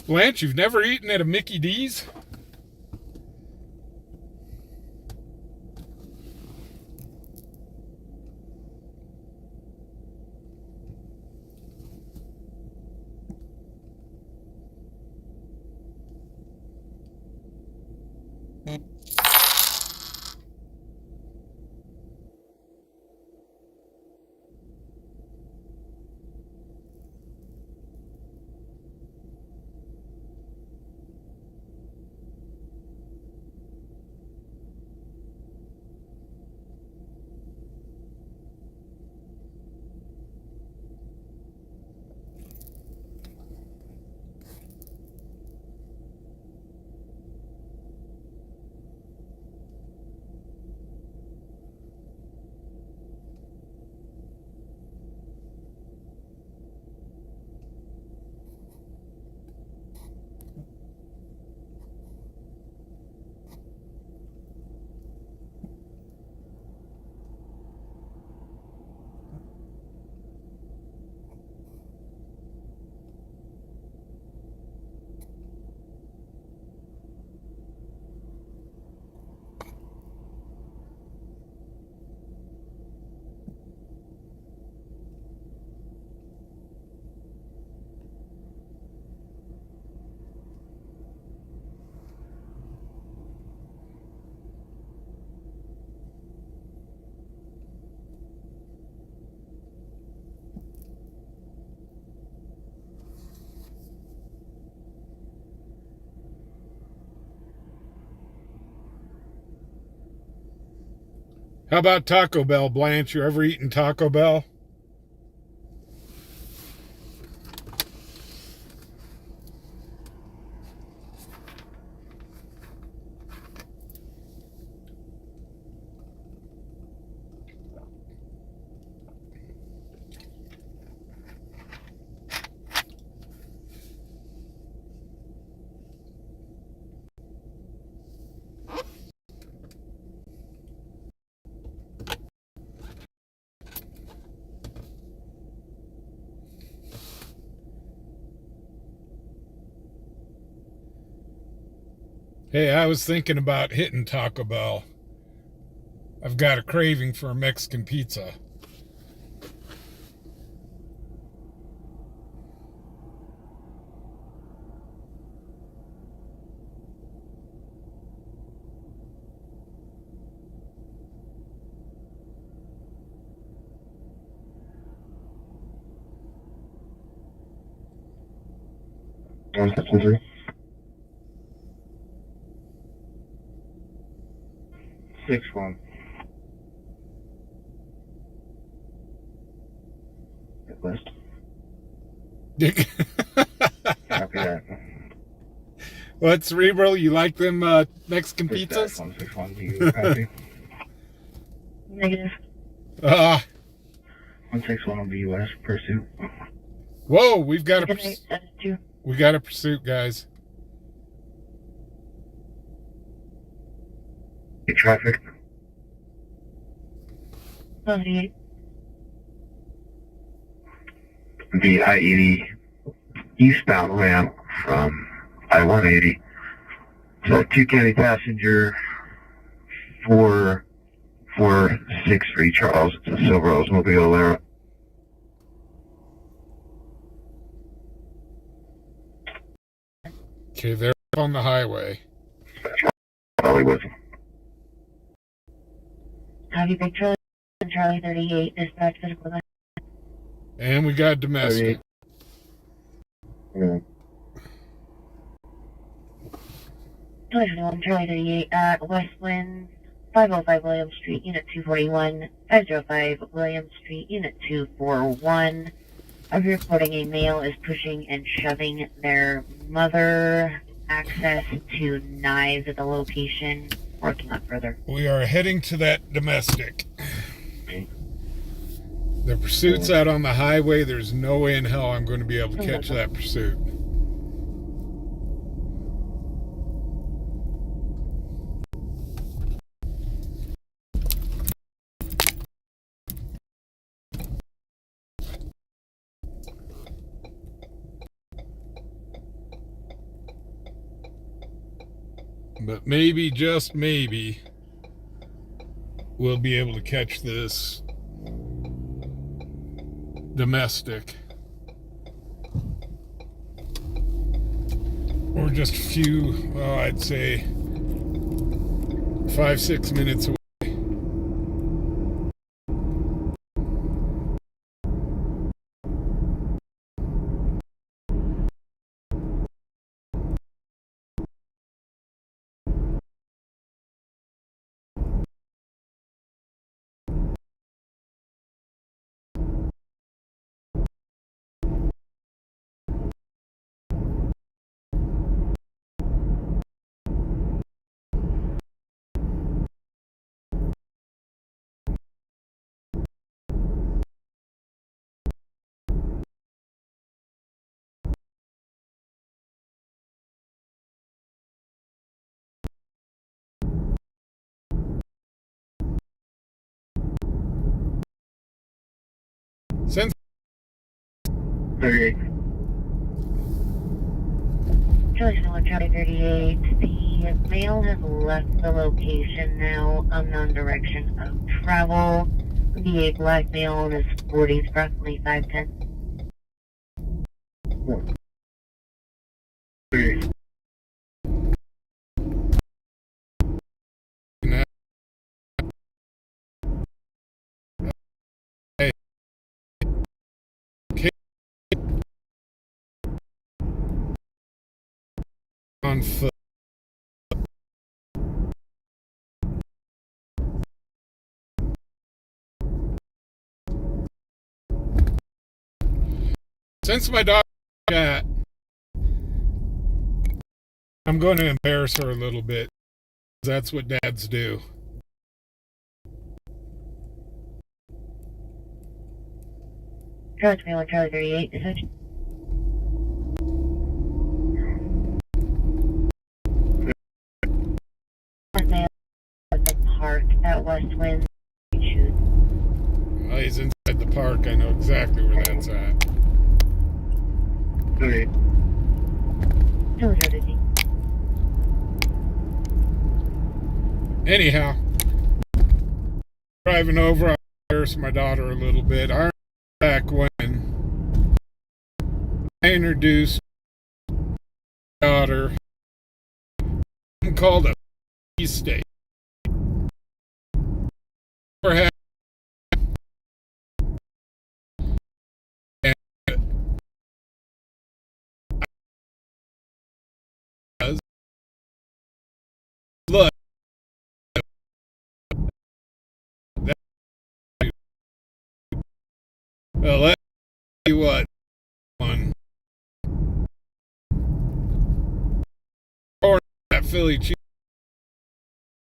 Blanche, you've never eaten at a Mickey D's? How about Taco Bell, Blanche? You ever eaten Taco Bell? Hey, I was thinking about hitting Taco Bell. I've got a craving for a Mexican pizza. One section 3. 6-1. Hit list. Copy that. What, Cerebral? You like them Mexican pizzas? 161, do you copy? Negative. 161 will be US pursuit. Whoa, we've got Good night, that's 2. we got a pursuit, guys. Get traffic. 78. The I-80 eastbound ramp from I-180. So 2 county passenger, 463 Charles. It's a silver Oldsmobile there. Okay, they're up on the highway. Probably with them. Copy, Big Charlie, Charlie 38, dispatch physical. And we got domestic. Yeah. Charlie 38 at West Wind, 505 William Street, Unit 241, 505 William Street, Unit 241. I'm reporting a male is pushing and shoving their mother. Access to knives at the location. Working on further. We are heading to that domestic. The pursuit's out on the highway. There's no way in hell I'm going to be able to catch that pursuit. But maybe, just maybe, we'll be able to catch this domestic. Or just a few, well, I'd say 5-6 minutes away. Since 38. Charlie 38, the male has left the location now, unknown direction of travel. The black male in his 40s, approximately 5'10". 38. on foot. Since my dog cat, I'm going to embarrass her a little bit. That's what dads do. Charlie 21, Charlie 38, detention. Male at the park at West Wind. Shoot. Well, he's inside the park. I know exactly where that's at. 38. Charlie 38. Anyhow, driving over, I embarrassed my daughter a little bit. I remember back when I introduced my daughter something called a cheesesteak. And look, well, let's see what one. Or that Philly cheese,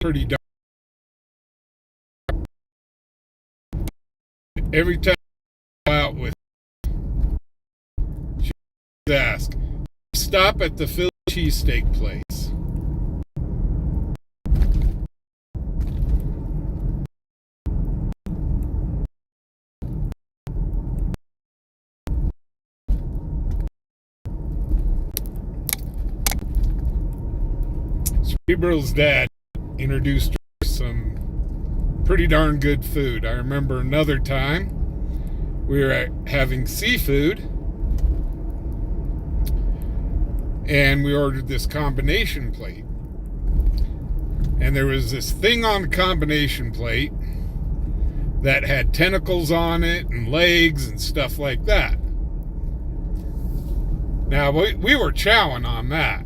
pretty darn. Every time I go out with, she asks, "Stop at the Philly cheesesteak place." Cerebral's dad introduced her to some pretty darn good food. I remember another time we were having seafood and we ordered this combination plate. And there was this thing on the combination plate that had tentacles on it and legs and stuff like that. Now, we were chowing on that.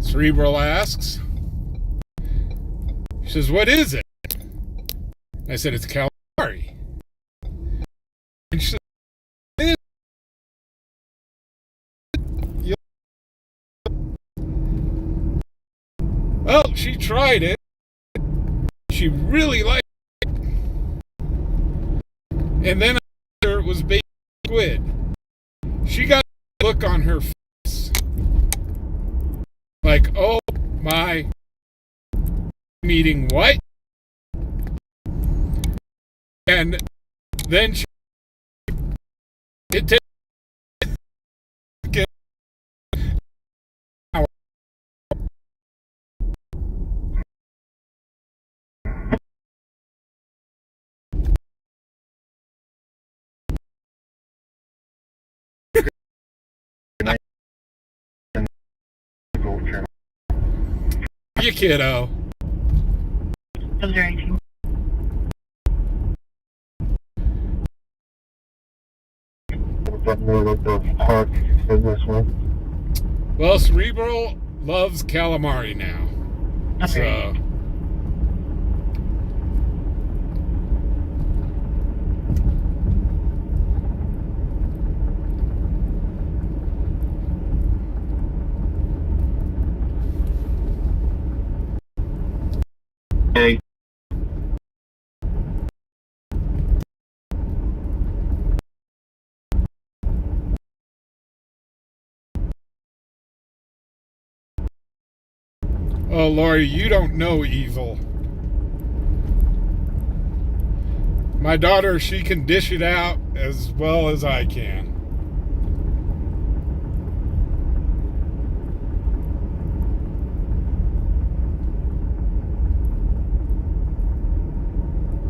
Cerebral asks, she says, what is it? I said, it's calamari. And she said, well, she tried it. She really liked it. And then after it was baby squid, she got a look on her face like, oh my, I'm eating what? And then it takes you, kiddo. Well, Cerebral loves calamari now. So Hey. oh, Lori, you don't know evil. My daughter, she can dish it out as well as I can.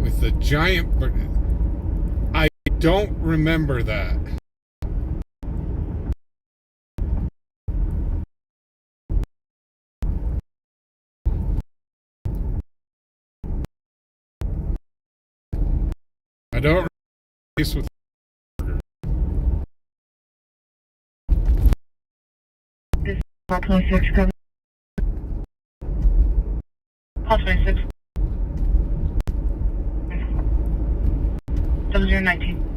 With the giant... I don't remember that. I don't replace with 26 coming. Call 26. 7019.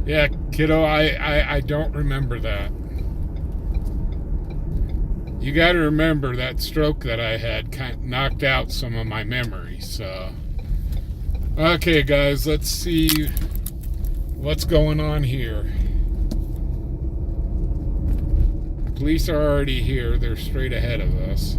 Yeah, kiddo, I don't remember that. You got to remember that stroke that I had kind of knocked out some of my memories. So, okay, guys, let's see what's going on here. Police are already here. They're straight ahead of us.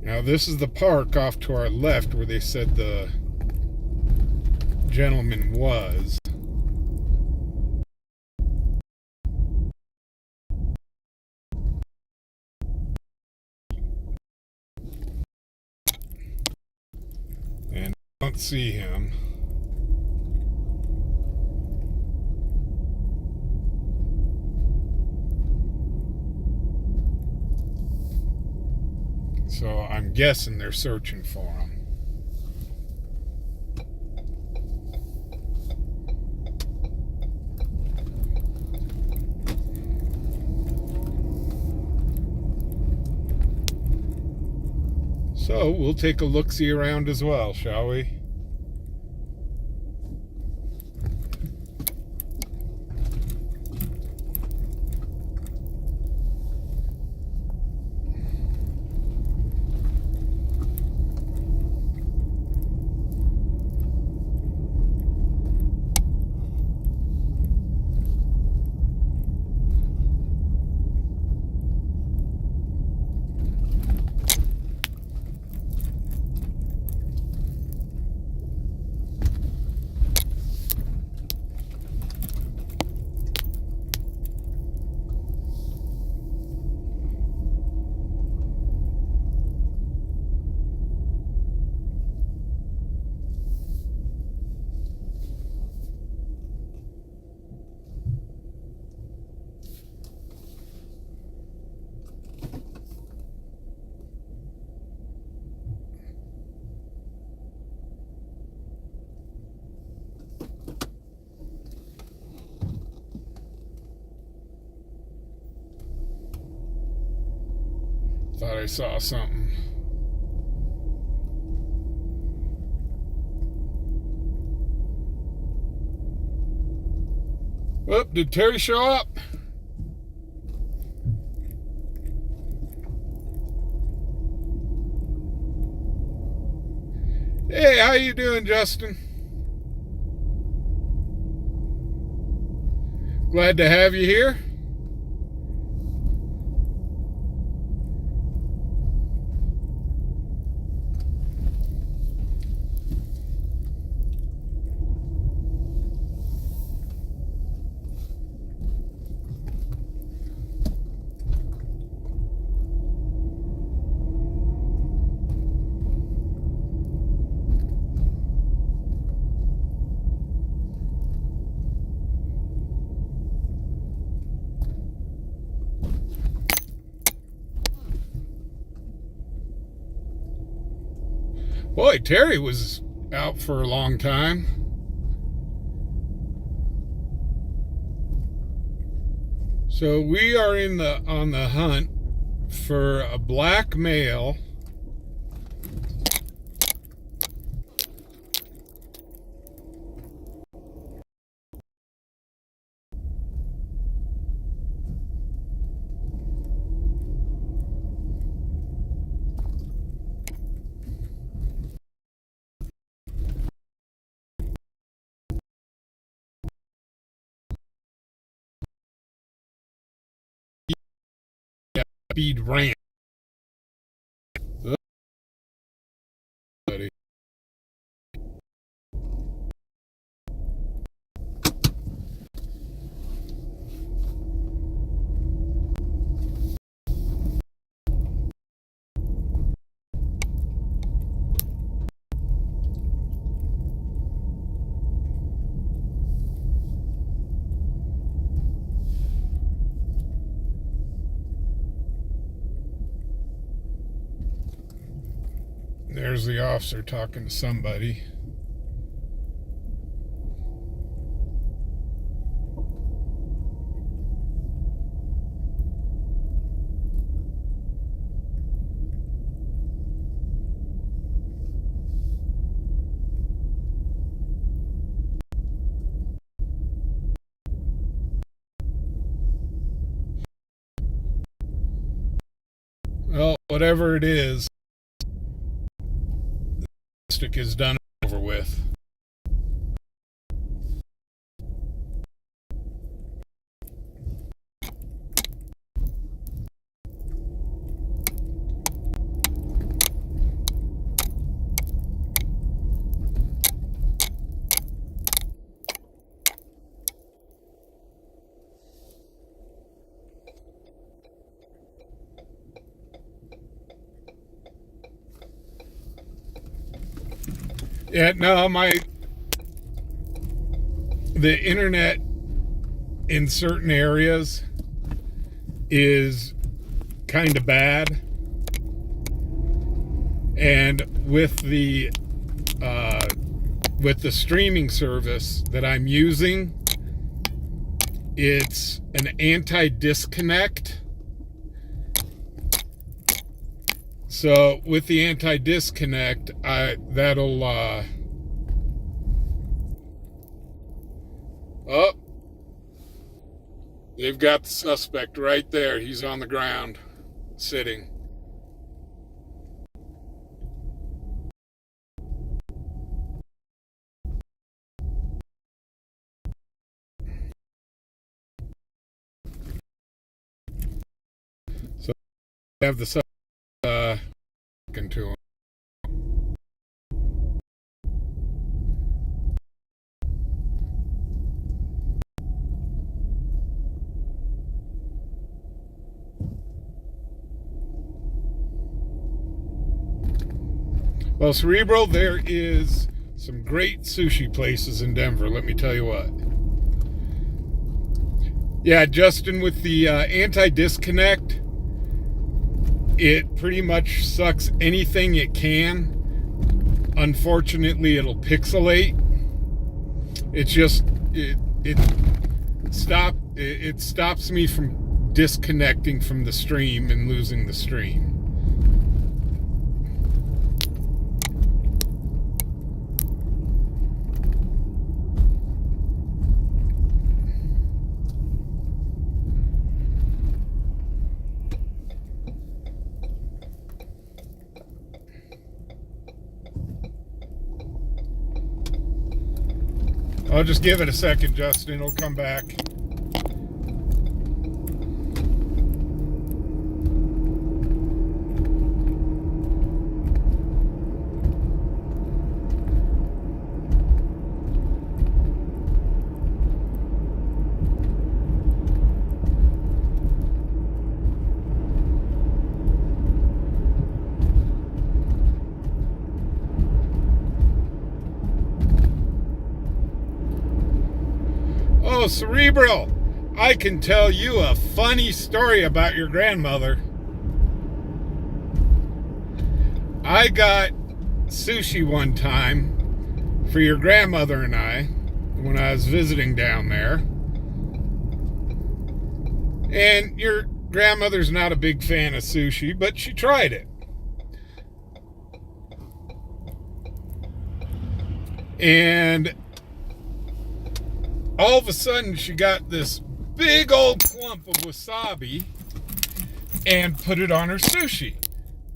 Now this is the park off to our left where they said the gentleman was. And I don't see him. So I'm guessing they're searching for him. So we'll take a look-see around as well, shall we? I saw something. Whoop, did Terry show up? Hey, how you doing, Justin? Glad to have you here. Boy, Terry was out for a long time. So we are on the hunt for a black male speed ramp. There's the officer talking to somebody. Well, whatever it is done over with. Yeah, no, the internet in certain areas is kind of bad, and with the streaming service that I'm using, it's an anti-disconnect. So with the anti-disconnect, that'll oh, they've got the suspect right there. He's on the ground, sitting. So I have the suspect talking to him. Well, Cerebral, there is some great sushi places in Denver, let me tell you what. Yeah, Justin, with the anti-disconnect, it pretty much sucks anything it can. Unfortunately, it'll pixelate. It's just, it stops me from disconnecting from the stream and losing the stream. I'll just give it a second, Justin. It'll come back. Oh, Cerebral, I can tell you a funny story about your grandmother. I got sushi one time for your grandmother and I when I was visiting down there. And your grandmother's not a big fan of sushi, but she tried it. And all of a sudden, she got this big old clump of wasabi and put it on her sushi.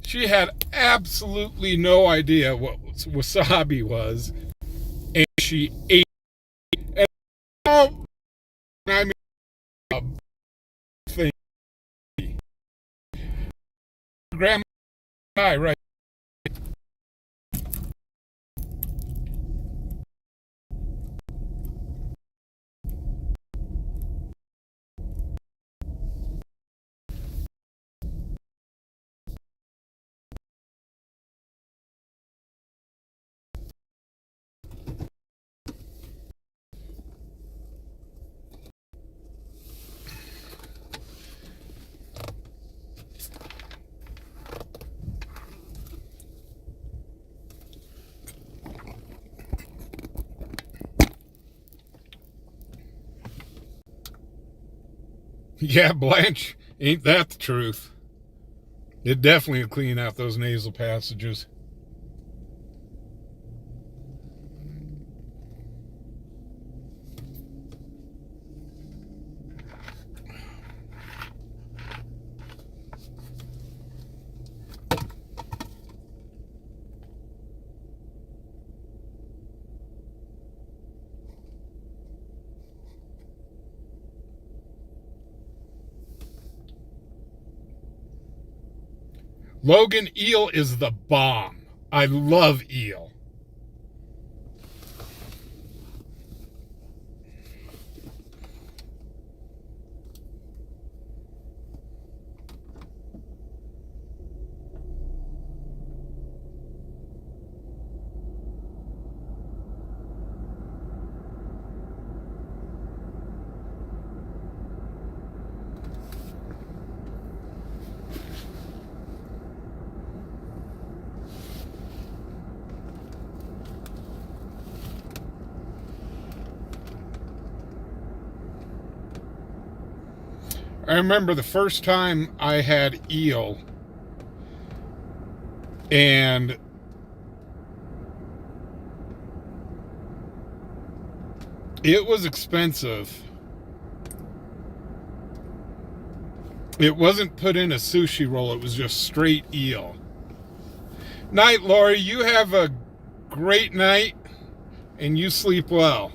She had absolutely no idea what wasabi was, and she ate it. And oh, I mean, a thing. Grandma and I, right? Yeah, Blanche, ain't that the truth? It definitely will clean out those nasal passages. Logan, eel is the bomb. I love eel. I remember the first time I had eel, and it was expensive. It wasn't put in a sushi roll, it was just straight eel. Night, Lori. You have a great night, and you sleep well.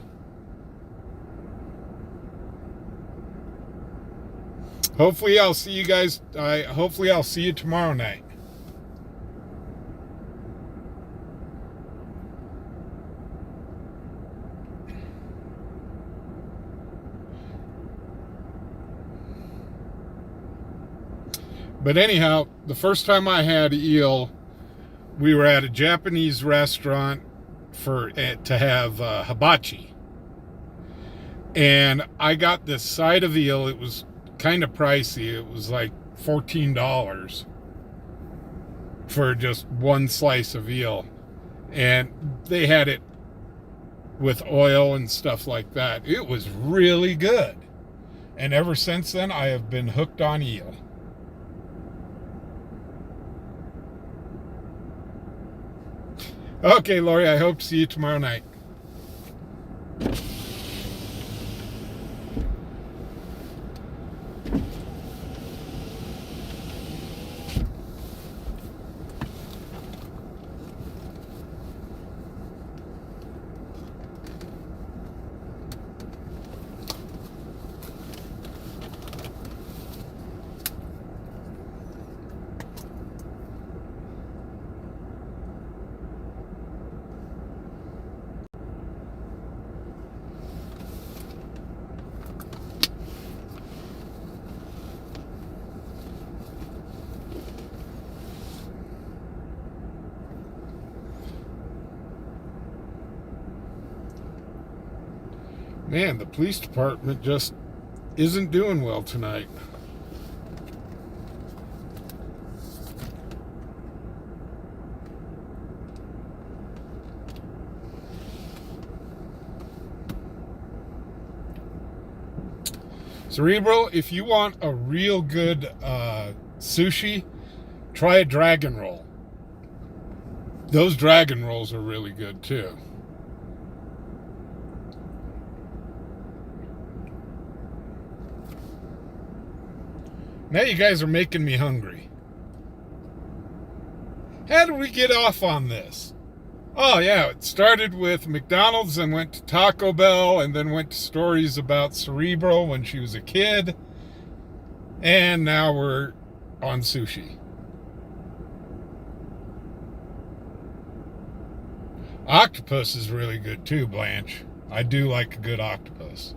Hopefully I'll see you guys, hopefully I'll see you tomorrow night. But anyhow, the first time I had eel, we were at a Japanese restaurant to have hibachi. And I got this side of eel. It was kind of pricey. It was like $14 for just one slice of eel, and they had it with oil and stuff like that. It was really good, and ever since then I have been hooked on eel. Okay, Lori, I hope to see you tomorrow night. Man, the police department just isn't doing well tonight. Cerebral, if you want a real good sushi, try a dragon roll. Those dragon rolls are really good too. Now you guys are making me hungry. How did we get off on this? Oh yeah, it started with McDonald's and went to Taco Bell and then went to stories about Cerebral when she was a kid. And now we're on sushi. Octopus is really good too, Blanche. I do like a good octopus.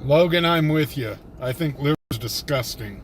Logan, I'm with you. I think liver's disgusting.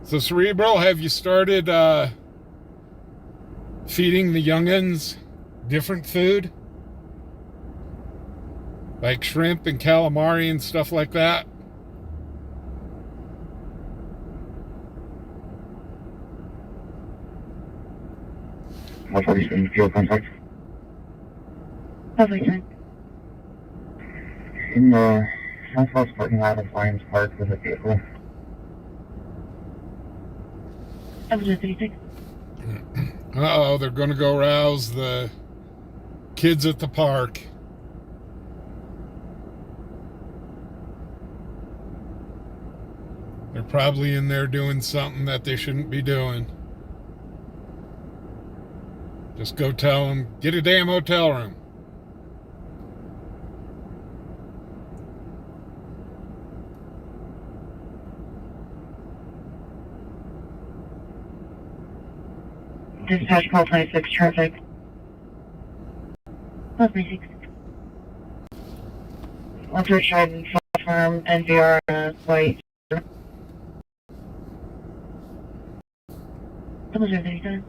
So, Cerebral, have you started feeding the youngins different food? Like shrimp and calamari and stuff like that? Operation field contact. Operation. In the Southwest parking lot of Lions Park with a vehicle. Officer 36. Uh-oh, they're going to go rouse the kids at the park. They're probably in there doing something that they shouldn't be doing. Just go tell them, get a damn hotel room. Dispatch call 26 traffic. Call 26. Officer Cheyenne WY NVR white. Double 037.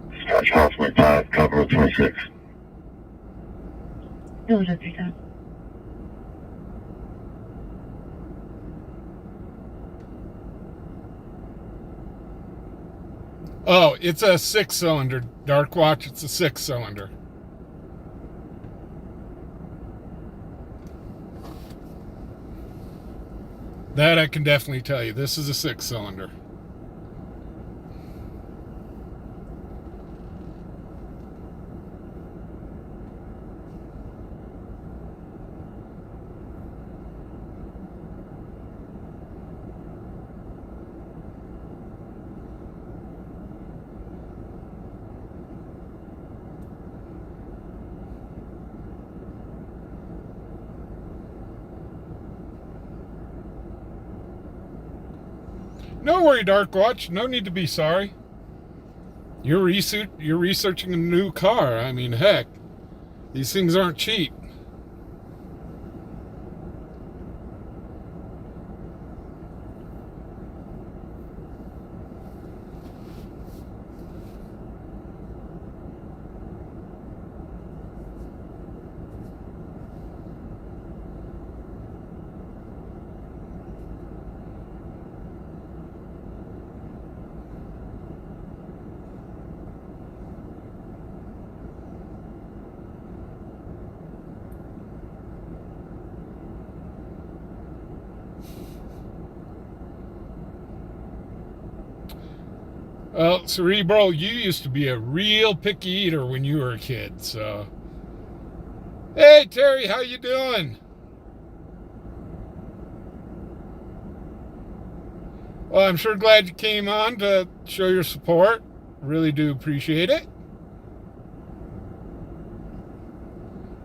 Dispatch call 25, cover 26. Double 037. Oh, it's a 6-cylinder. Dark Watch, it's a 6-cylinder. That I can definitely tell you. This is a 6-cylinder. Don't worry, Dark Watch. No need to be sorry. You're researching a new car. I mean, heck, these things aren't cheap. Well, Cerebral, you used to be a real picky eater when you were a kid, so. Hey, Terry, how you doing? Well, I'm sure glad you came on to show your support. Really do appreciate it.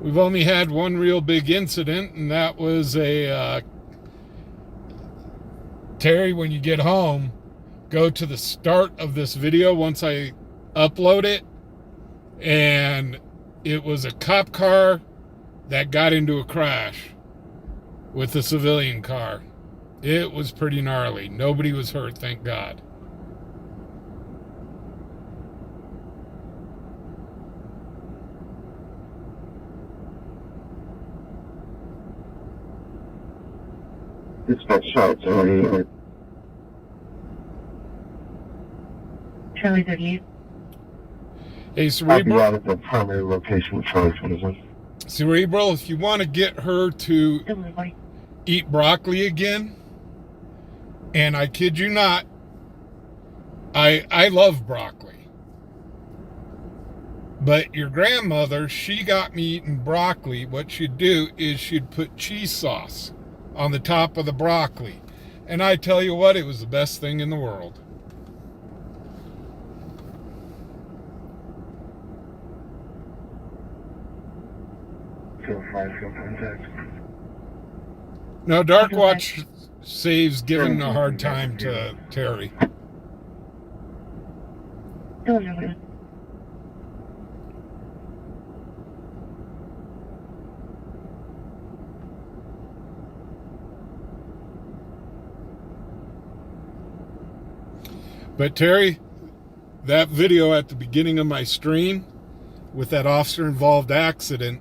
We've only had one real big incident, and that was Terry, when you get home, go to the start of this video once I upload it, and it was a cop car that got into a crash with a civilian car. It was pretty gnarly. Nobody was hurt, thank God. Dispatch shots already. Charlie 38. Hey, I'll be Cerebral. out at the primary location with Charlie 21. Cerebral, if you want to get her to 740. eat broccoli again, and I kid you not, I love broccoli. But your grandmother, she got me eating broccoli. What she'd do is she'd put cheese sauce on the top of the broccoli. And I tell you what, it was the best thing in the world. Field 5, field contact. No, Dark Watch saves giving a hard time to Terry. 740. But Terry, that video at the beginning of my stream with that officer-involved accident,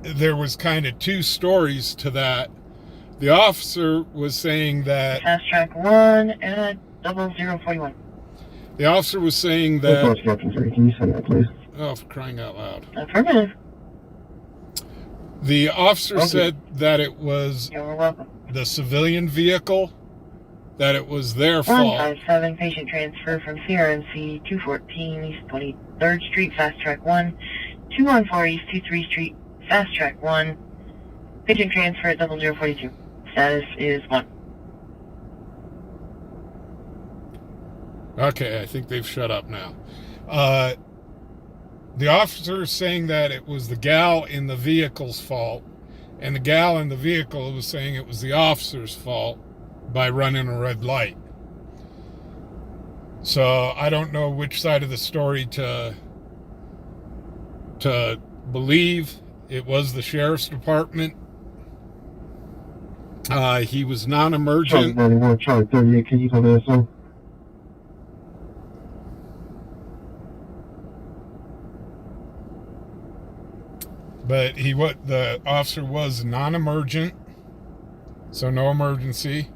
there was kind of two stories to that. The officer was saying that... Fast track 1 at 0041. The officer was saying that... Can you send that, please? Oh, for crying out loud. Affirmative. The officer Okay. said that it was You're welcome. the civilian vehicle, that it was their fault. 157, patient transfer from CRMC 214 East 23rd Street, Fast Track 1, 214 East 23 Street, Fast Track 1, patient transfer at 0042. Status is 1. Okay, I think they've shut up now. The officer is saying that it was the gal in the vehicle's fault, and the gal in the vehicle was saying it was the officer's fault by running a red light. So I don't know which side of the story to believe. It was the sheriff's department. He was non-emergent. Charlie 91, Charlie 38, can you come in, sir? But the officer was non-emergent, so no emergency.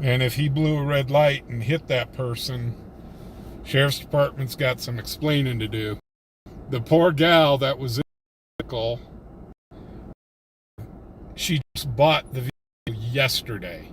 And if he blew a red light and hit that person, sheriff's department's got some explaining to do. The poor gal that was in the vehicle, she just bought the vehicle yesterday.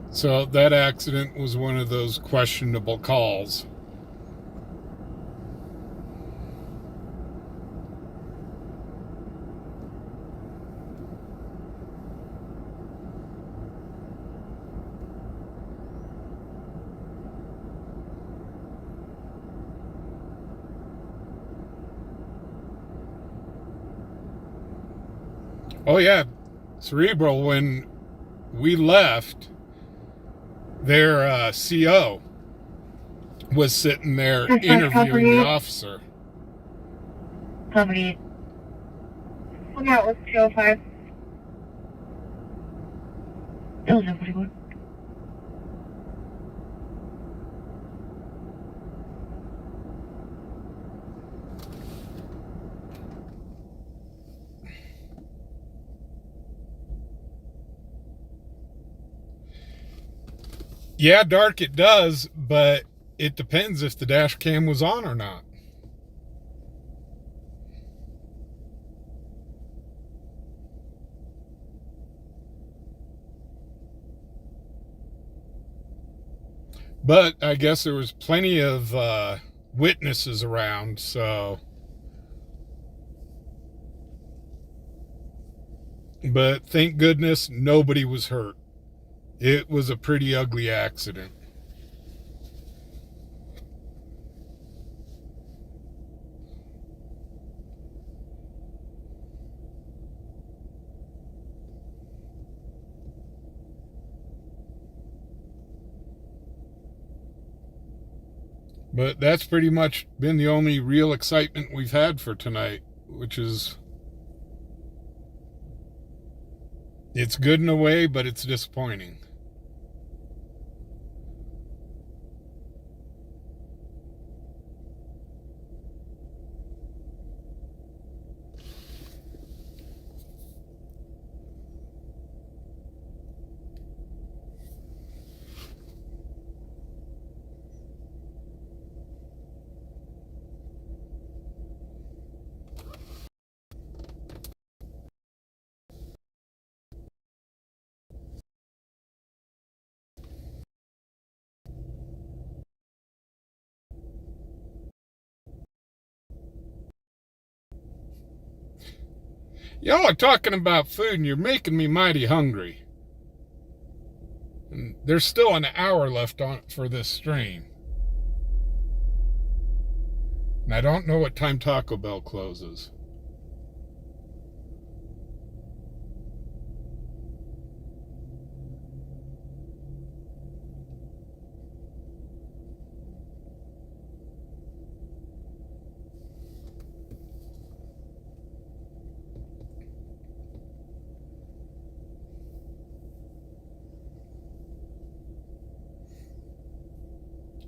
So that accident was one of those questionable calls. Oh yeah, Cerebral, when we left, their CO was sitting there interviewing the officer. Company. Come out with 205. 0041. Yeah, dark it does, but it depends if the dash cam was on or not. But I guess there was plenty of witnesses around, so. But thank goodness nobody was hurt. It was a pretty ugly accident. But that's pretty much been the only real excitement we've had for tonight, which is, it's good in a way, but it's disappointing. Y'all are talking about food and you're making me mighty hungry. And there's still an hour left on for this stream. And I don't know what time Taco Bell closes.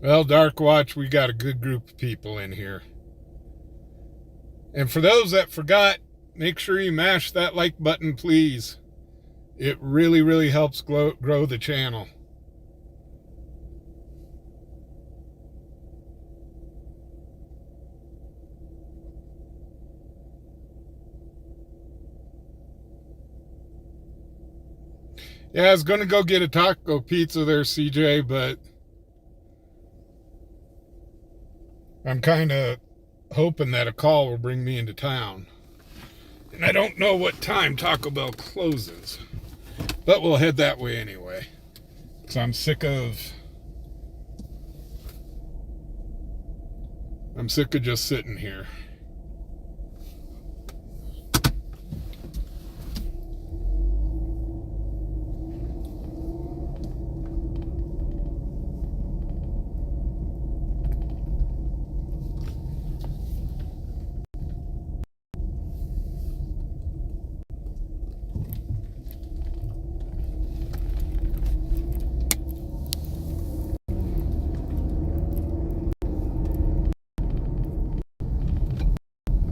Well, Dark Watch, we got a good group of people in here. And for those that forgot, make sure you mash that like button, please. It really, really helps grow the channel. Yeah, I was going to go get a taco pizza there, CJ, but I'm kind of hoping that a call will bring me into town. And I don't know what time Taco Bell closes. But we'll head that way anyway. Because I'm sick of just sitting here.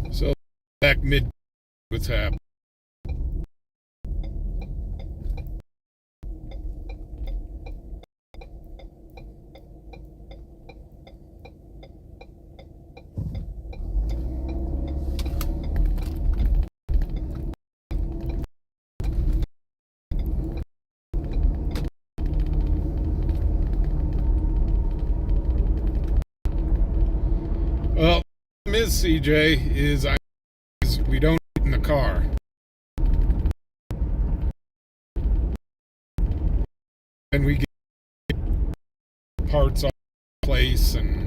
So back mid, what's happening? Well, the problem is, CJ, is we don't eat in the car. And we get parts off the place and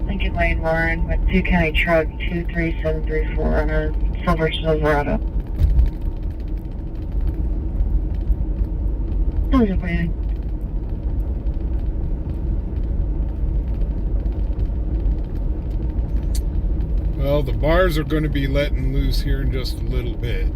Lincoln Lane, Warren, with 2 County Truck 23734 on a Silver Silverado. Doors are clear. Well, the bars are going to be letting loose here in just a little bit.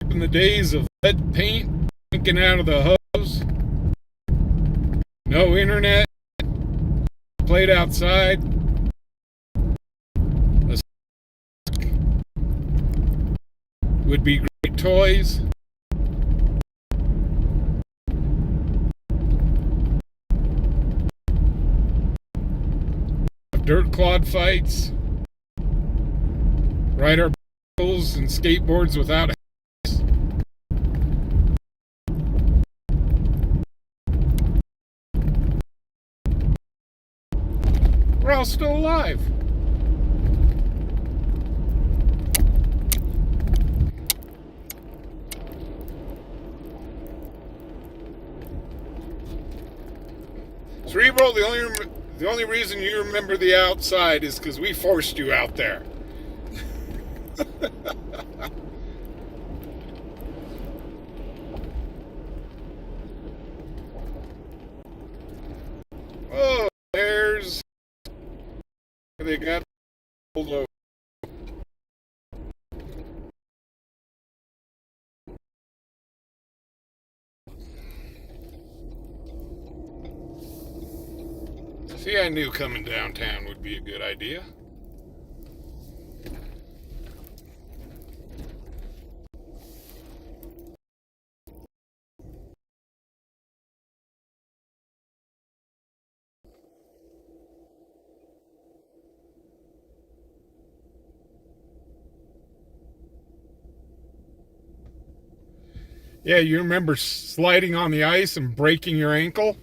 In the days of lead paint drinking out of the hose, no internet, played outside, would be great toys. Dirt clod fights, ride our bicycles and skateboards without we're all still alive. Cerebral, the only reason you remember the outside is because we forced you out there. Oh, there's they got pulled over. See, I knew coming downtown would be a good idea. Yeah, you remember sliding on the ice and breaking your ankle?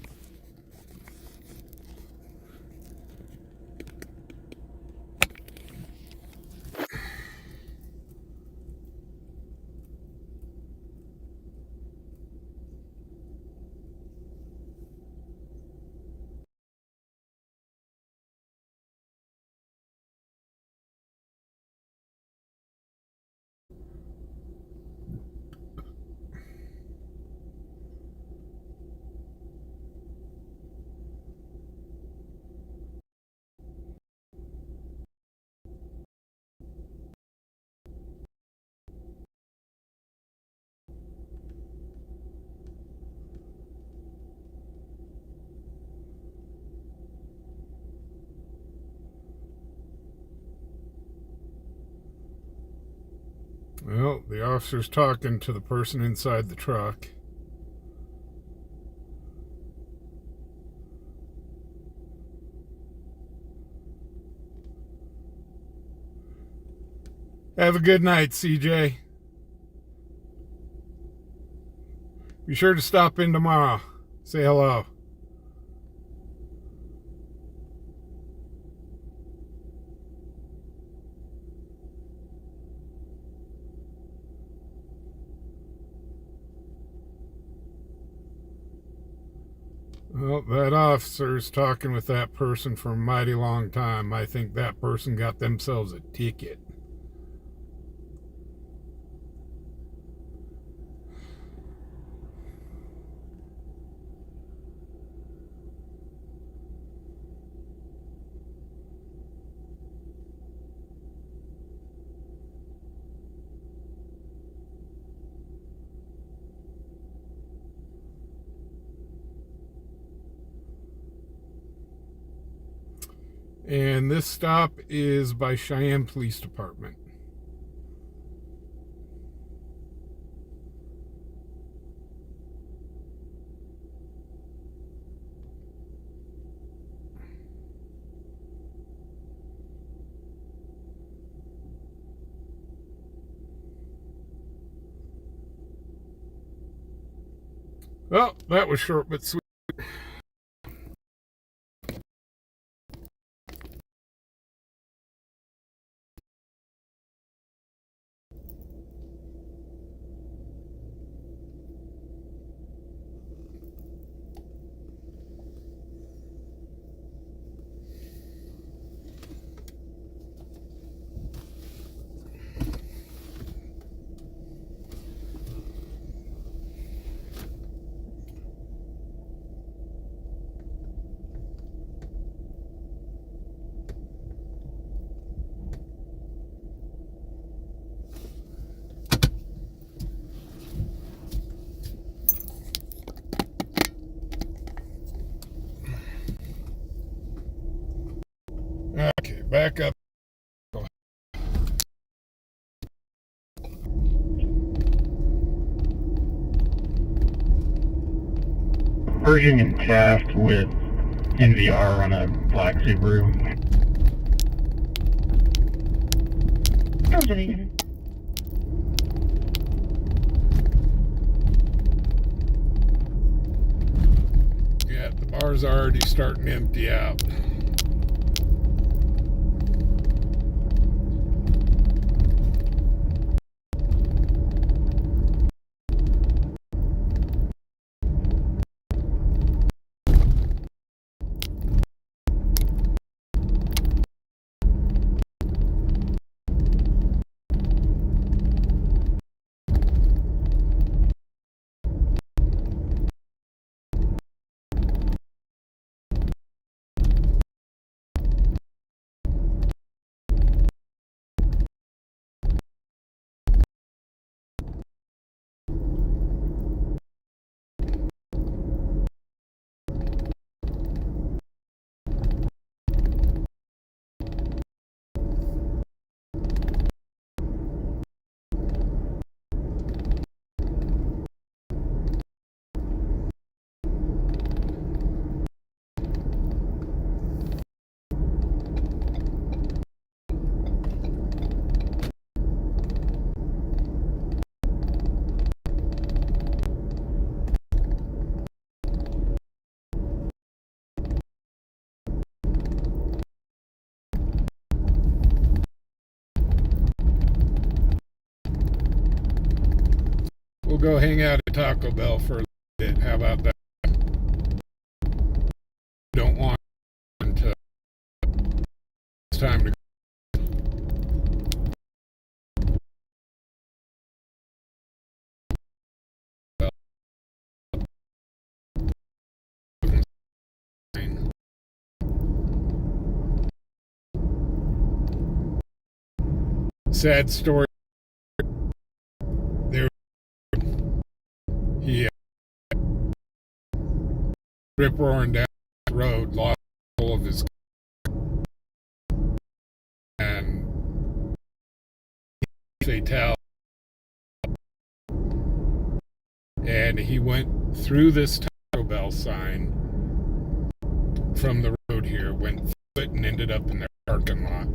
Well, the officer's talking to the person inside the truck. Have a good night, CJ. Be sure to stop in tomorrow. Say hello. Well, that officer's talking with that person for a mighty long time. I think that person got themselves a ticket. And this stop is by Cheyenne Police Department. Well, that was short but sweet. Okay, back up. Pershing and Taft with NVR on a black Subaru. Observation. Yeah, the bar's already starting to empty out. We'll go hang out at Taco Bell for a bit. How about that? Don't want to. It's time to go. Sad story. There, he rip roaring down the road, lost all of his, and fatality. And he went through this Taco Bell sign from the road here, went through it, and ended up in their parking lot.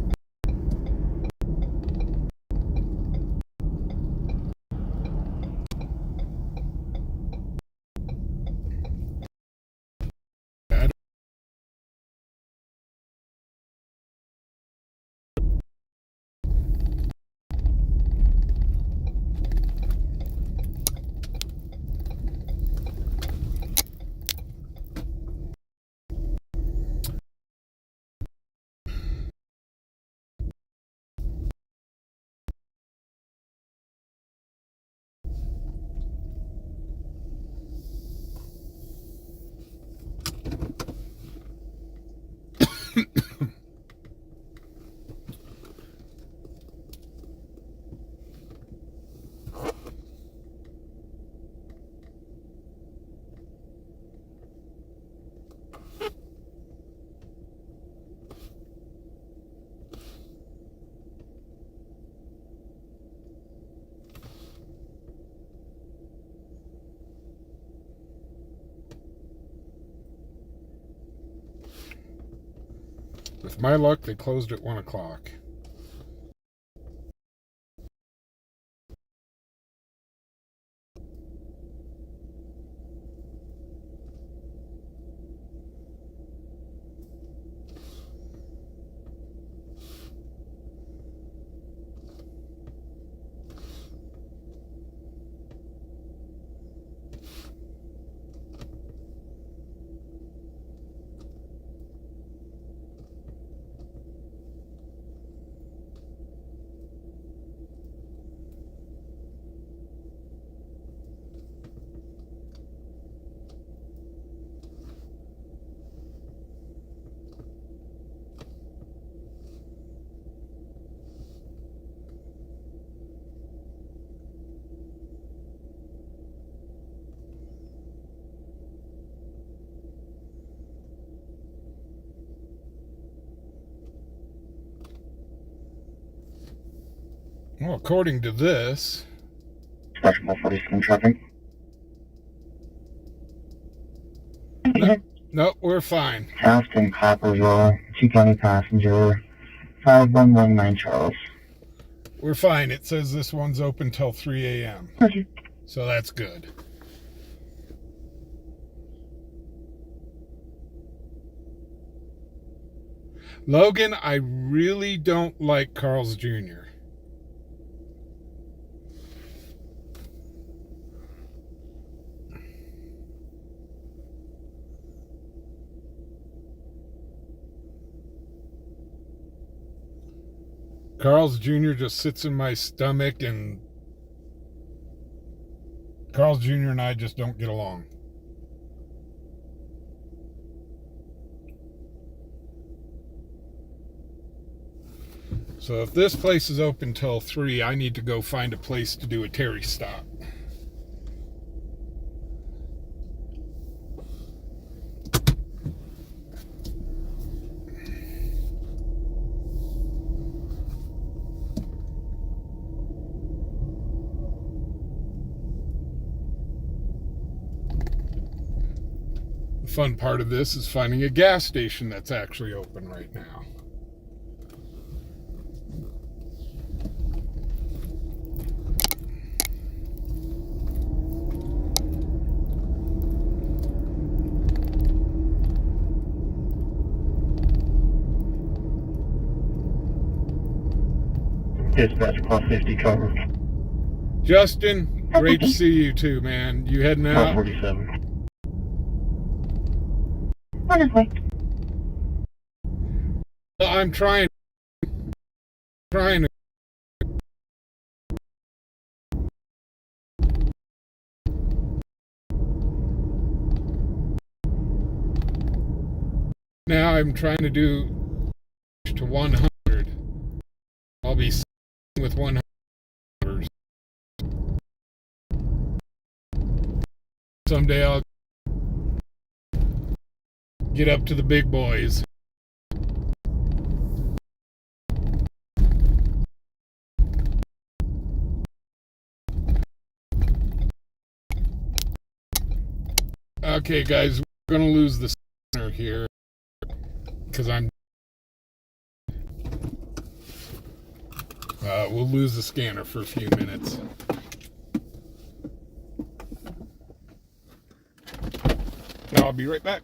With my luck, they closed at 1 o'clock. Well, according to this, Special 47 traffic. no, we're fine. Charleston, Coppersville, 220 passenger, 5119 Charles. We're fine. It says this one's open till 3 a.m. Roger. So that's good. Logan, I really don't like Carl's Jr. Carl's Jr. just sits in my stomach, and Carl's Jr. and I just don't get along. So if this place is open till 3, I need to go find a place to do a Terry stop. The fun part of this is finding a gas station that's actually open right now. Dispatch plus 50 cover. Justin, great to see you too, man. You heading out? 47. On his way. I'm trying to. Now I'm trying to do to 100. I'll be with 100. Someday I'll get up to the big boys. Okay, guys, we're going to lose the center here because we'll lose the scanner for a few minutes. I'll be right back.